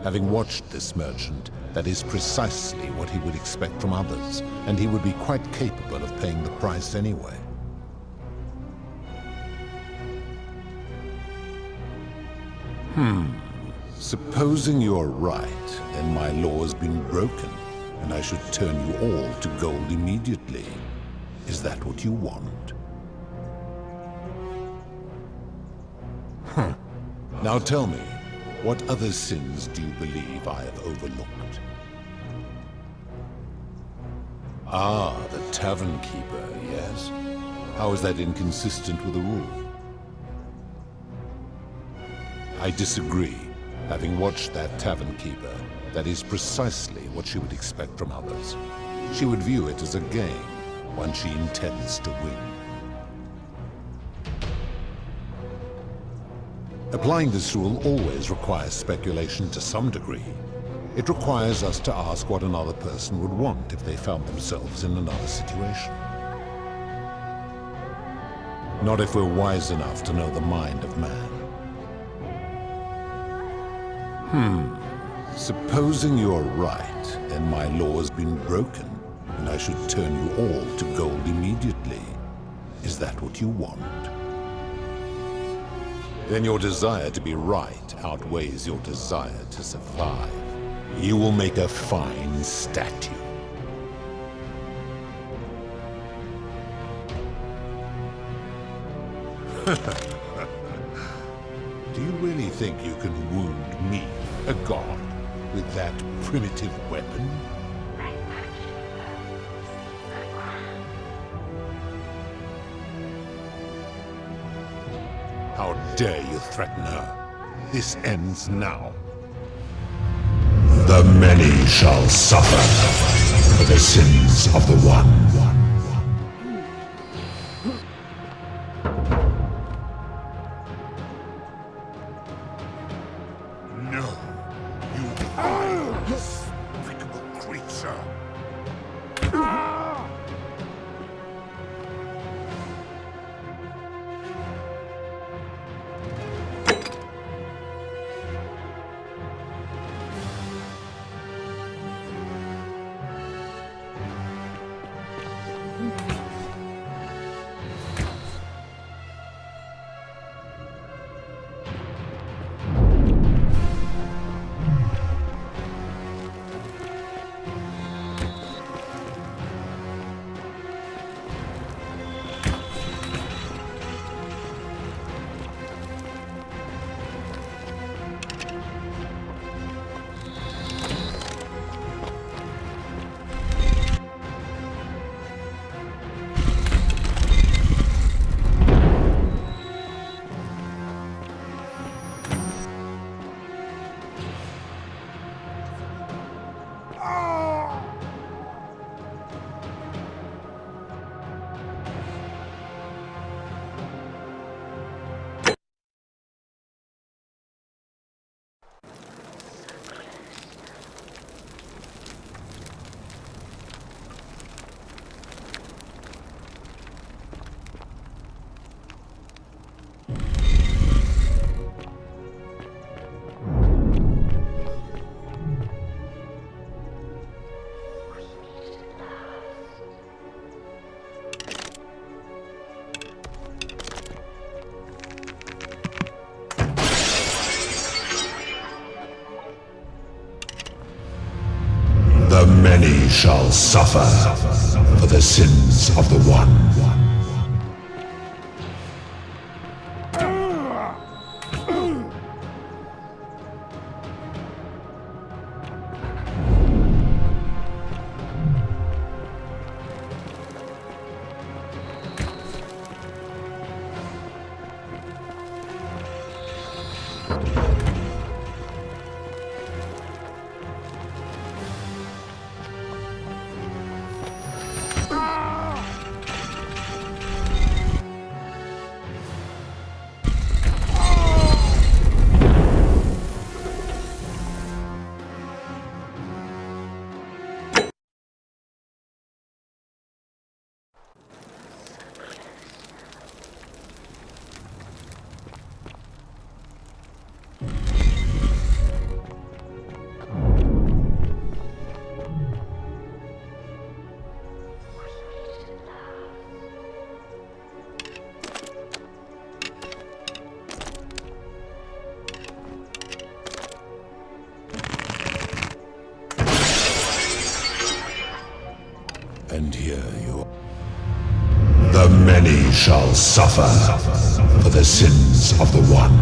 Having watched this merchant, that is precisely what he would expect from others, and he would be quite capable of paying the price anyway. Supposing you're right, then my law has been broken, and I should turn you all to gold immediately. Is that what you want? Now tell me, what other sins do you believe I have overlooked? Ah, the tavern keeper, yes? How is that inconsistent with the rule? I disagree. Having watched that tavern keeper, that is precisely what she would expect from others. She would view it as a game, one she intends to win. Applying this rule always requires speculation to some degree. It requires us to ask what another person would want if they found themselves in another situation. Not if we're wise enough to know the mind of man. Supposing you're right, then my law has been broken, and I should turn you all to gold immediately. Is that what you want? Then your desire to be right outweighs your desire to survive. You will make a fine statue. Do you really think you can wound me, a god, with that primitive weapon? How dare you threaten her? This ends now. The many shall suffer for the sins of the one. The many shall suffer for the sins of the one. shall suffer for the sins of the One.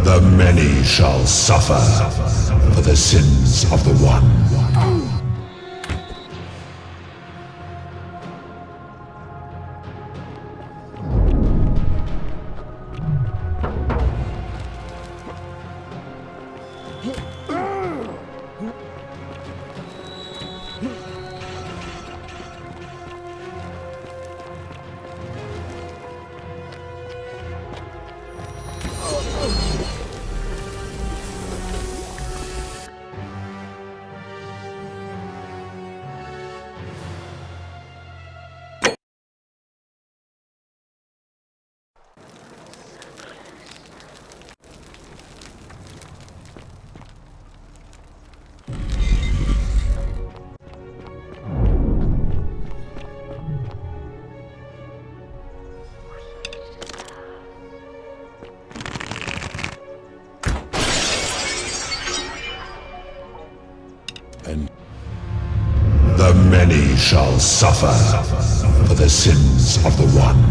The many shall suffer for the sins of the One. And the many shall suffer for the sins of the One.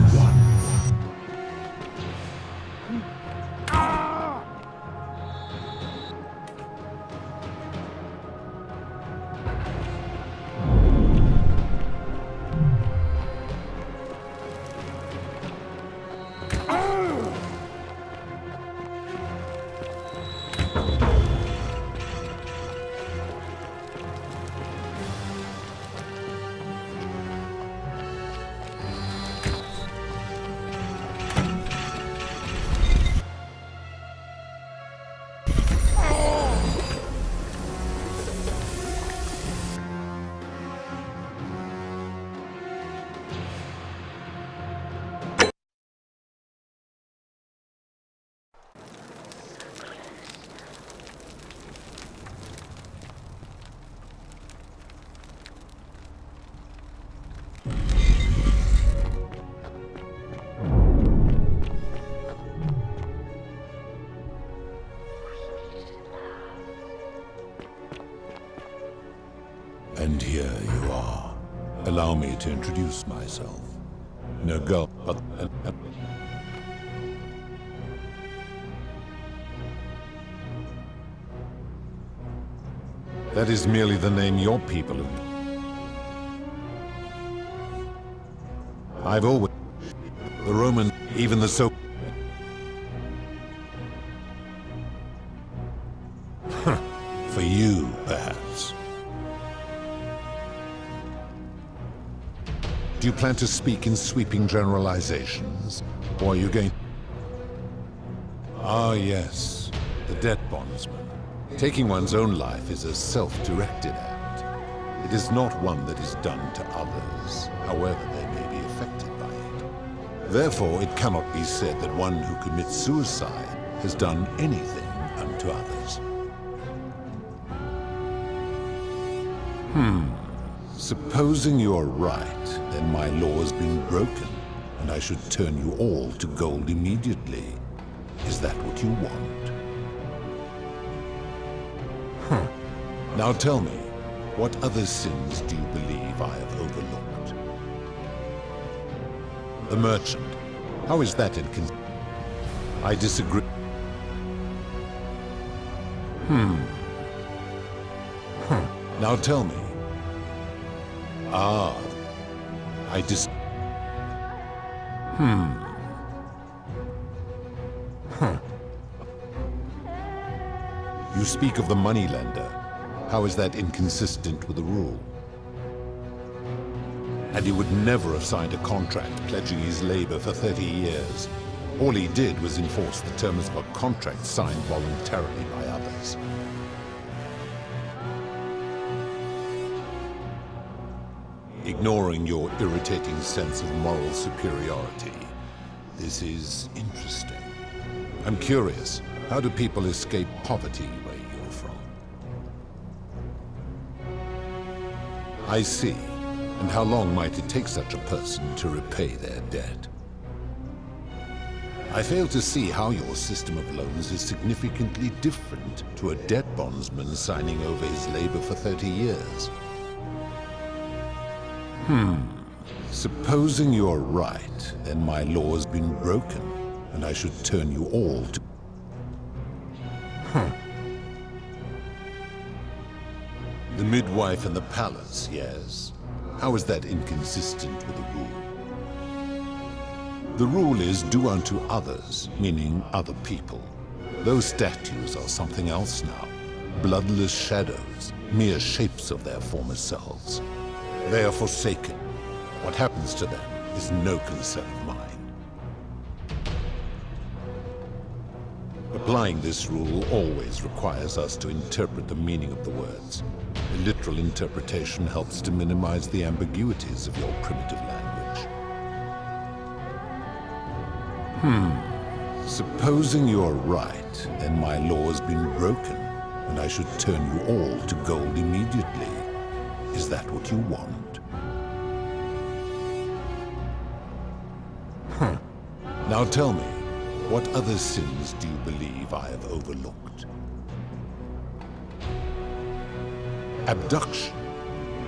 And here you are. Allow me to introduce myself. No go, but... That is merely the name your people have... I've always... The Roman, even the so... For you, perhaps. Do you plan to speak in sweeping generalizations? Or are you going... Ah, yes. The debt bondsman. Taking one's own life is a self-directed act. It is not one that is done to others, however they may be affected by it. Therefore, it cannot be said that one who commits suicide has done anything unto others. Supposing you're right, then my law has been broken, and I should turn you all to gold immediately. Is that what you want? Now tell me, what other sins do you believe I have overlooked? The merchant. How is that inconsistent? I disagree. Now tell me. I You speak of the moneylender. How is that inconsistent with the rule? And he would never have signed a contract pledging his labor for 30 years. All he did was enforce the terms of a contract signed voluntarily by others. Ignoring your irritating sense of moral superiority, this is interesting. I'm curious, how do people escape poverty where you're from? I see. And how long might it take such a person to repay their debt? I fail to see how your system of loans is significantly different to a debt bondsman signing over his labor for 30 years. Supposing you're right, then my law has been broken, and I should turn you all to... The midwife in the palace, yes. How is that inconsistent with the rule? The rule is do unto others, meaning other people. Those statues are something else now. Bloodless shadows, mere shapes of their former selves. They are forsaken. What happens to them is no concern of mine. Applying this rule always requires us to interpret the meaning of the words. A literal interpretation helps to minimize the ambiguities of your primitive language. Supposing you're right, then my law has been broken, and I should turn you all to gold immediately. Is that what you want? Now tell me, what other sins do you believe I have overlooked? Abduction?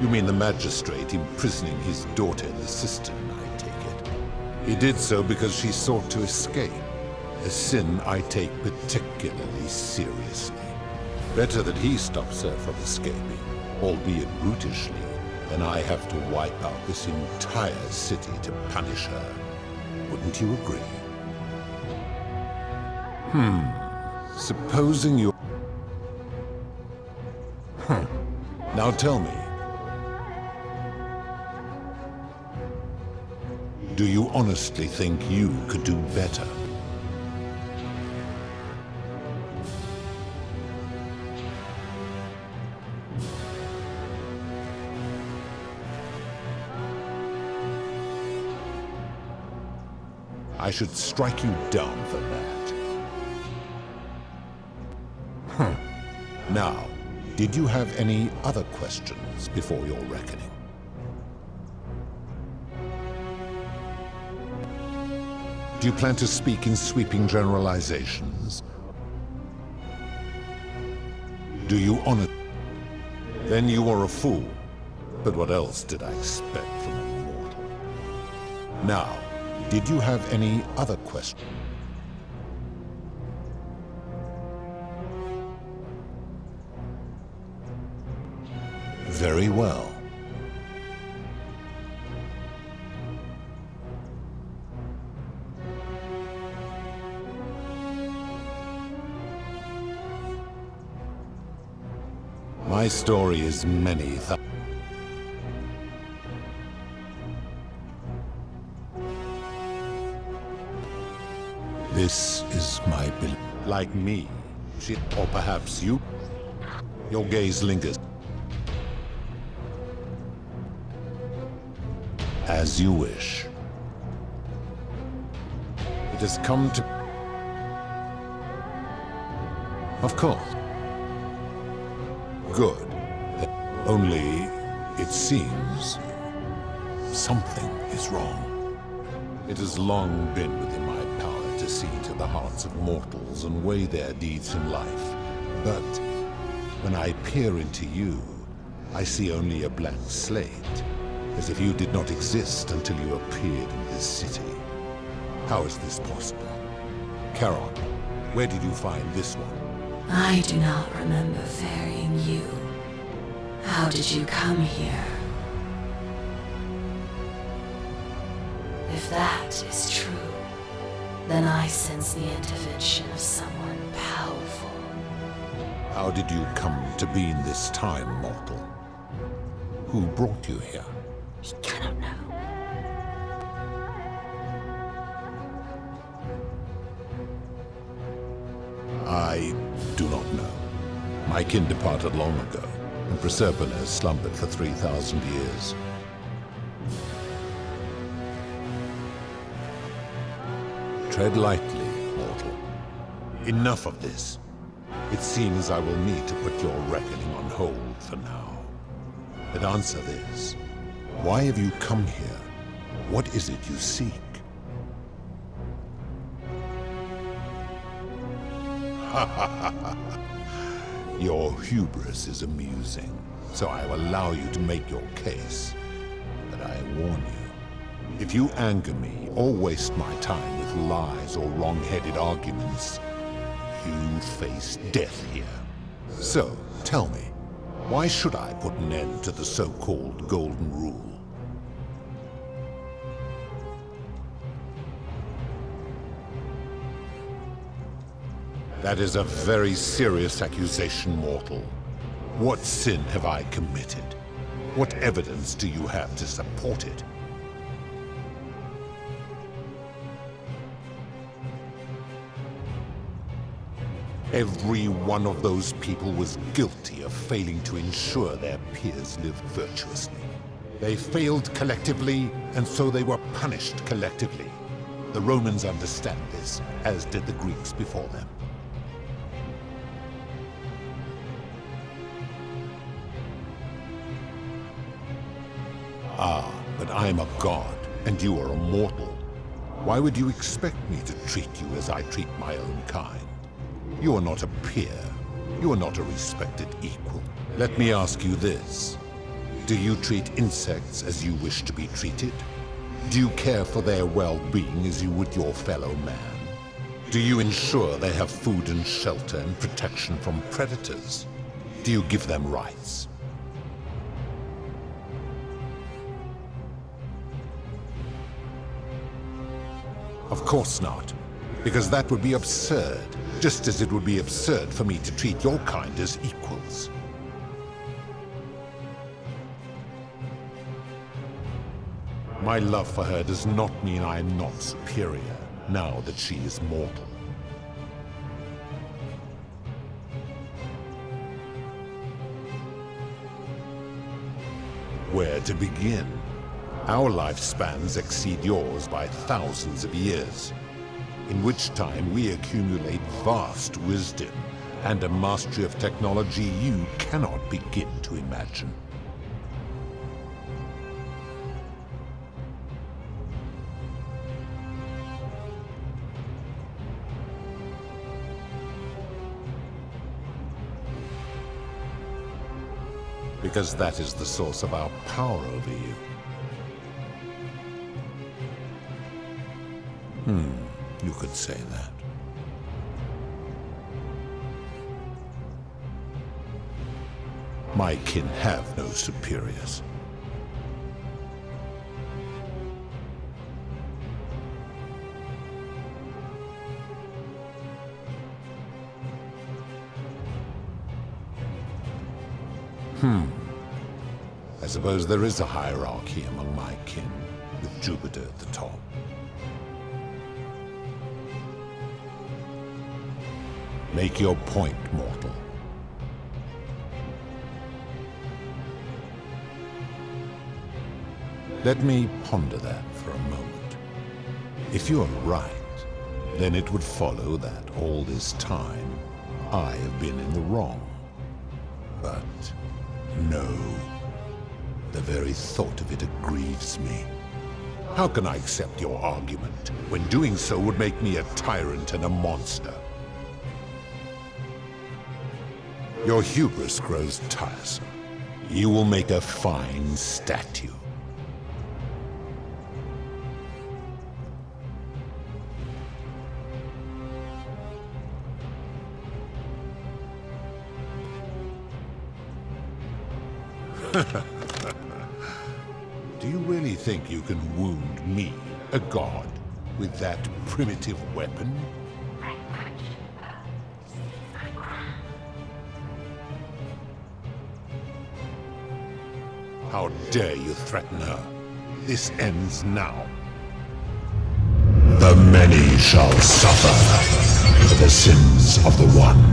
You mean the magistrate imprisoning his daughter in the cistern, I take it. He did so because she sought to escape, a sin I take particularly seriously. Better that he stops her from escaping, albeit brutishly, than I have to wipe out this entire city to punish her. Wouldn't you agree? Supposing you're... Now tell me. Do you honestly think you could do better? I should strike you down for that. Now, did you have any other questions before your reckoning? Do you plan to speak in sweeping generalizations? Do you honor... Then you are a fool. But what else did I expect from a mortal? Now, did you have any other questions? Very well. My story is many This is my belief. Like me, or perhaps you. Your gaze lingers. As you wish. It has come to... Of course. Good. Only, it seems, something is wrong. It has long been within my power to see to the hearts of mortals and weigh their deeds in life. But when I peer into you, I see only a blank slate, as if you did not exist until you appeared in this city. How is this possible? Charon, where did you find this one? I do not remember ferrying you. How did you come here? If that is true, then I sense the intervention of someone powerful. How did you come to be in this time, mortal? Who brought you here? He cannot know. I do not know. My kin departed long ago, and Proserpine slumbered for 3,000 years. Tread lightly, mortal. Enough of this. It seems I will need to put your reckoning on hold for now. But answer this. Why have you come here? What is it you seek? Your hubris is amusing, so I will allow you to make your case. But I warn you, if you anger me or waste my time with lies or wrong-headed arguments, you face death here. So, tell me, why should I put an end to the so-called Golden Rule? That is a very serious accusation, mortal. What sin have I committed? What evidence do you have to support it? Every one of those people was guilty of failing to ensure their peers lived virtuously. They failed collectively, and so they were punished collectively. The Romans understand this, as did the Greeks before them. Ah, but I'm a god, and you are a mortal. Why would you expect me to treat you as I treat my own kind? You are not a peer. You are not a respected equal. Let me ask you this. Do you treat insects as you wish to be treated? Do you care for their well-being as you would your fellow man? Do you ensure they have food and shelter and protection from predators? Do you give them rights? Of course not, because that would be absurd, just as it would be absurd for me to treat your kind as equals. My love for her does not mean I am not superior, now that she is mortal. Where to begin? Our lifespans exceed yours by thousands of years, in which time we accumulate vast wisdom and a mastery of technology you cannot begin to imagine. Because that is the source of our power over you. You could say that. My kin have no superiors. I suppose there is a hierarchy among my kin, with Jupiter at the top. Make your point, mortal. Let me ponder that for a moment. If you are right, then it would follow that all this time I have been in the wrong. But no, the very thought of it grieves me. How can I accept your argument, when doing so would make me a tyrant and a monster? Your hubris grows tiresome. You will make a fine statue. Do you really think you can wound me, a god, with that primitive weapon? How dare you threaten her? This ends now. The many shall suffer for the sins of the one.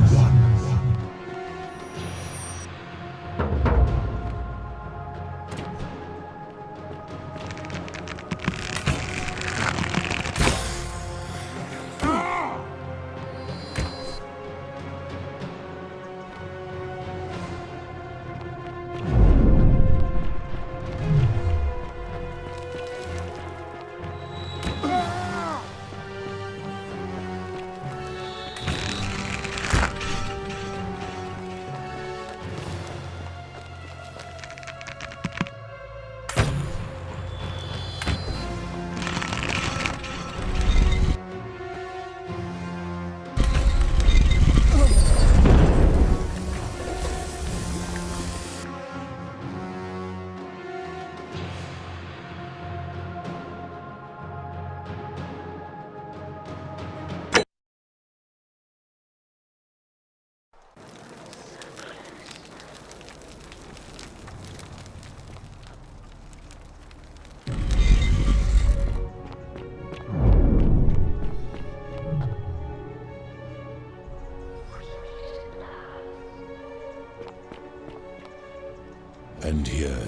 And here,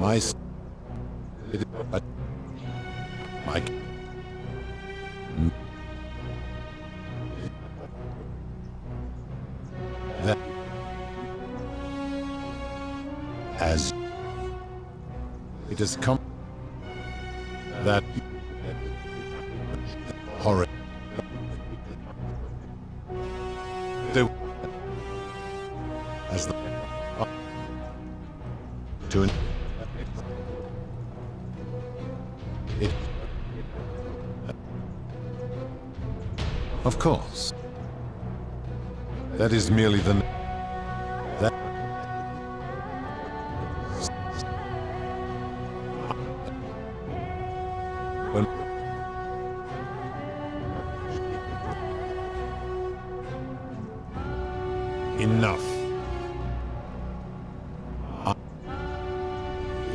my that as it has come that horror as the to it. Of course. That is merely the that when enough.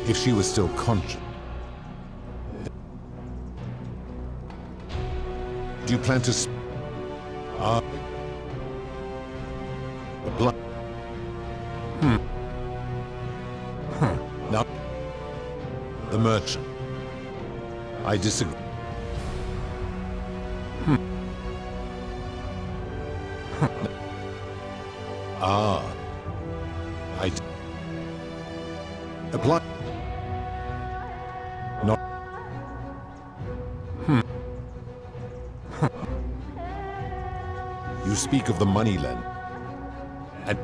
If she was still conscious. Do you plan to blood? Now, the merchant. I disagree. Apply. Not. You speak of the money lend. And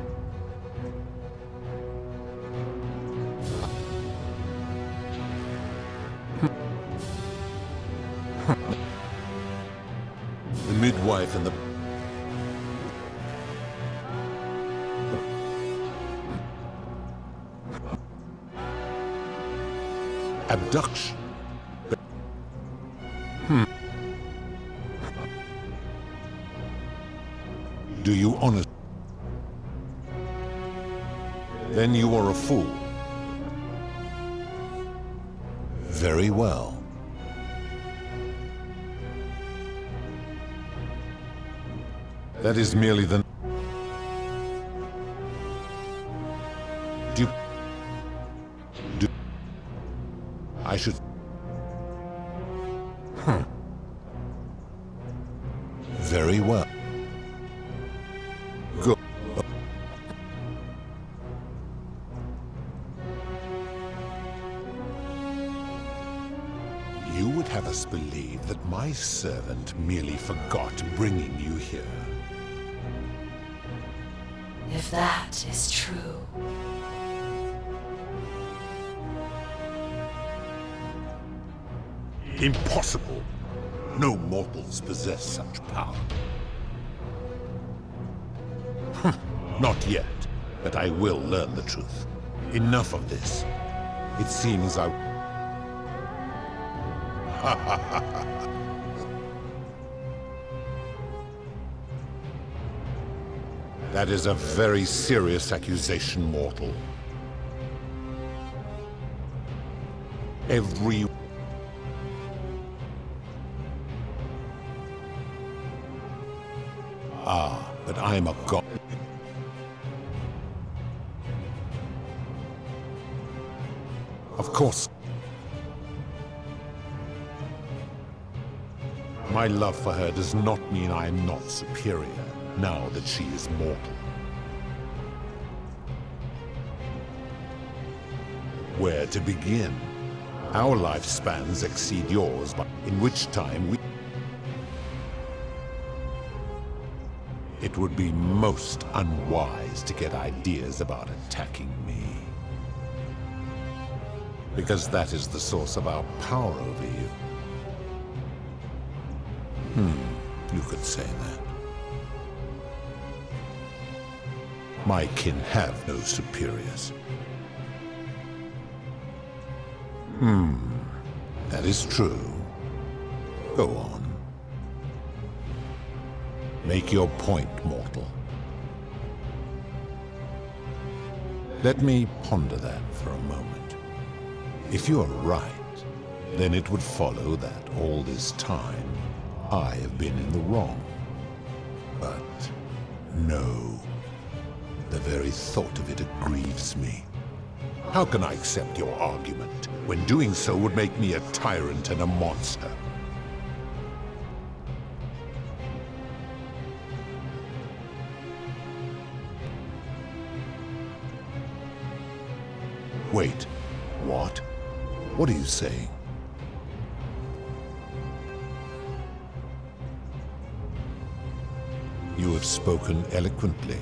the midwife and the abduction. Do you honestly? Then you are a fool. Very well. That is merely the... I should... Very well. Go. believe that my servant merely forgot bringing you here. If that is true. Impossible! No mortals possess such power. Not yet, but I will learn the truth. Enough of this. It seems I... That is a very serious accusation, mortal. Every... Ah, but I'm a god. Of course. My love for her does not mean I am not superior, now that she is mortal. Where to begin? Our lifespans exceed yours, but in which time we... It would be most unwise to get ideas about attacking me. Because that is the source of our power over you. You could say that. My kin have no superiors. That is true. Go on. Make your point, mortal. Let me ponder that for a moment. If you are right, then it would follow that all this time I have been in the wrong. But no. The very thought of it grieves me. How can I accept your argument when doing so would make me a tyrant and a monster? Wait, what? What are you saying? You have spoken eloquently,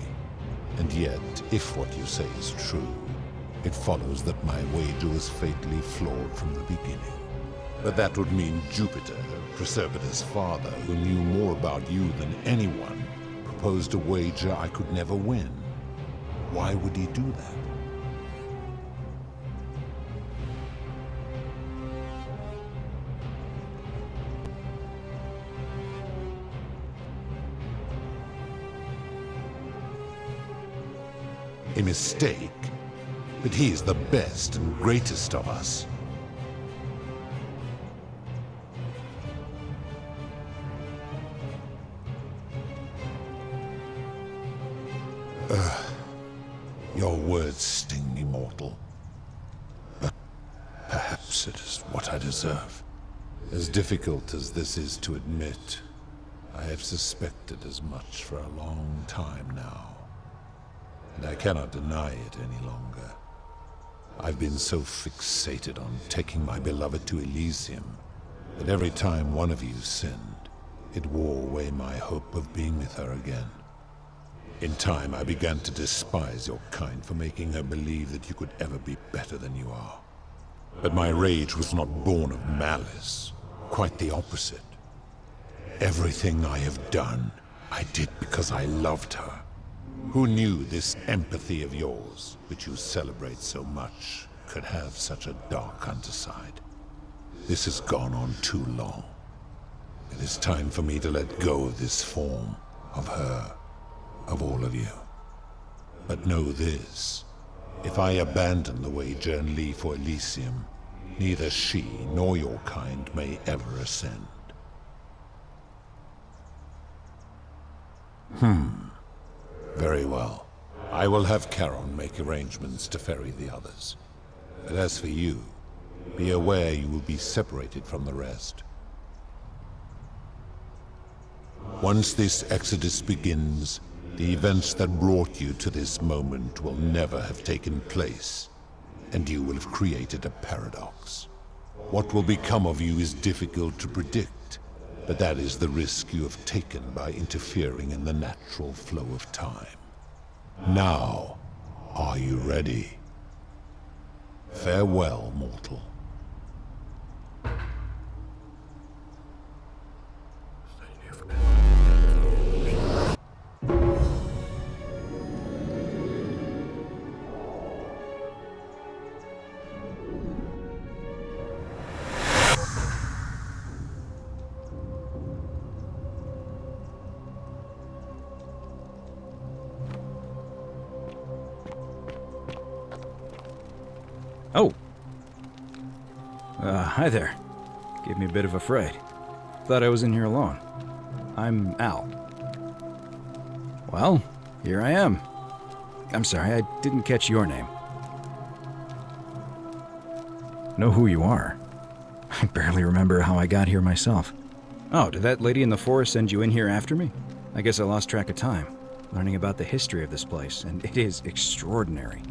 and yet, if what you say is true, it follows that my wager was fatally flawed from the beginning. But that would mean Jupiter, Proserpina's father, who knew more about you than anyone, proposed a wager I could never win. Why would he do that? A mistake? But he is the best and greatest of us. Your words sting me, mortal. But perhaps it is what I deserve. As difficult as this is to admit, I have suspected as much for a long time now. And I cannot deny it any longer. I've been so fixated on taking my beloved to Elysium that every time one of you sinned, it wore away my hope of being with her again. In time, I began to despise your kind for making her believe that you could ever be better than you are. But my rage was not born of malice, quite the opposite. Everything I have done, I did because I loved her. Who knew this empathy of yours, which you celebrate so much, could have such a dark underside? This has gone on too long. It is time for me to let go of this form, of her, of all of you. But know this, if I abandon the wager and leave for Elysium, neither she nor your kind may ever ascend. Very well. I will have Charon make arrangements to ferry the others. But as for you, be aware you will be separated from the rest. Once this exodus begins, the events that brought you to this moment will never have taken place, and you will have created a paradox. What will become of you is difficult to predict, but that is the risk you have taken by interfering in the natural flow of time. Now, are you ready? Farewell, mortal. Oh. Hi there. Gave me a bit of a fright. Thought I was in here alone. I'm Al. Well, here I am. I'm sorry, I didn't catch your name. Know who you are? I barely remember how I got here myself. Oh, did that lady in the forest send you in here after me? I guess I lost track of time, learning about the history of this place, and it is extraordinary.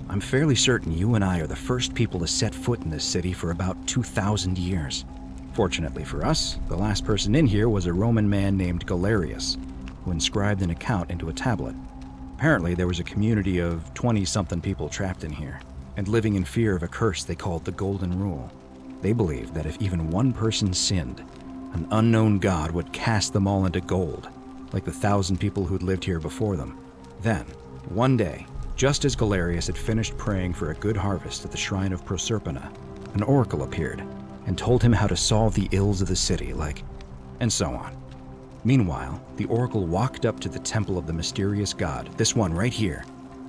I'm fairly certain you and I are the first people to set foot in this city for about 2,000 years. Fortunately for us, the last person in here was a Roman man named Galerius, who inscribed an account into a tablet. Apparently, there was a community of 20-something people trapped in here, and living in fear of a curse they called the Golden Rule. They believed that if even one person sinned, an unknown god would cast them all into gold, like the 1,000 people who'd lived here before them. Then, one day, just as Galerius had finished praying for a good harvest at the shrine of Proserpina, an oracle appeared and told him how to solve the ills of the city, and so on. Meanwhile, the oracle walked up to the temple of the mysterious god, this one right here,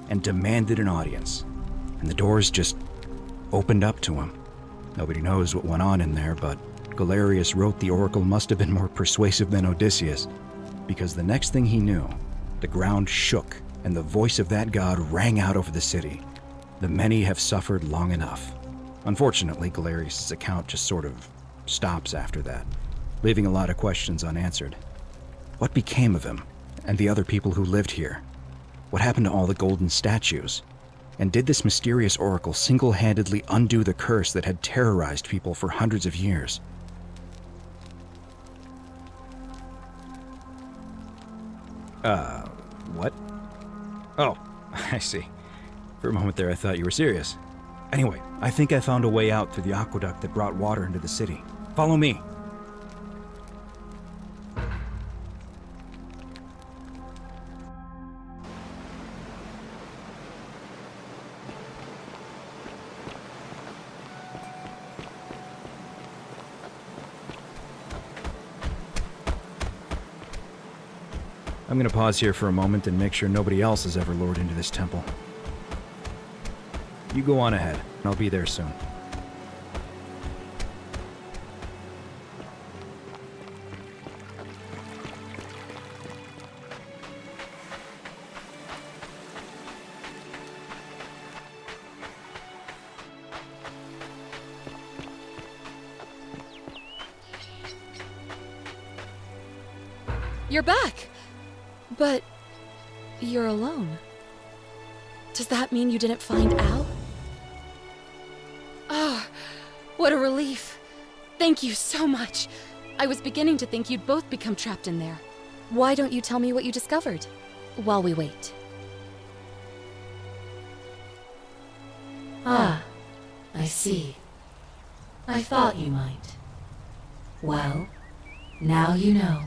and demanded an audience. And the doors just opened up to him. Nobody knows what went on in there, but Galerius wrote the oracle must have been more persuasive than Odysseus, because the next thing he knew, the ground shook and the voice of that god rang out over the city. The many have suffered long enough. Unfortunately, Galerius' account just sort of stops after that, leaving a lot of questions unanswered. What became of him and the other people who lived here? What happened to all the golden statues? And did this mysterious oracle single-handedly undo the curse that had terrorized people for hundreds of years? What? Oh, I see. For a moment there I thought you were serious. Anyway, I think I found a way out through the aqueduct that brought water into the city. Follow me. I'm gonna pause here for a moment and make sure nobody else has ever lured into this temple. You go on ahead. I'll be there soon. You're back! But you're alone. Does that mean you didn't find Al? Oh, what a relief. Thank you so much. I was beginning to think you'd both become trapped in there. Why don't you tell me what you discovered while we wait? Ah, I see. I thought you might. Well, now you know.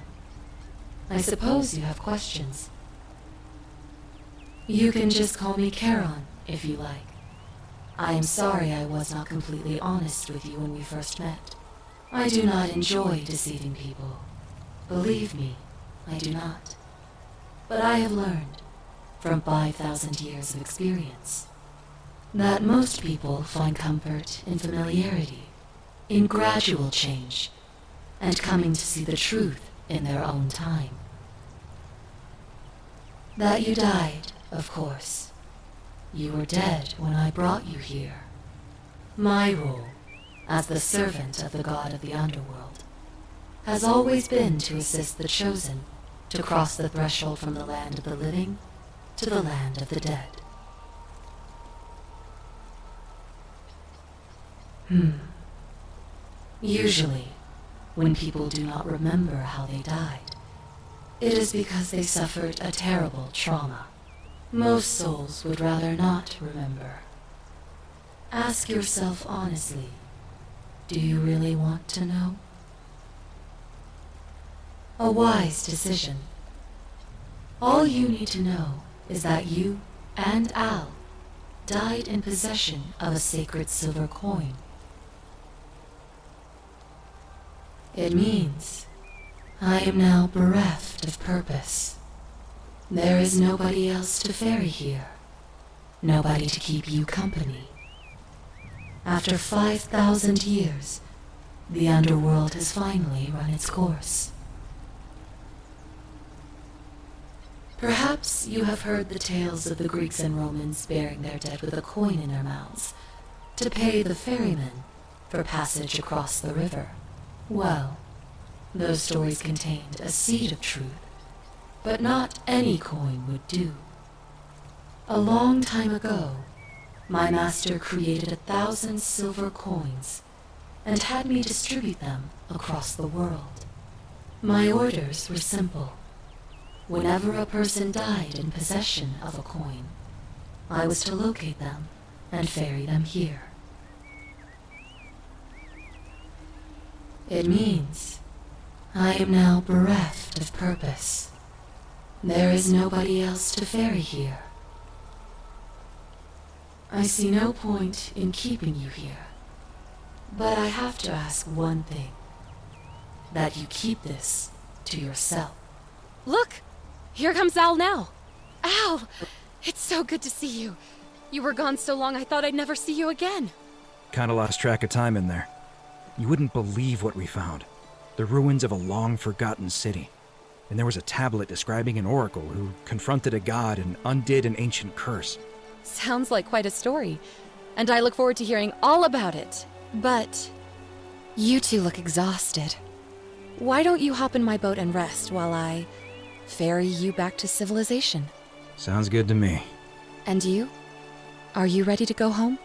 I suppose you have questions. You can just call me Charon, if you like. I am sorry I was not completely honest with you when we first met. I do not enjoy deceiving people. Believe me, I do not. But I have learned, from 5,000 years of experience, that most people find comfort in familiarity, in gradual change, and coming to see the truth in their own time. That you died, of course. You were dead when I brought you here. My role, as the servant of the god of the underworld, has always been to assist the chosen to cross the threshold from the land of the living to the land of the dead. Usually, when people do not remember how they died, it is because they suffered a terrible trauma. Most souls would rather not remember. Ask yourself honestly, do you really want to know? A wise decision. All you need to know is that you and Al died in possession of a sacred silver coin. It means I am now bereft of purpose. There is nobody else to ferry here, nobody to keep you company. After 5,000 years, the underworld has finally run its course. Perhaps you have heard the tales of the Greeks and Romans burying their dead with a coin in their mouths to pay the ferryman for passage across the river. Well, those stories contained a seed of truth, but not any coin would do. A long time ago, my master created 1,000 silver coins and had me distribute them across the world. My orders were simple. Whenever a person died in possession of a coin, I was to locate them and ferry them here. It means I am now bereft of purpose. There is nobody else to ferry here. I see no point in keeping you here, but I have to ask one thing. That you keep this to yourself. Look! Here comes Al now. Al! It's so good to see you. You were gone so long I thought I'd never see you again. Kinda lost track of time in there. You wouldn't believe what we found. The ruins of a long-forgotten city. And there was a tablet describing an oracle who confronted a god and undid an ancient curse. Sounds like quite a story, and I look forward to hearing all about it. But you two look exhausted. Why don't you hop in my boat and rest while I ferry you back to civilization? Sounds good to me. And you? Are you ready to go home?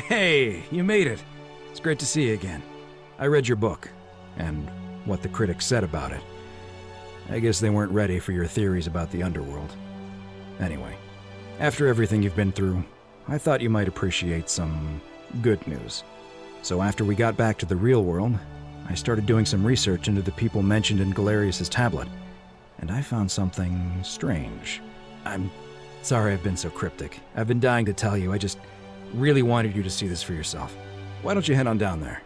Hey, you made it. It's great to see you again. I read your book, and what the critics said about it. I guess they weren't ready for your theories about the underworld. Anyway, after everything you've been through, I thought you might appreciate some good news. So after we got back to the real world, I started doing some research into the people mentioned in Galerius' tablet, and I found something strange. I'm sorry I've been so cryptic. I've been dying to tell you, I just really wanted you to see this for yourself. Why don't you head on down there?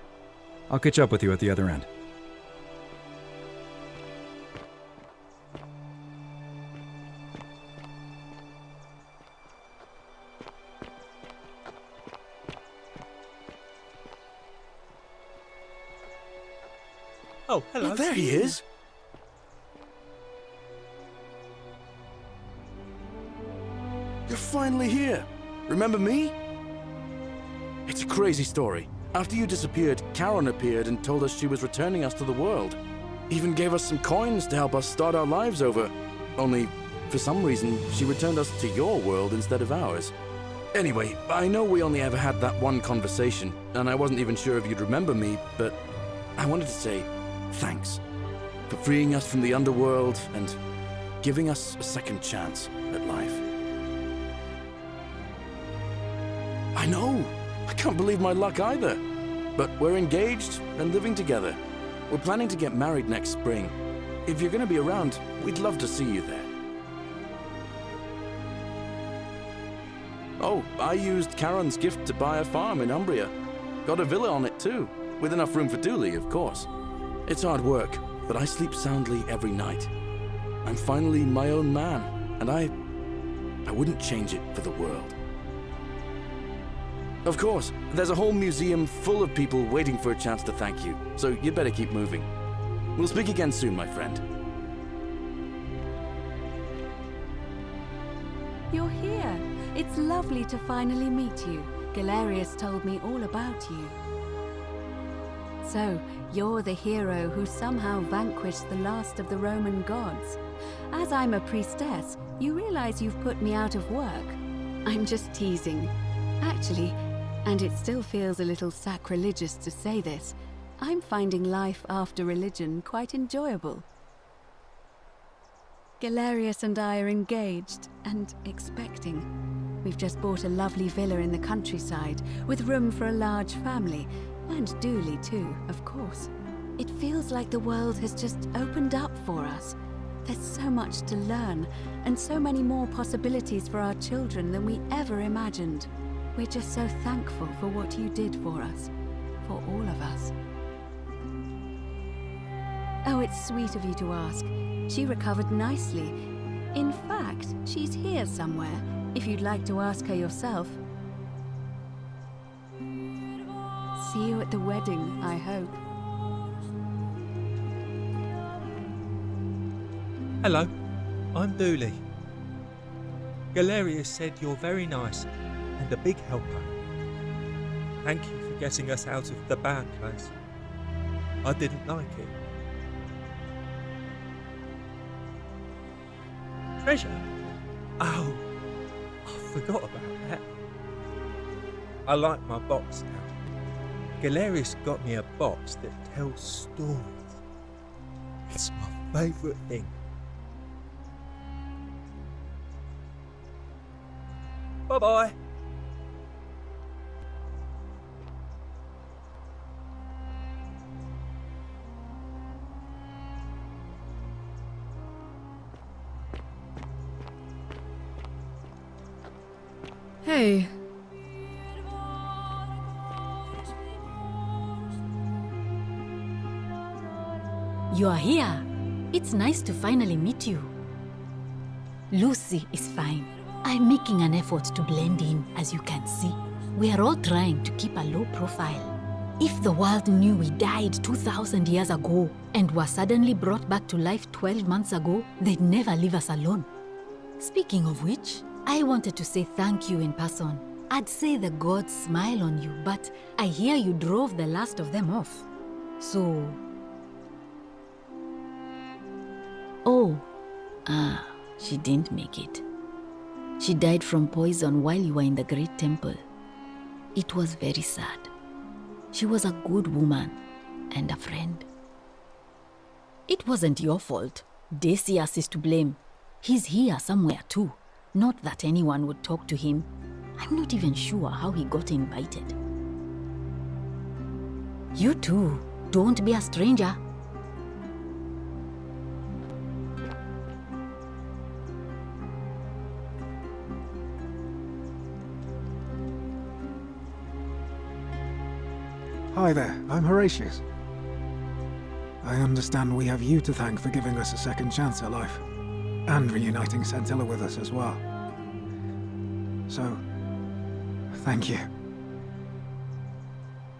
I'll catch up with you at the other end. Oh, hello. Well, there he is. You're finally here. Remember me? It's a crazy story. After you disappeared, Karen appeared and told us she was returning us to the world. Even gave us some coins to help us start our lives over. Only, for some reason, she returned us to your world instead of ours. Anyway, I know we only ever had that one conversation, and I wasn't even sure if you'd remember me, but I wanted to say thanks for freeing us from the underworld and giving us a second chance at life. I know! I can't believe my luck either. But we're engaged and living together. We're planning to get married next spring. If you're going to be around, we'd love to see you there. Oh, I used Karen's gift to buy a farm in Umbria. Got a villa on it too, with enough room for Dooley, of course. It's hard work, but I sleep soundly every night. I'm finally my own man, and I wouldn't change it for the world. Of course. There's a whole museum full of people waiting for a chance to thank you, so you'd better keep moving. We'll speak again soon, my friend. You're here. It's lovely to finally meet you. Galerius told me all about you. So, you're the hero who somehow vanquished the last of the Roman gods. As I'm a priestess, you realize you've put me out of work. I'm just teasing. Actually, and it still feels a little sacrilegious to say this, I'm finding life after religion quite enjoyable. Galerius and I are engaged and expecting. We've just bought a lovely villa in the countryside with room for a large family, and Dooley too, of course. It feels like the world has just opened up for us. There's so much to learn, and so many more possibilities for our children than we ever imagined. We're just so thankful for what you did for us. For all of us. Oh, it's sweet of you to ask. She recovered nicely. In fact, she's here somewhere, if you'd like to ask her yourself. See you at the wedding, I hope. Hello, I'm Dooley. Galerius said you're very nice and a big helper. Thank you for getting us out of the bad place. I didn't like it. Treasure? Oh, I forgot about that. I like my box now. Galerius got me a box that tells stories. It's my favourite thing. Bye-bye. Hey. You are here. It's nice to finally meet you. Lucy is fine. I'm making an effort to blend in, as you can see. We are all trying to keep a low profile. If the world knew we died 2,000 years ago and were suddenly brought back to life 12 months ago, they'd never leave us alone. Speaking of which, I wanted to say thank you in person. I'd say the gods smile on you, but I hear you drove the last of them off. So... Oh, she didn't make it. She died from poison while you were in the Great Temple. It was very sad. She was a good woman and a friend. It wasn't your fault. Decius is to blame. He's here somewhere too. Not that anyone would talk to him. I'm not even sure how he got invited. You too. Don't be a stranger. Hi there, I'm Horatius. I understand we have you to thank for giving us a second chance at life, and reuniting Centilla with us as well. So, thank you.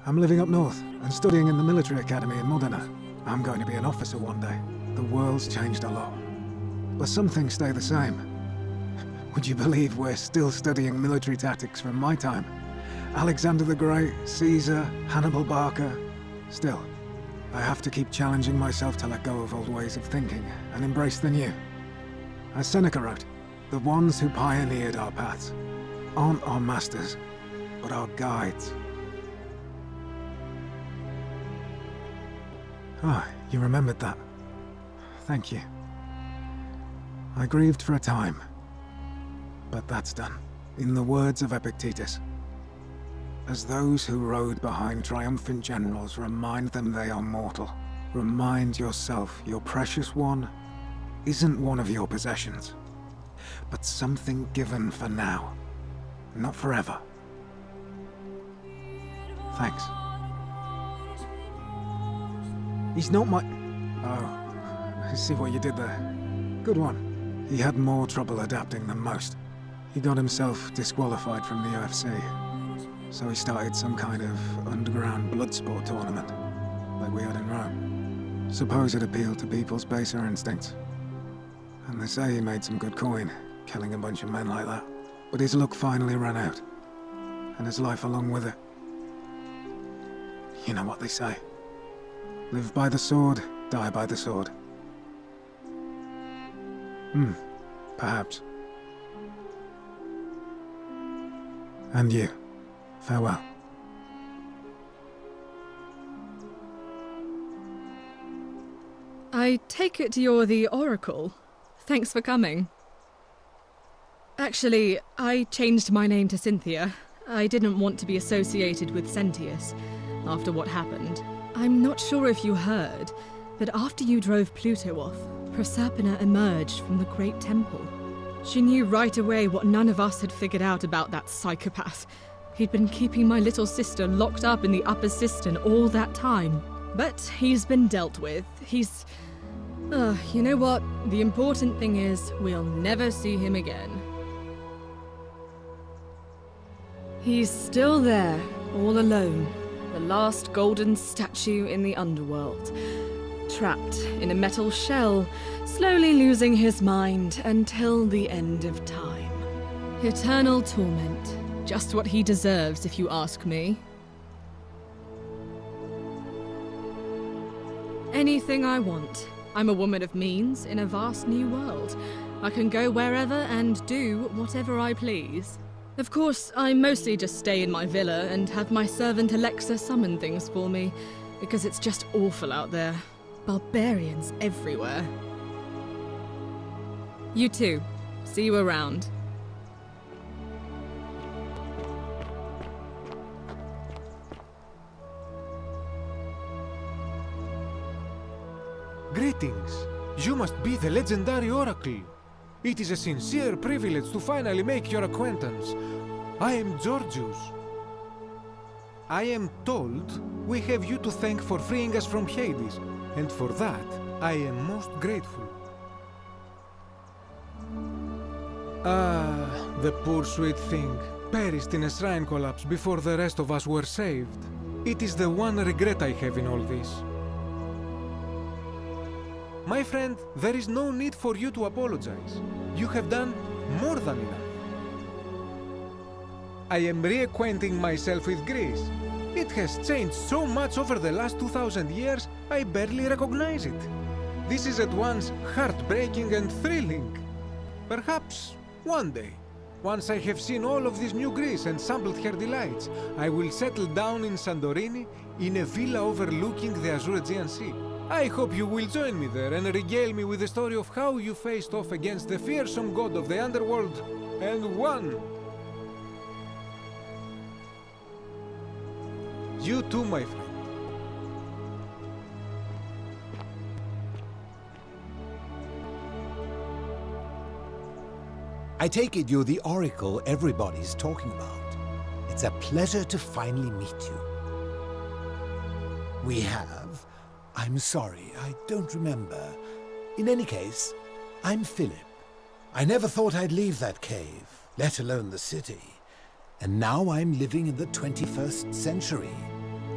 I'm living up north and studying in the military academy in Modena. I'm going to be an officer one day. The world's changed a lot, but some things stay the same. Would you believe we're still studying military tactics from my time? Alexander the Great, Caesar, Hannibal Barca. Still, I have to keep challenging myself to let go of old ways of thinking and embrace the new. As Seneca wrote, the ones who pioneered our paths aren't our masters, but our guides. Ah, you remembered that. Thank you. I grieved for a time, but that's done. In the words of Epictetus, as those who rode behind triumphant generals remind them they are mortal, remind yourself your precious one isn't one of your possessions, but something given for now, not forever. Thanks. He's not my... Oh, I see what you did there. Good one. He had more trouble adapting than most. He got himself disqualified from the UFC. So he started some kind of underground blood sport tournament, like we had in Rome. Suppose it appealed to people's baser instincts. And they say he made some good coin, killing a bunch of men like that. But his luck finally ran out, and his life along with it. You know what they say. Live by the sword, die by the sword. Perhaps. And you. Farewell. I take it you're the Oracle. Thanks for coming. Actually, I changed my name to Cynthia. I didn't want to be associated with Sentius after what happened. I'm not sure if you heard, but after you drove Pluto off, Proserpina emerged from the Great Temple. She knew right away what none of us had figured out about that psychopath. He'd been keeping my little sister locked up in the upper cistern all that time. But he's been dealt with. He's... you know what? The important thing is, we'll never see him again. He's still there, all alone. The last golden statue in the underworld. Trapped in a metal shell, slowly losing his mind until the end of time. Eternal torment. Just what he deserves, if you ask me. Anything I want. I'm a woman of means in a vast new world. I can go wherever and do whatever I please. Of course, I mostly just stay in my villa and have my servant Alexa summon things for me, because it's just awful out there. Barbarians everywhere. You too. See you around. Greetings. You must be the legendary Oracle. It is a sincere privilege to finally make your acquaintance. I am Georgius. I am told we have you to thank for freeing us from Hades, and for that, I am most grateful. Ah, the poor sweet thing perished in a shrine collapse before the rest of us were saved. It is the one regret I have in all this. My friend, there is no need for you to apologize. You have done more than enough. I am reacquainting myself with Greece. It has changed so much over the last 2,000 years, I barely recognize it. This is at once heartbreaking and thrilling. Perhaps one day, once I have seen all of this new Greece and sampled her delights, I will settle down in Santorini in a villa overlooking the azure Aegean Sea. I hope you will join me there and regale me with the story of how you faced off against the fearsome god of the underworld and won. You too, my friend. I take it you're the Oracle everybody's talking about. It's a pleasure to finally meet you. We have... I'm sorry, I don't remember. In any case, I'm Philip. I never thought I'd leave that cave, let alone the city. And now I'm living in the 21st century.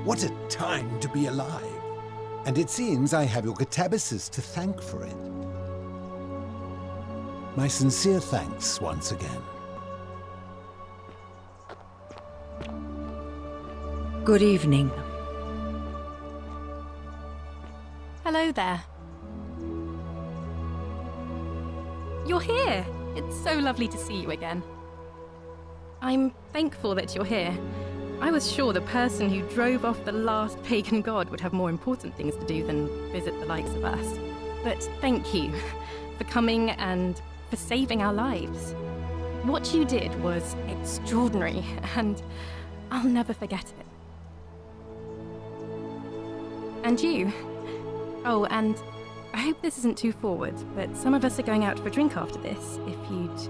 What a time to be alive. And it seems I have your catabasis to thank for it. My sincere thanks once again. Good evening. Hello there. You're here! It's so lovely to see you again. I'm thankful that you're here. I was sure the person who drove off the last pagan god would have more important things to do than visit the likes of us. But thank you for coming and for saving our lives. What you did was extraordinary, and I'll never forget it. And you. Oh, and I hope this isn't too forward, but some of us are going out for a drink after this, if you'd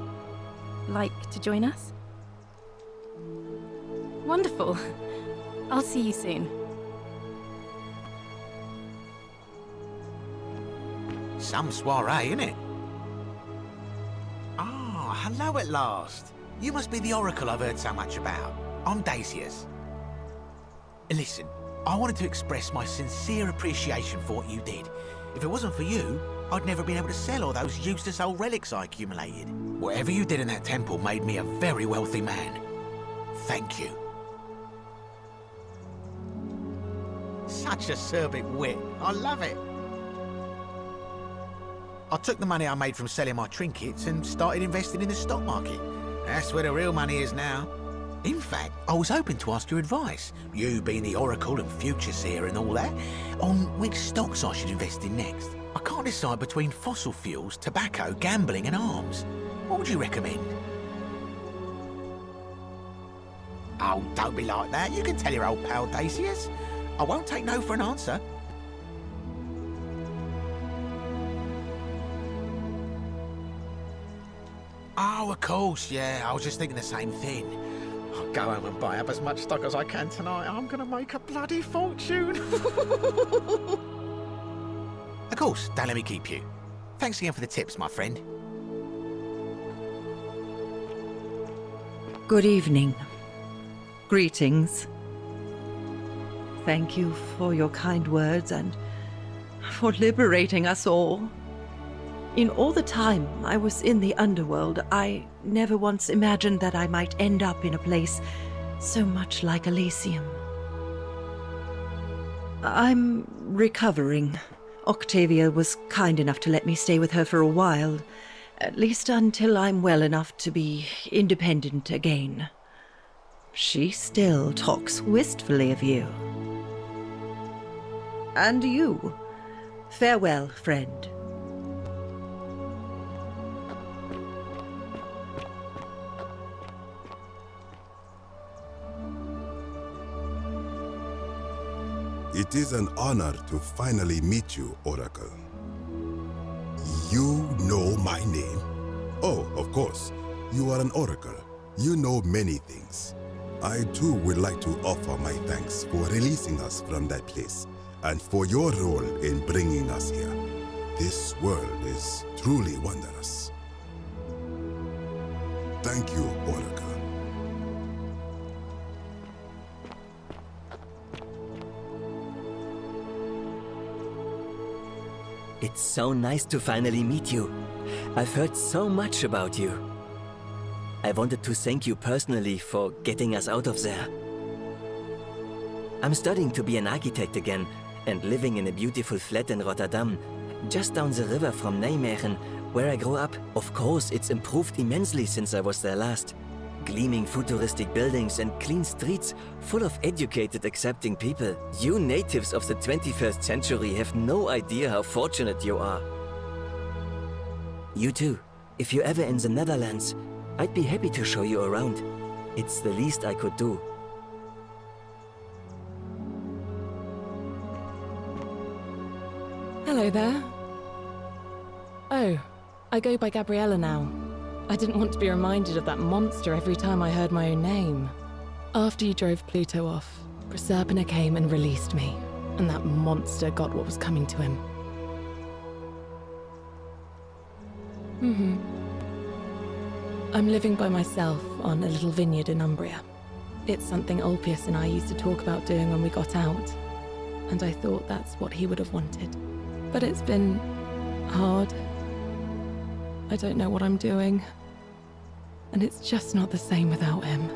like to join us. Wonderful. I'll see you soon. Some soiree, innit? Ah, hello at last. You must be the Oracle I've heard so much about. I'm Dacius. Listen, I wanted to express my sincere appreciation for what you did. If it wasn't for you, I'd never been able to sell all those useless old relics I accumulated. Whatever you did in that temple made me a very wealthy man. Thank you. Such acerbic wit. I love it. I took the money I made from selling my trinkets and started investing in the stock market. That's where the real money is now. In fact, I was hoping to ask your advice, you being the Oracle and Future Seer and all that, on which stocks I should invest in next. I can't decide between fossil fuels, tobacco, gambling and arms. What would you recommend? Oh, don't be like that. You can tell your old pal Dacius. I won't take no for an answer. Oh, of course, yeah. I was just thinking the same thing. I'll go home and buy up as much stock as I can tonight. I'm gonna make a bloody fortune. Of course, don't let me keep you. Thanks again for the tips, my friend. Good evening. Greetings. Thank you for your kind words and for liberating us all. In all the time I was in the underworld, I never once imagined that I might end up in a place so much like Elysium. I'm recovering. Octavia was kind enough to let me stay with her for a while, at least until I'm well enough to be independent again. She still talks wistfully of you. And you. Farewell, friend. It is an honor to finally meet you, Oracle. You know my name? Oh, of course. You are an Oracle. You know many things. I too would like to offer my thanks for releasing us from that place, and for your role in bringing us here. This world is truly wondrous. Thank you, Oracle. It's so nice to finally meet you. I've heard so much about you. I wanted to thank you personally for getting us out of there. I'm studying to be an architect again and living in a beautiful flat in Rotterdam, just down the river from Nijmegen, where I grew up. Of course, it's improved immensely since I was there last. Gleaming futuristic buildings and clean streets full of educated, accepting people. You natives of the 21st century have no idea how fortunate you are. You too. If you're ever in the Netherlands, I'd be happy to show you around. It's the least I could do. Hello there. Oh, I go by Gabriella now. I didn't want to be reminded of that monster every time I heard my own name. After you drove Pluto off, Proserpina came and released me, and that monster got what was coming to him. I'm living by myself on a little vineyard in Umbria. It's something Ulpius and I used to talk about doing when we got out, and I thought that's what he would have wanted. But it's been hard. I don't know what I'm doing. And it's just not the same without him.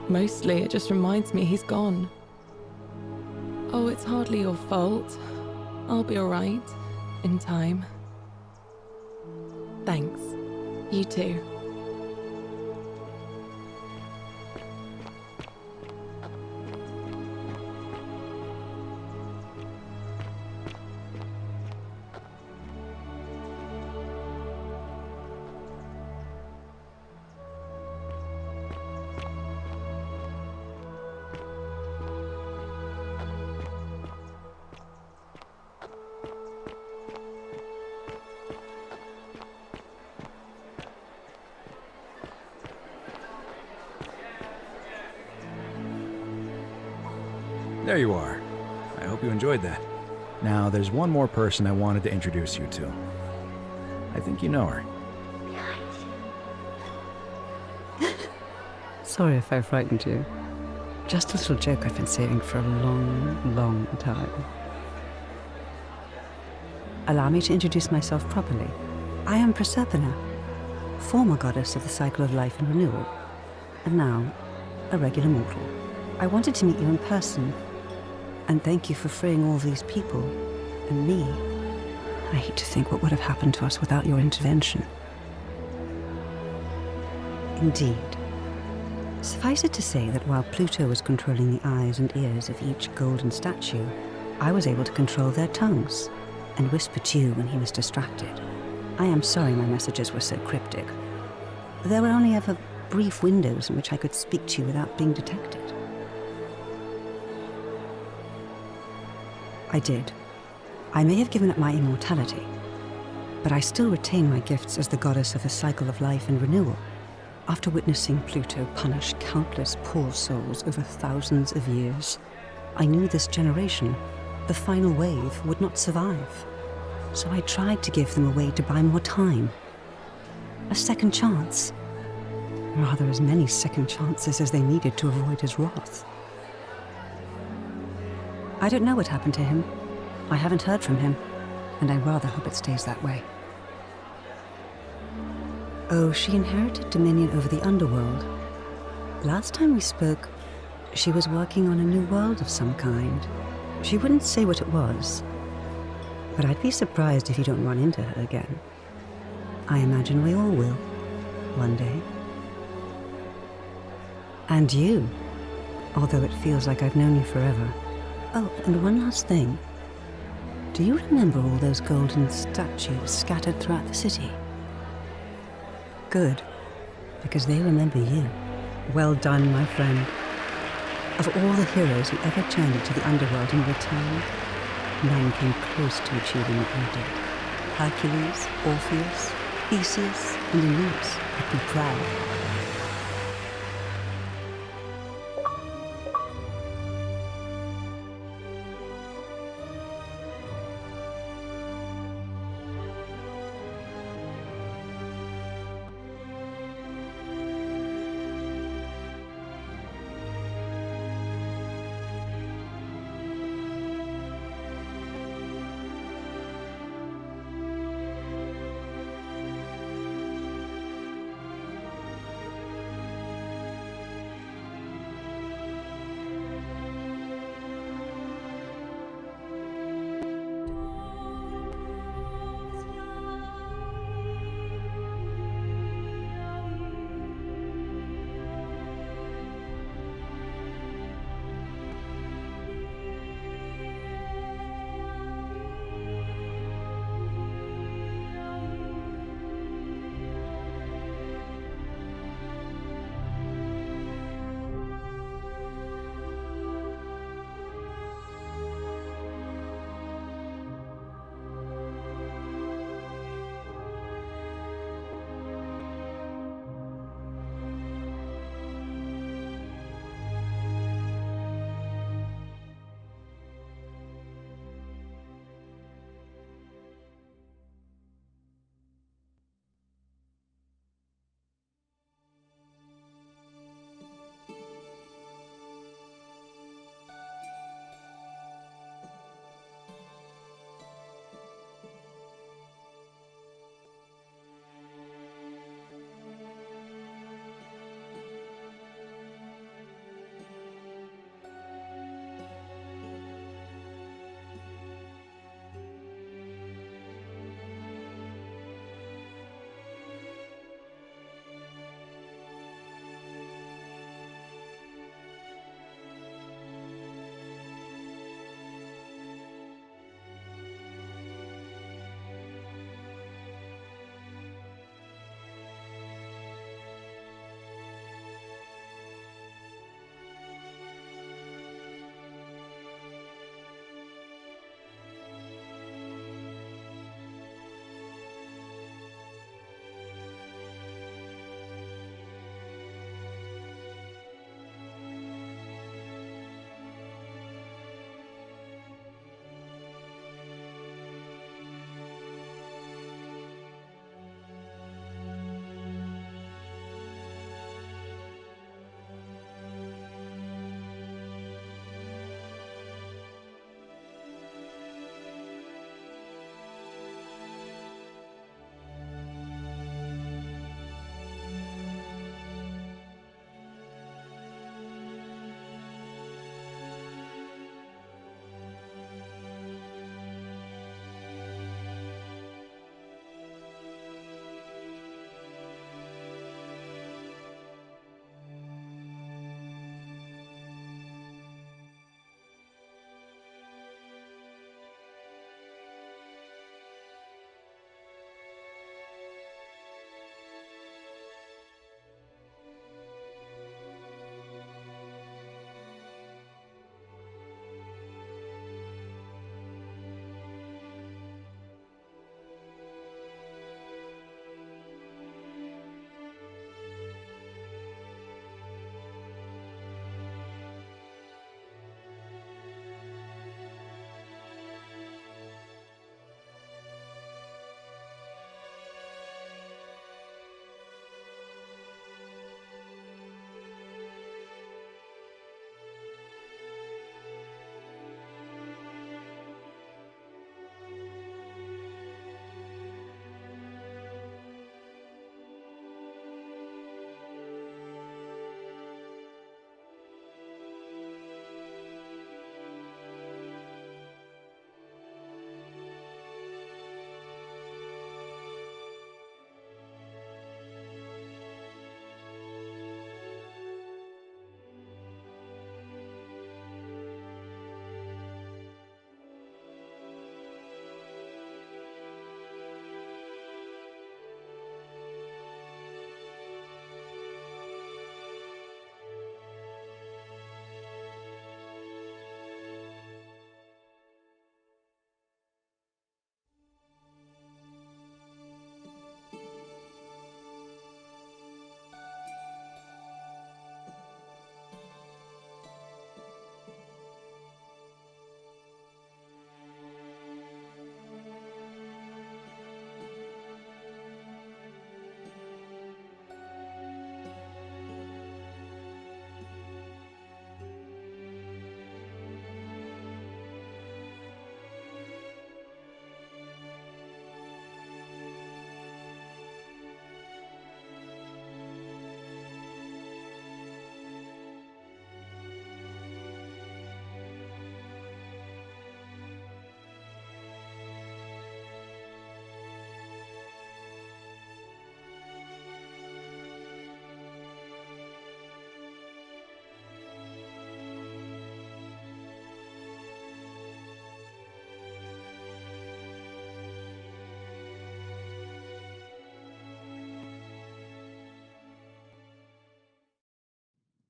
Mostly, it just reminds me he's gone. Oh, it's hardly your fault. I'll be alright. In time. Thanks. You too. There you are. I hope you enjoyed that. Now, there's one more person I wanted to introduce you to. I think you know her. Sorry if I frightened you. Just a little joke I've been saving for a long, long time. Allow me to introduce myself properly. I am Proserpina, former goddess of the cycle of life and renewal, and now a regular mortal. I wanted to meet you in person, and thank you for freeing all these people, and me. I hate to think what would have happened to us without your intervention. Indeed. Suffice it to say that while Pluto was controlling the eyes and ears of each golden statue, I was able to control their tongues and whisper to you when he was distracted. I am sorry my messages were so cryptic. There were only ever brief windows in which I could speak to you without being detected. I did. I may have given up my immortality, but I still retain my gifts as the goddess of the cycle of life and renewal. After witnessing Pluto punish countless poor souls over thousands of years, I knew this generation, the final wave, would not survive. So I tried to give them a way to buy more time. A second chance. Rather, as many second chances as they needed to avoid his wrath. I don't know what happened to him. I haven't heard from him, and I rather hope it stays that way. Oh, she inherited dominion over the underworld. Last time we spoke, she was working on a new world of some kind. She wouldn't say what it was, but I'd be surprised if you don't run into her again. I imagine we all will, one day. And you, although it feels like I've known you forever. Oh, and one last thing. Do you remember all those golden statues scattered throughout the city? Good, because they remember you. Well done, my friend. Of all the heroes who ever journeyed to the underworld and returned, none came close to achieving what you did. Hercules, Orpheus, Theseus, and Aeneas would be proud.